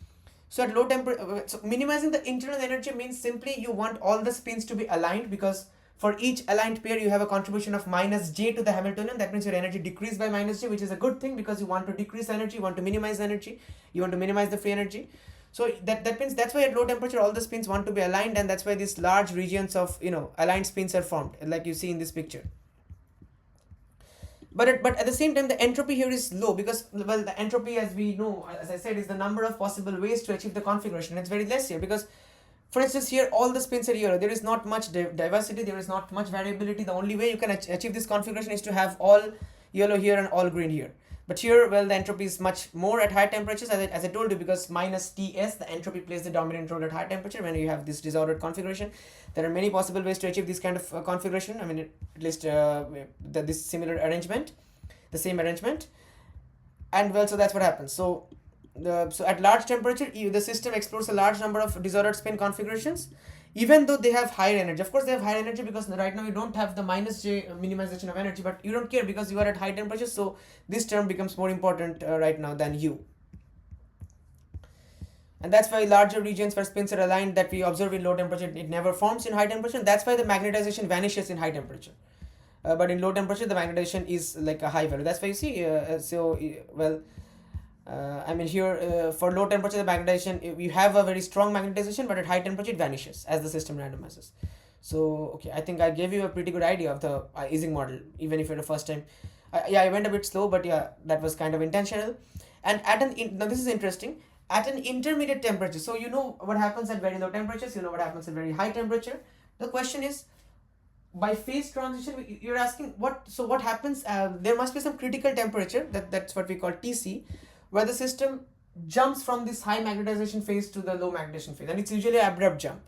So at low temperature, so minimizing the internal energy means simply you want all the spins to be aligned, because For each aligned pair, you have a contribution of minus j to the Hamiltonian. That means your energy decreased by minus j, which is a good thing because you want to decrease energy, you want to minimize energy, you want to minimize the free energy. So that means that's why at low temperature all the spins want to be aligned, and that's why these large regions of aligned spins are formed, like you see in this picture. But at the same time, the entropy here is low because, well, the entropy, as we know, as I said, is the number of possible ways to achieve the configuration. It's very less here because, for instance, here all the spins are yellow. There is not much diversity, there is not much variability. The only way you can achieve this configuration is to have all yellow here and all green here. But here, well, the entropy is much more at high temperatures, as I told you, because minus Ts, the entropy plays the dominant role at high temperature when you have this disordered configuration. There are many possible ways to achieve this kind of configuration. I mean, at least this similar arrangement, the same arrangement. And well, so that's what happens. So at large temperature, the system explores a large number of disordered spin configurations, even though they have higher energy. Of course, they have higher energy because right now you don't have the minus j minimization of energy, but you don't care because you are at high temperature. So this term becomes more important right now than u. And that's why larger regions where spins are aligned that we observe in low temperature, it never forms in high temperature. That's why the magnetization vanishes in high temperature. But in low temperature, the magnetization is like a high value. That's why you see, I mean here for low temperature, the magnetization, you have a very strong magnetization, but at high temperature it vanishes as the system randomizes. So okay, I think I gave you a pretty good idea of the Ising model, even if you're the first time. Yeah, I went a bit slow, but yeah, that was kind of intentional. And now this is interesting. At an intermediate temperature, so you know what happens at very low temperatures, you know what happens at very high temperature. The question is, by phase transition, you're asking what happens. There must be some critical temperature, that's what we call Tc, where the system jumps from this high magnetization phase to the low magnetization phase, and it's usually an abrupt jump.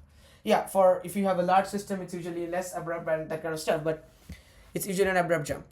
Yeah, for if you have a large system, it's usually less abrupt and that kind of stuff, but it's usually an abrupt jump.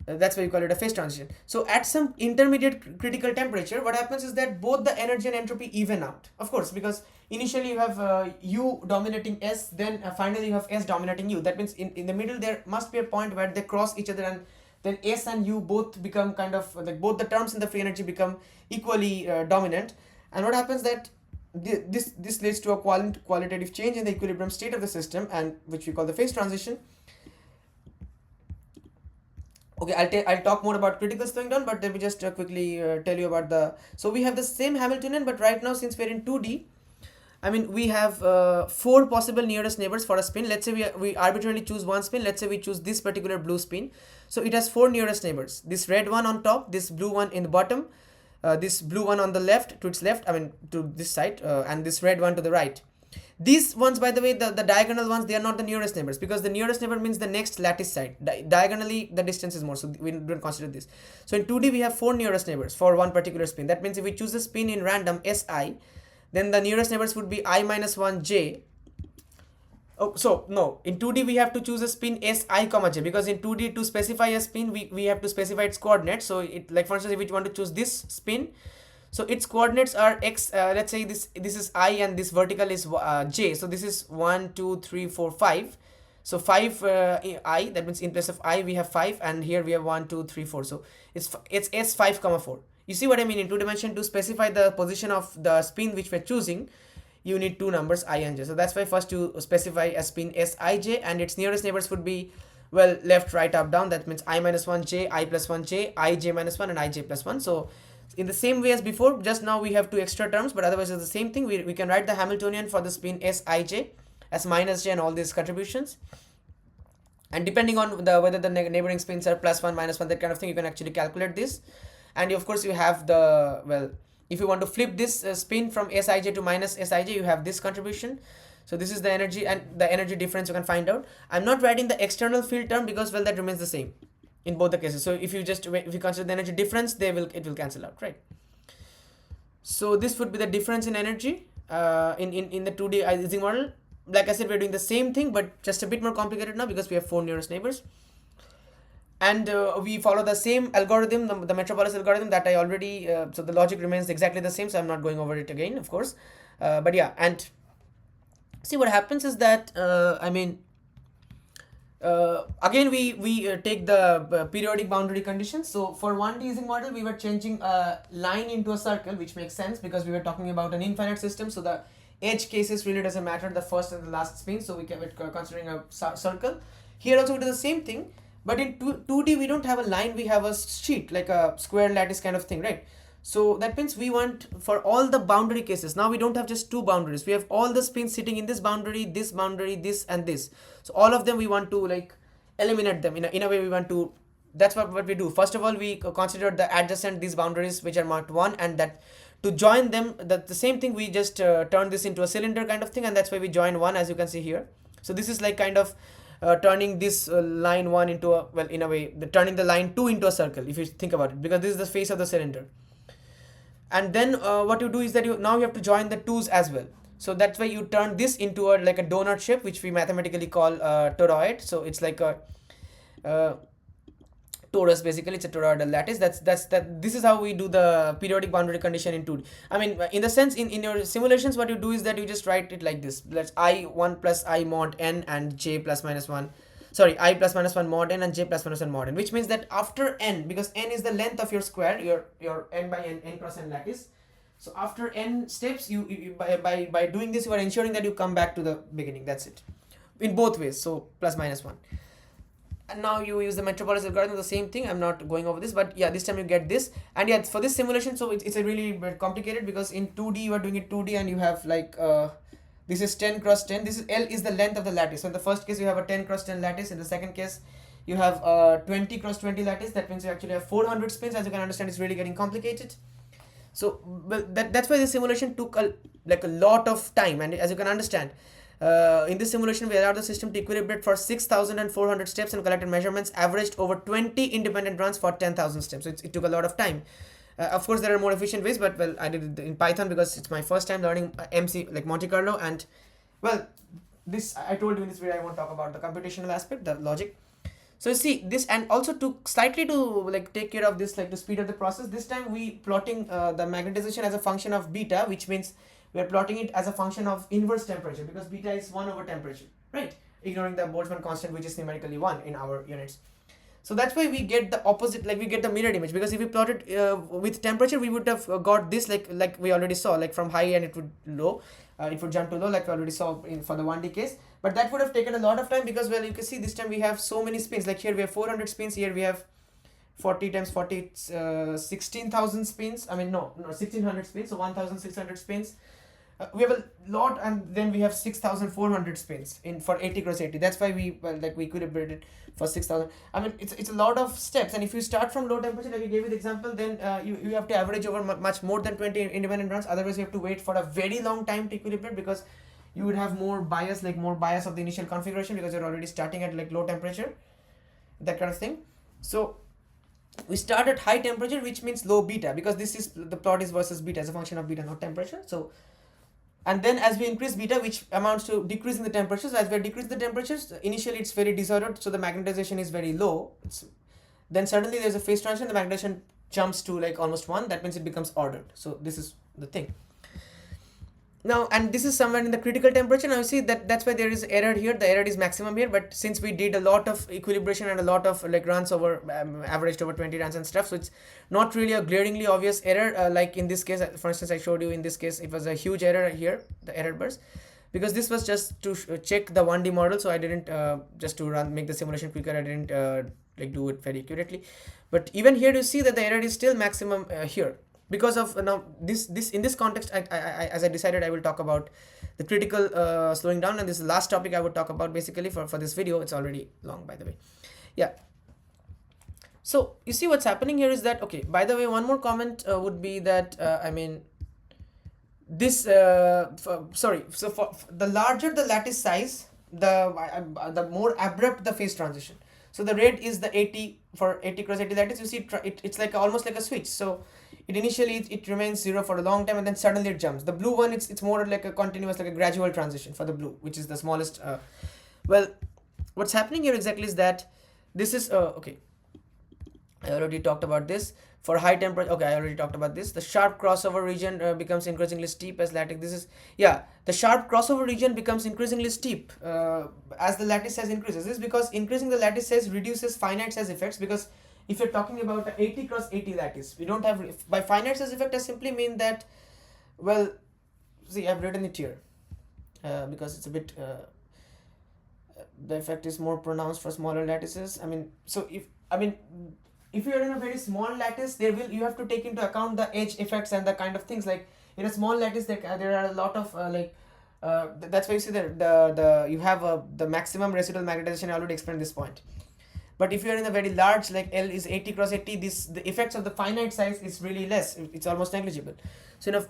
That's why you call it a phase transition. So at some intermediate critical temperature, what happens is that both the energy and entropy even out. Of course, because initially you have U dominating S, then finally you have S dominating U. That means in the middle there must be a point where they cross each other, and then S and U both become kind of like both the terms in the free energy become equally dominant. And what happens that this leads to a qualitative change in the equilibrium state of the system, and which we call the phase transition. Okay, I'll talk more about criticals going down, but let me just quickly tell you about the. So we have the same Hamiltonian, but right now since we're in 2D, I mean we have 4 possible nearest neighbors for a spin. Let's say we arbitrarily choose one spin. Let's say we choose this particular blue spin. So it has 4 nearest neighbors. This red one on top, this blue one in the bottom, this blue one on the left, to its left, I mean to this side, and this red one to the right. These ones, by the way, the diagonal ones, they are not the nearest neighbors, because the nearest neighbor means the next lattice side. Diagonally, the distance is more, so we don't consider this. So in 2D, we have 4 nearest neighbors for one particular spin. That means if we choose a spin in random Si, then the nearest neighbors would be I minus 1j. Oh, so no, in 2D we have to choose a spin Si comma j, because in 2D to specify a spin, we have to specify its coordinates. So it, like for instance, if we want to choose this spin, so its coordinates are x, let's say this is I and this vertical is j. So this is 1, 2, 3, 4, 5. So 5 I, that means in place of I we have 5, and here we have 1, 2, 3, 4. So it's S5 comma 4. You see what I mean? In 2 dimension, to specify the position of the spin which we're choosing, you need 2 numbers I and j. So that's why first you specify a spin Sij, and its nearest neighbors would be, well, left, right, up, down. That means I minus 1j, I plus 1j, ij minus 1, and ij plus 1. So in the same way as before, just now we have 2 extra terms, but otherwise it's the same thing. We can write the Hamiltonian for the spin Sij as minus j and all these contributions. And depending on whether the neighboring spins are plus 1, minus 1, that kind of thing, you can actually calculate this. And of course you have the, well, if you want to flip this spin from Sij to minus Sij, you have this contribution. So this is the energy, and the energy difference you can find out. I'm not writing the external field term because, well, that remains the same in both the cases. So if you consider the energy difference, it will cancel out, right? So this would be the difference in energy in the 2D Ising model. Like I said, we're doing the same thing, but just a bit more complicated now because we have 4 nearest neighbors. And we follow the same algorithm, the Metropolis algorithm that I already, so the logic remains exactly the same, so I'm not going over it again, of course. But yeah, and see what happens is that, again we take the periodic boundary conditions. So for 1D Ising model, we were changing a line into a circle, which makes sense because we were talking about an infinite system. So the edge cases really doesn't matter, the first and the last spin, so we kept it considering a circle. Here also we do the same thing, but in 2D we don't have a line, we have a sheet, like a square lattice kind of thing, right? So that means we want for all the boundary cases, now we don't have just two boundaries, we have all the spins sitting in this boundary, this and this. So all of them we want to like eliminate them in a way we want to. That's what we do. First of all, we consider the adjacent these boundaries which are marked 1, and that to join them, the same thing, we just turn this into a cylinder kind of thing, and that's why we join 1, as you can see here. So this is like kind of turning this line 1 into a, well, in a way turning the line 2 into a circle, if you think about it, because this is the face of the cylinder. And then what you do is that you have to join the 2's as well. So that's why you turn this into a like a donut shape, which we mathematically call toroid. So it's like a torus, basically it's a toroidal lattice. This is how we do the periodic boundary condition in 2D. I mean, in the sense, in your simulations, what you do is that you just write it like this. Let's I1 plus I mod n and j plus minus 1. Sorry, I plus minus 1 mod n and j plus minus 1 mod n, which means that after n, because n is the length of your square, your n by n cross n lattice. So after n steps, you by doing this, you are ensuring that you come back to the beginning. That's it, in both ways. So plus minus 1. And now you use the Metropolis algorithm, the same thing. I'm not going over this, but yeah, this time you get this. And yeah, for this simulation, so it's a really complicated, because in 2D you are doing it 2D, and you have like this is 10 cross 10. This is L is the length of the lattice. So in the first case you have a 10 cross 10 lattice. In the second case you have 20 cross 20 lattice. That means you actually have 400 spins. As you can understand, it's really getting complicated. So well, that's why this simulation took a lot of time. And as you can understand, in this simulation we allowed the system to equilibrate for 6,400 steps and collected measurements averaged over 20 independent runs for 10,000 steps. So it took a lot of time. Of course, there are more efficient ways, but well, I did it in Python because it's my first time learning MC, like Monte Carlo. And well, this I told you in this video I won't talk about the computational aspect, the logic. So you see this, and also to slightly to like take care of this, like to speed up the process, this time we plotting the magnetization as a function of beta, which means we are plotting it as a function of inverse temperature, because beta is 1 over temperature, right? Ignoring the Boltzmann constant, which is numerically 1 in our units. So that's why we get the opposite, like we get the mirrored image, because if we plot it with temperature, we would have got this like we already saw, like from high and it would low, it would jump to low, like we already saw for the 1D case. But that would have taken a lot of time, because well, you can see this time we have so many spins. Like here we have 400 spins, here we have 40 times 40, 16,000 spins. I mean no 1600 spins, so 1,600 spins. We have a lot, and then we have 6,400 spins in for 80 cross 80. That's why we we equilibrated for 6,000. I mean, it's a lot of steps, and if you start from low temperature, like I gave you the example, then you have to average over much more than 20 independent runs. Otherwise, you have to wait for a very long time to equilibrate, because you would have more bias of the initial configuration, because you're already starting at like low temperature, that kind of thing. So we start at high temperature, which means low beta, because this is the plot is versus beta as a function of beta, not temperature. So and then as we increase beta, which amounts to decreasing the temperatures, as we decrease the temperatures, initially it's very disordered, so the magnetization is very low. Then suddenly there's a phase transition, the magnetization jumps to like almost 1. That means it becomes ordered. So this is the thing. Now, and this is somewhere in the critical temperature. Now you see that's why there is error here. The error is maximum here, but since we did a lot of equilibration and a lot of like runs over averaged over 20 runs and stuff, so it's not really a glaringly obvious error. Like in this case, for instance, I showed you in this case, it was a huge error here, the error bars, because this was just to check the 1D model. So I didn't just to make the simulation quicker, I didn't like do it very accurately. But even here you see that the error is still maximum here. Because of now this in this context, I as I decided I will talk about the critical slowing down, and this is the last topic I would talk about basically for this video. It's already long, by the way. Yeah, so you see what's happening here is that, okay, by the way, one more comment would be that I mean this so for the larger the lattice size, the more abrupt the phase transition. So the red is the 80 for 80 cross 80 lattice. You see it's like almost like a switch. So it initially it remains 0 for a long time, and then suddenly it jumps. The blue one, it's more like a continuous, like a gradual transition for the blue, which is the smallest. Well, what's happening here exactly is that this is okay, I already talked about this. For high temperature, okay, I already talked about this. The sharp crossover region becomes increasingly steep as lattice. This is, yeah, the sharp crossover region becomes increasingly steep as the lattice size increases. This is because increasing the lattice size reduces finite size effects, because if you're talking about a 80 cross 80 lattice, we don't have, by finite size effect I simply mean that, well, see, I've written it here. because it's a bit the effect is more pronounced for smaller lattices. If you are in a very small lattice, you have to take into account the edge effects and the kind of things. Like in a small lattice, there are a lot of that's why you see the you have the maximum residual magnetization. I already explained this point. But if you are in a very large, like L is 80 cross 80, the effects of the finite size is really less. It's almost negligible. So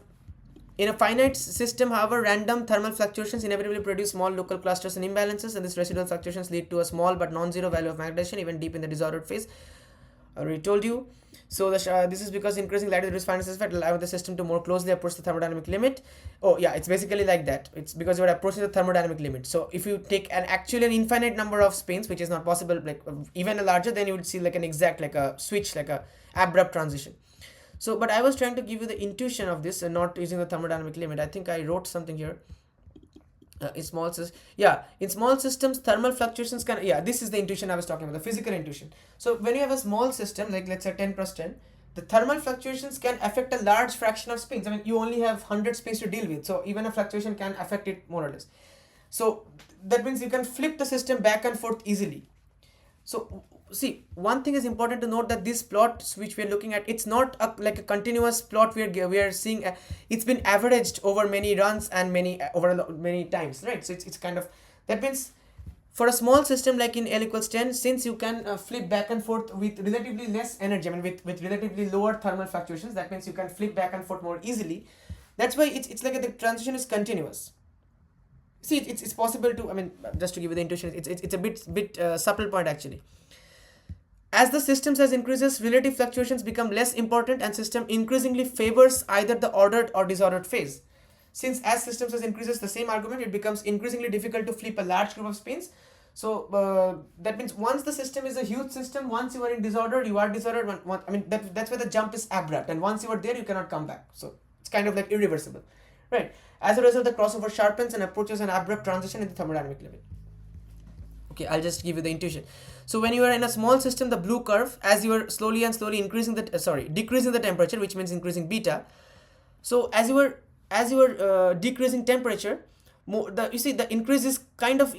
in a finite system, however, random thermal fluctuations inevitably produce small local clusters and imbalances, and these residual fluctuations lead to a small but non-zero value of magnetization even deep in the disordered phase. I already told you. So this is because increasing lattice reduced finite effect allow the system to more closely approach the thermodynamic limit. Oh yeah, it's basically like that. It's because you are approaching the thermodynamic limit. So if you take an infinite number of spins, which is not possible, like even a larger, then you would see like an exact, like a switch, like a abrupt transition. So, but I was trying to give you the intuition of this and not using the thermodynamic limit. I think I wrote something here. In small systems, thermal fluctuations can, this is the intuition I was talking about, the physical intuition. So when you have a small system, like let's say 10 plus 10, the thermal fluctuations can affect a large fraction of spins. I mean, you only have 100 spins to deal with, so even a fluctuation can affect it more or less. So that means you can flip the system back and forth easily. So see, one thing is important to note, that this plot which we are looking at, it's not like a continuous plot. We are seeing it's been averaged over many runs and many times, right? So it's kind of, that means for a small system like in L equals 10, since you can flip back and forth with relatively less energy, I mean with relatively lower thermal fluctuations, that means you can flip back and forth more easily. That's why it's like the transition is continuous. See, it's possible to, I mean, just to give you the intuition, it's a bit subtle point actually. As the system size increases, relative fluctuations become less important, and system increasingly favors either the ordered or disordered phase. Since as system size increases, the same argument, it becomes increasingly difficult to flip a large group of spins. So that means once the system is a huge system, once you are in disorder, you are disordered. I mean, that's where the jump is abrupt, and once you are there, you cannot come back. So it's kind of like irreversible, right? As a result, the crossover sharpens and approaches an abrupt transition in the thermodynamic limit. Okay, I'll just give you the intuition. So when you are in a small system, the blue curve, as you are slowly increasing decreasing the temperature, which means increasing beta. So as you are decreasing temperature, you see the increase is kind of,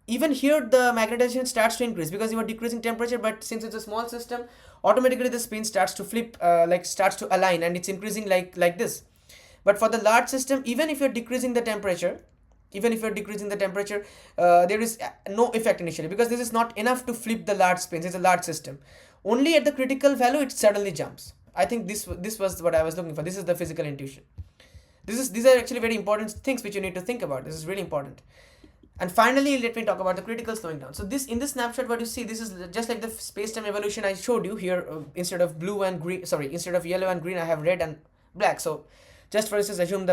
even here the magnetization starts to increase because you are decreasing temperature, but since it's a small system, automatically the spin starts to flip, starts to align, and it's increasing like this. But for the large system, even if you're decreasing the temperature, there is no effect initially, because this is not enough to flip the large spins. It's a large system. Only at the critical value it suddenly jumps. I think this was what I was looking for. This is the physical intuition. These are actually very important things which you need to think about. This is really important. And finally, let me talk about the critical slowing down. So in this snapshot, what you see, this is just like the space-time evolution I showed you here. Instead of yellow and green, I have red and black. So just for instance, assume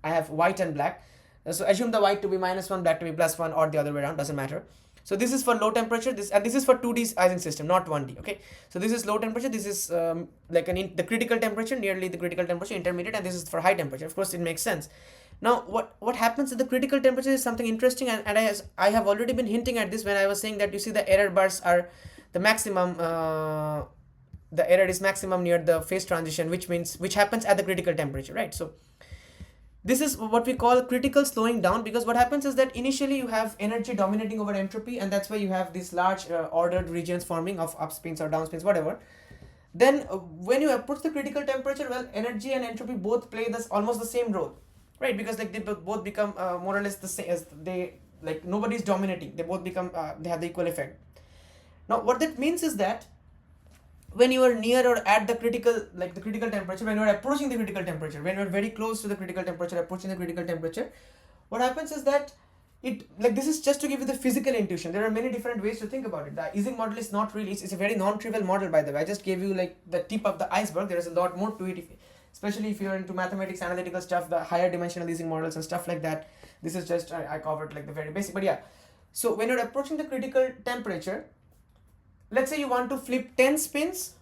I have white and black. So assume the white to be -1, black to be +1, or the other way around, doesn't matter. So this is for low temperature, this is for 2D Ising system, not 1D. Okay, so this is low temperature, this is the critical temperature, nearly the critical temperature, intermediate, and this is for high temperature. Of course, it makes sense. Now, what happens at the critical temperature is something interesting, and I have already been hinting at this when I was saying that you see the error bars are the maximum. The error is maximum near the phase transition, which happens at the critical temperature, right? So this is what we call critical slowing down, because what happens is that initially you have energy dominating over entropy, and that's why you have these large ordered regions forming of up spins or down spins, whatever. Then when you approach the critical temperature, well, energy and entropy both play almost the same role, right? Because like they both become more or less the same, as they, like, nobody's dominating. They both become they have the equal effect. Now what that means is that when you are near or at the critical temperature, when you are approaching the critical temperature, when you are very close to the critical temperature, approaching the critical temperature, what happens is that this is just to give you the physical intuition. There are many different ways to think about it. The Ising model is not really, it's a very non-trivial model, by the way. I just gave you like the tip of the iceberg. There is a lot more to it, especially if you're into mathematics, analytical stuff, the higher dimensional Ising models and stuff like that. This is just, I covered like the very basic, but yeah. So when you're approaching the critical temperature, let's say you want to flip 10 spins,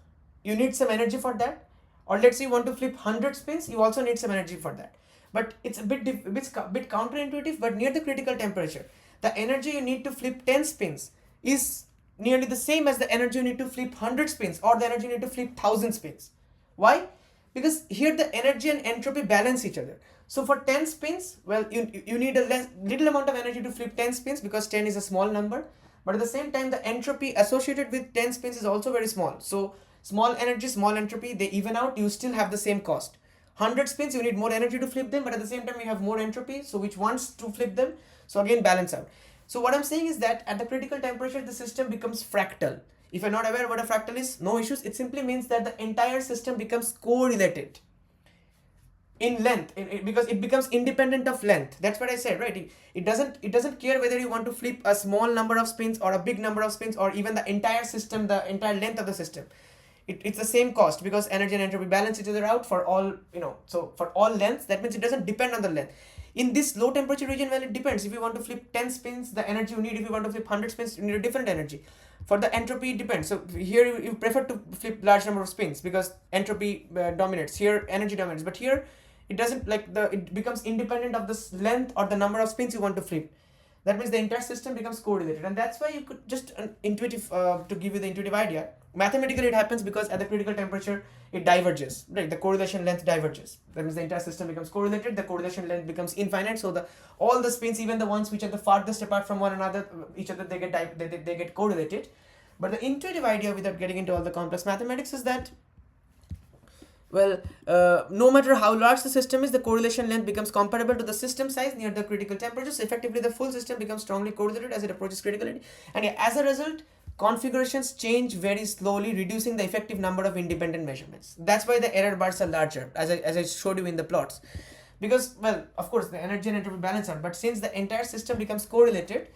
you need some energy for that. Or let's say you want to flip 100 spins, you also need some energy for that. But it's a bit counterintuitive, but near the critical temperature, the energy you need to flip 10 spins is nearly the same as the energy you need to flip 100 spins, or the energy you need to flip 1000 spins. Why? Because here the energy and entropy balance each other. So for 10 spins, well, you need a little amount of energy to flip 10 spins because 10 is a small number. But at the same time, the entropy associated with 10 spins is also very small. So small energy, small entropy, they even out, you still have the same cost. 100 spins, you need more energy to flip them, but at the same time, you have more entropy. So which wants to flip them? So again, balance out. So what I'm saying is that at the critical temperature, the system becomes fractal. If you're not aware what a fractal is, no issues. It simply means that the entire system becomes correlated in length, because it becomes independent of length. That's what I said, right? It doesn't care whether you want to flip a small number of spins or a big number of spins or even the entire system, the entire length of the system. It's the same cost because energy and entropy balance each other out for all, so for all lengths. That means it doesn't depend on the length. In this low temperature region, well, it depends. If you want to flip 10 spins, the energy you need. If you want to flip 100 spins, you need a different energy. For the entropy, it depends. So here you prefer to flip large number of spins because entropy dominates. Here energy dominates. But here it doesn't, it becomes independent of this length or the number of spins you want to flip. That means the entire system becomes correlated, and that's why you could just intuitive to give you the intuitive idea. Mathematically, it happens because at the critical temperature it diverges, right? The correlation length diverges. That means the entire system becomes correlated. The correlation length becomes infinite. So all the spins, even the ones which are the farthest apart from one another, each other, they get correlated. But the intuitive idea, without getting into all the complex mathematics, is that, well, no matter how large the system is, the correlation length becomes comparable to the system size near the critical temperature. So effectively, the full system becomes strongly correlated as it approaches criticality. And as a result, configurations change very slowly, reducing the effective number of independent measurements. That's why the error bars are larger, as I showed you in the plots. Because, well, of course, the energy and entropy balance out. But since the entire system becomes correlated,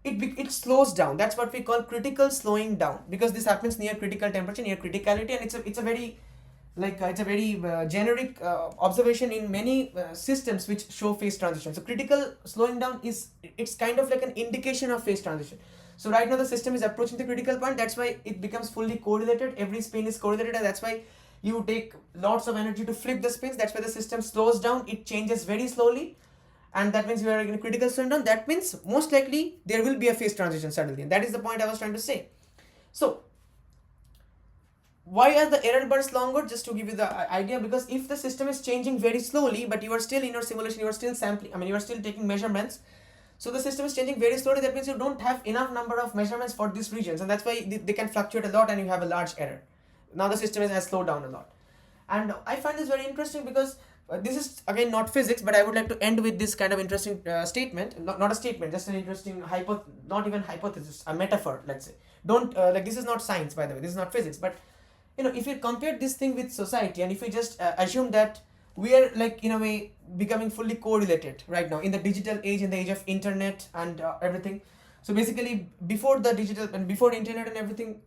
it slows down. That's what we call critical slowing down, because this happens near critical temperature, near criticality, and it's a very generic observation in many systems which show phase transition. So critical slowing down it's kind of like an indication of phase transition. So right now the system is approaching the critical point. That's why it becomes fully correlated. Every spin is correlated, and that's why you take lots of energy to flip the spins. That's why the system slows down. It changes very slowly, and that means we are in a critical slowing down. That means most likely there will be a phase transition suddenly, and that is the point I was trying to say. So why are the error bars longer? Just to give you the idea, because if the system is changing very slowly, but you are still in your simulation, you are still sampling, you are still taking measurements, so the system is changing very slowly. That means you don't have enough number of measurements for these regions, and that's why they can fluctuate a lot and you have a large error. Now the system has slowed down a lot. And I find this very interesting because this is again not physics, but I would like to end with this kind of interesting statement. Not a statement, just an interesting not even hypothesis, a metaphor, let's say. Don't this is not science, by the way, this is not physics, but if you compare this thing with society, and if we just assume that we are in a way becoming fully correlated right now in the digital age, in the age of internet and everything. So basically, before the digital and before the internet and everything,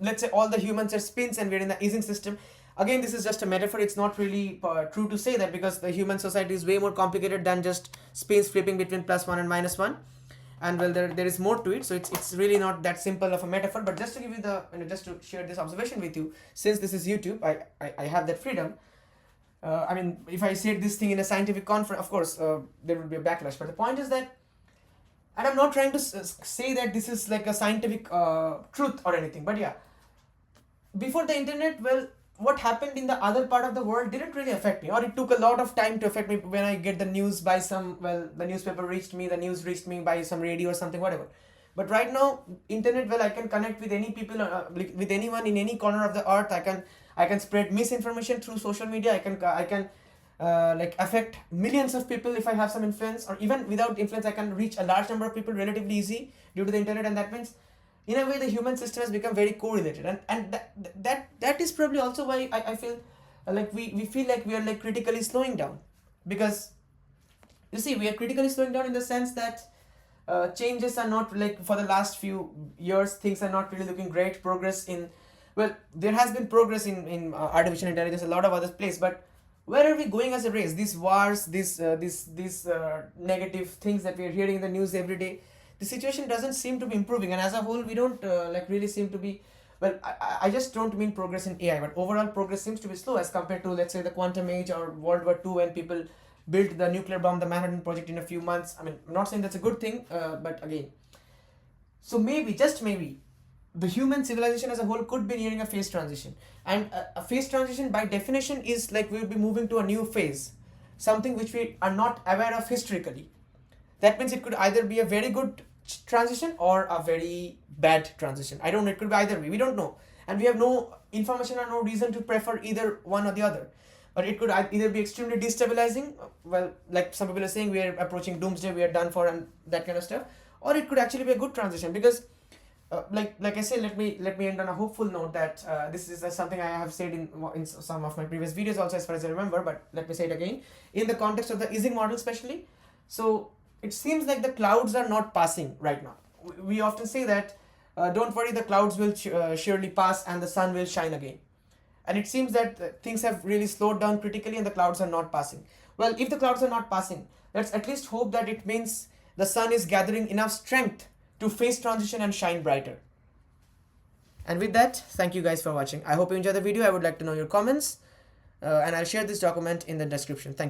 let's say all the humans are spins and we're in the Ising system. Again, this is just a metaphor. It's not really true to say that, because the human society is way more complicated than just spins flipping between +1 and -1. And well, there is more to it, so it's really not that simple of a metaphor. But just to give you the just to share this observation with you, since this is YouTube, I have that freedom. If I said this thing in a scientific conference, of course there will be a backlash. But the point is that, and I'm not trying to say that this is like a scientific truth or anything, but yeah, before the internet, well, what happened in the other part of the world didn't really affect me, or it took a lot of time to affect me. When I get the news by the newspaper reached me, the news reached me by some radio or something, whatever. But right now, internet, well, I can connect with any people, with anyone in any corner of the earth. I can spread misinformation through social media. I can affect millions of people if I have some influence, or even without influence, I can reach a large number of people relatively easy due to the internet. And that means, in a way, the human system has become very correlated, and that is probably also why I feel like we feel like we are critically slowing down, because you see, we are critically slowing down in the sense that changes are not, for the last few years, things are not really looking great. Progress in, well, there has been progress in artificial intelligence, a lot of other places, but where are we going as a race? These wars, these negative things that we are hearing in the news every day, the situation doesn't seem to be improving, and as a whole we don't really seem to be, well, I just don't mean progress in AI, but overall progress seems to be slow as compared to, let's say, the quantum age or World War II, when people built the nuclear bomb, the Manhattan Project, in a few months. I'm not saying that's a good thing, but again, so maybe, just maybe, the human civilization as a whole could be nearing a phase transition, and a phase transition by definition is we'll be moving to a new phase. something which we are not aware of historically. That means it could either be a very good transition or a very bad transition. I don't know, it could be either way, we don't know, and we have no information or no reason to prefer either one or the other. But it could either be extremely destabilizing, well, like some people are saying, we are approaching doomsday, we are done for, and that kind of stuff, or it could actually be a good transition, because like I said, let me end on a hopeful note that this is something I have said in some of my previous videos also, as far as I remember, but let me say it again in the context of the Ising model especially. So it seems like the clouds are not passing right now. We often say that don't worry, the clouds will surely pass and the sun will shine again. And it seems that things have really slowed down critically and the clouds are not passing. Well, if the clouds are not passing, let's at least hope that it means the sun is gathering enough strength to face transition and shine brighter. And with that, thank you guys for watching. I hope you enjoyed the video. I would like to know your comments, and I'll share this document in the description. Thank you.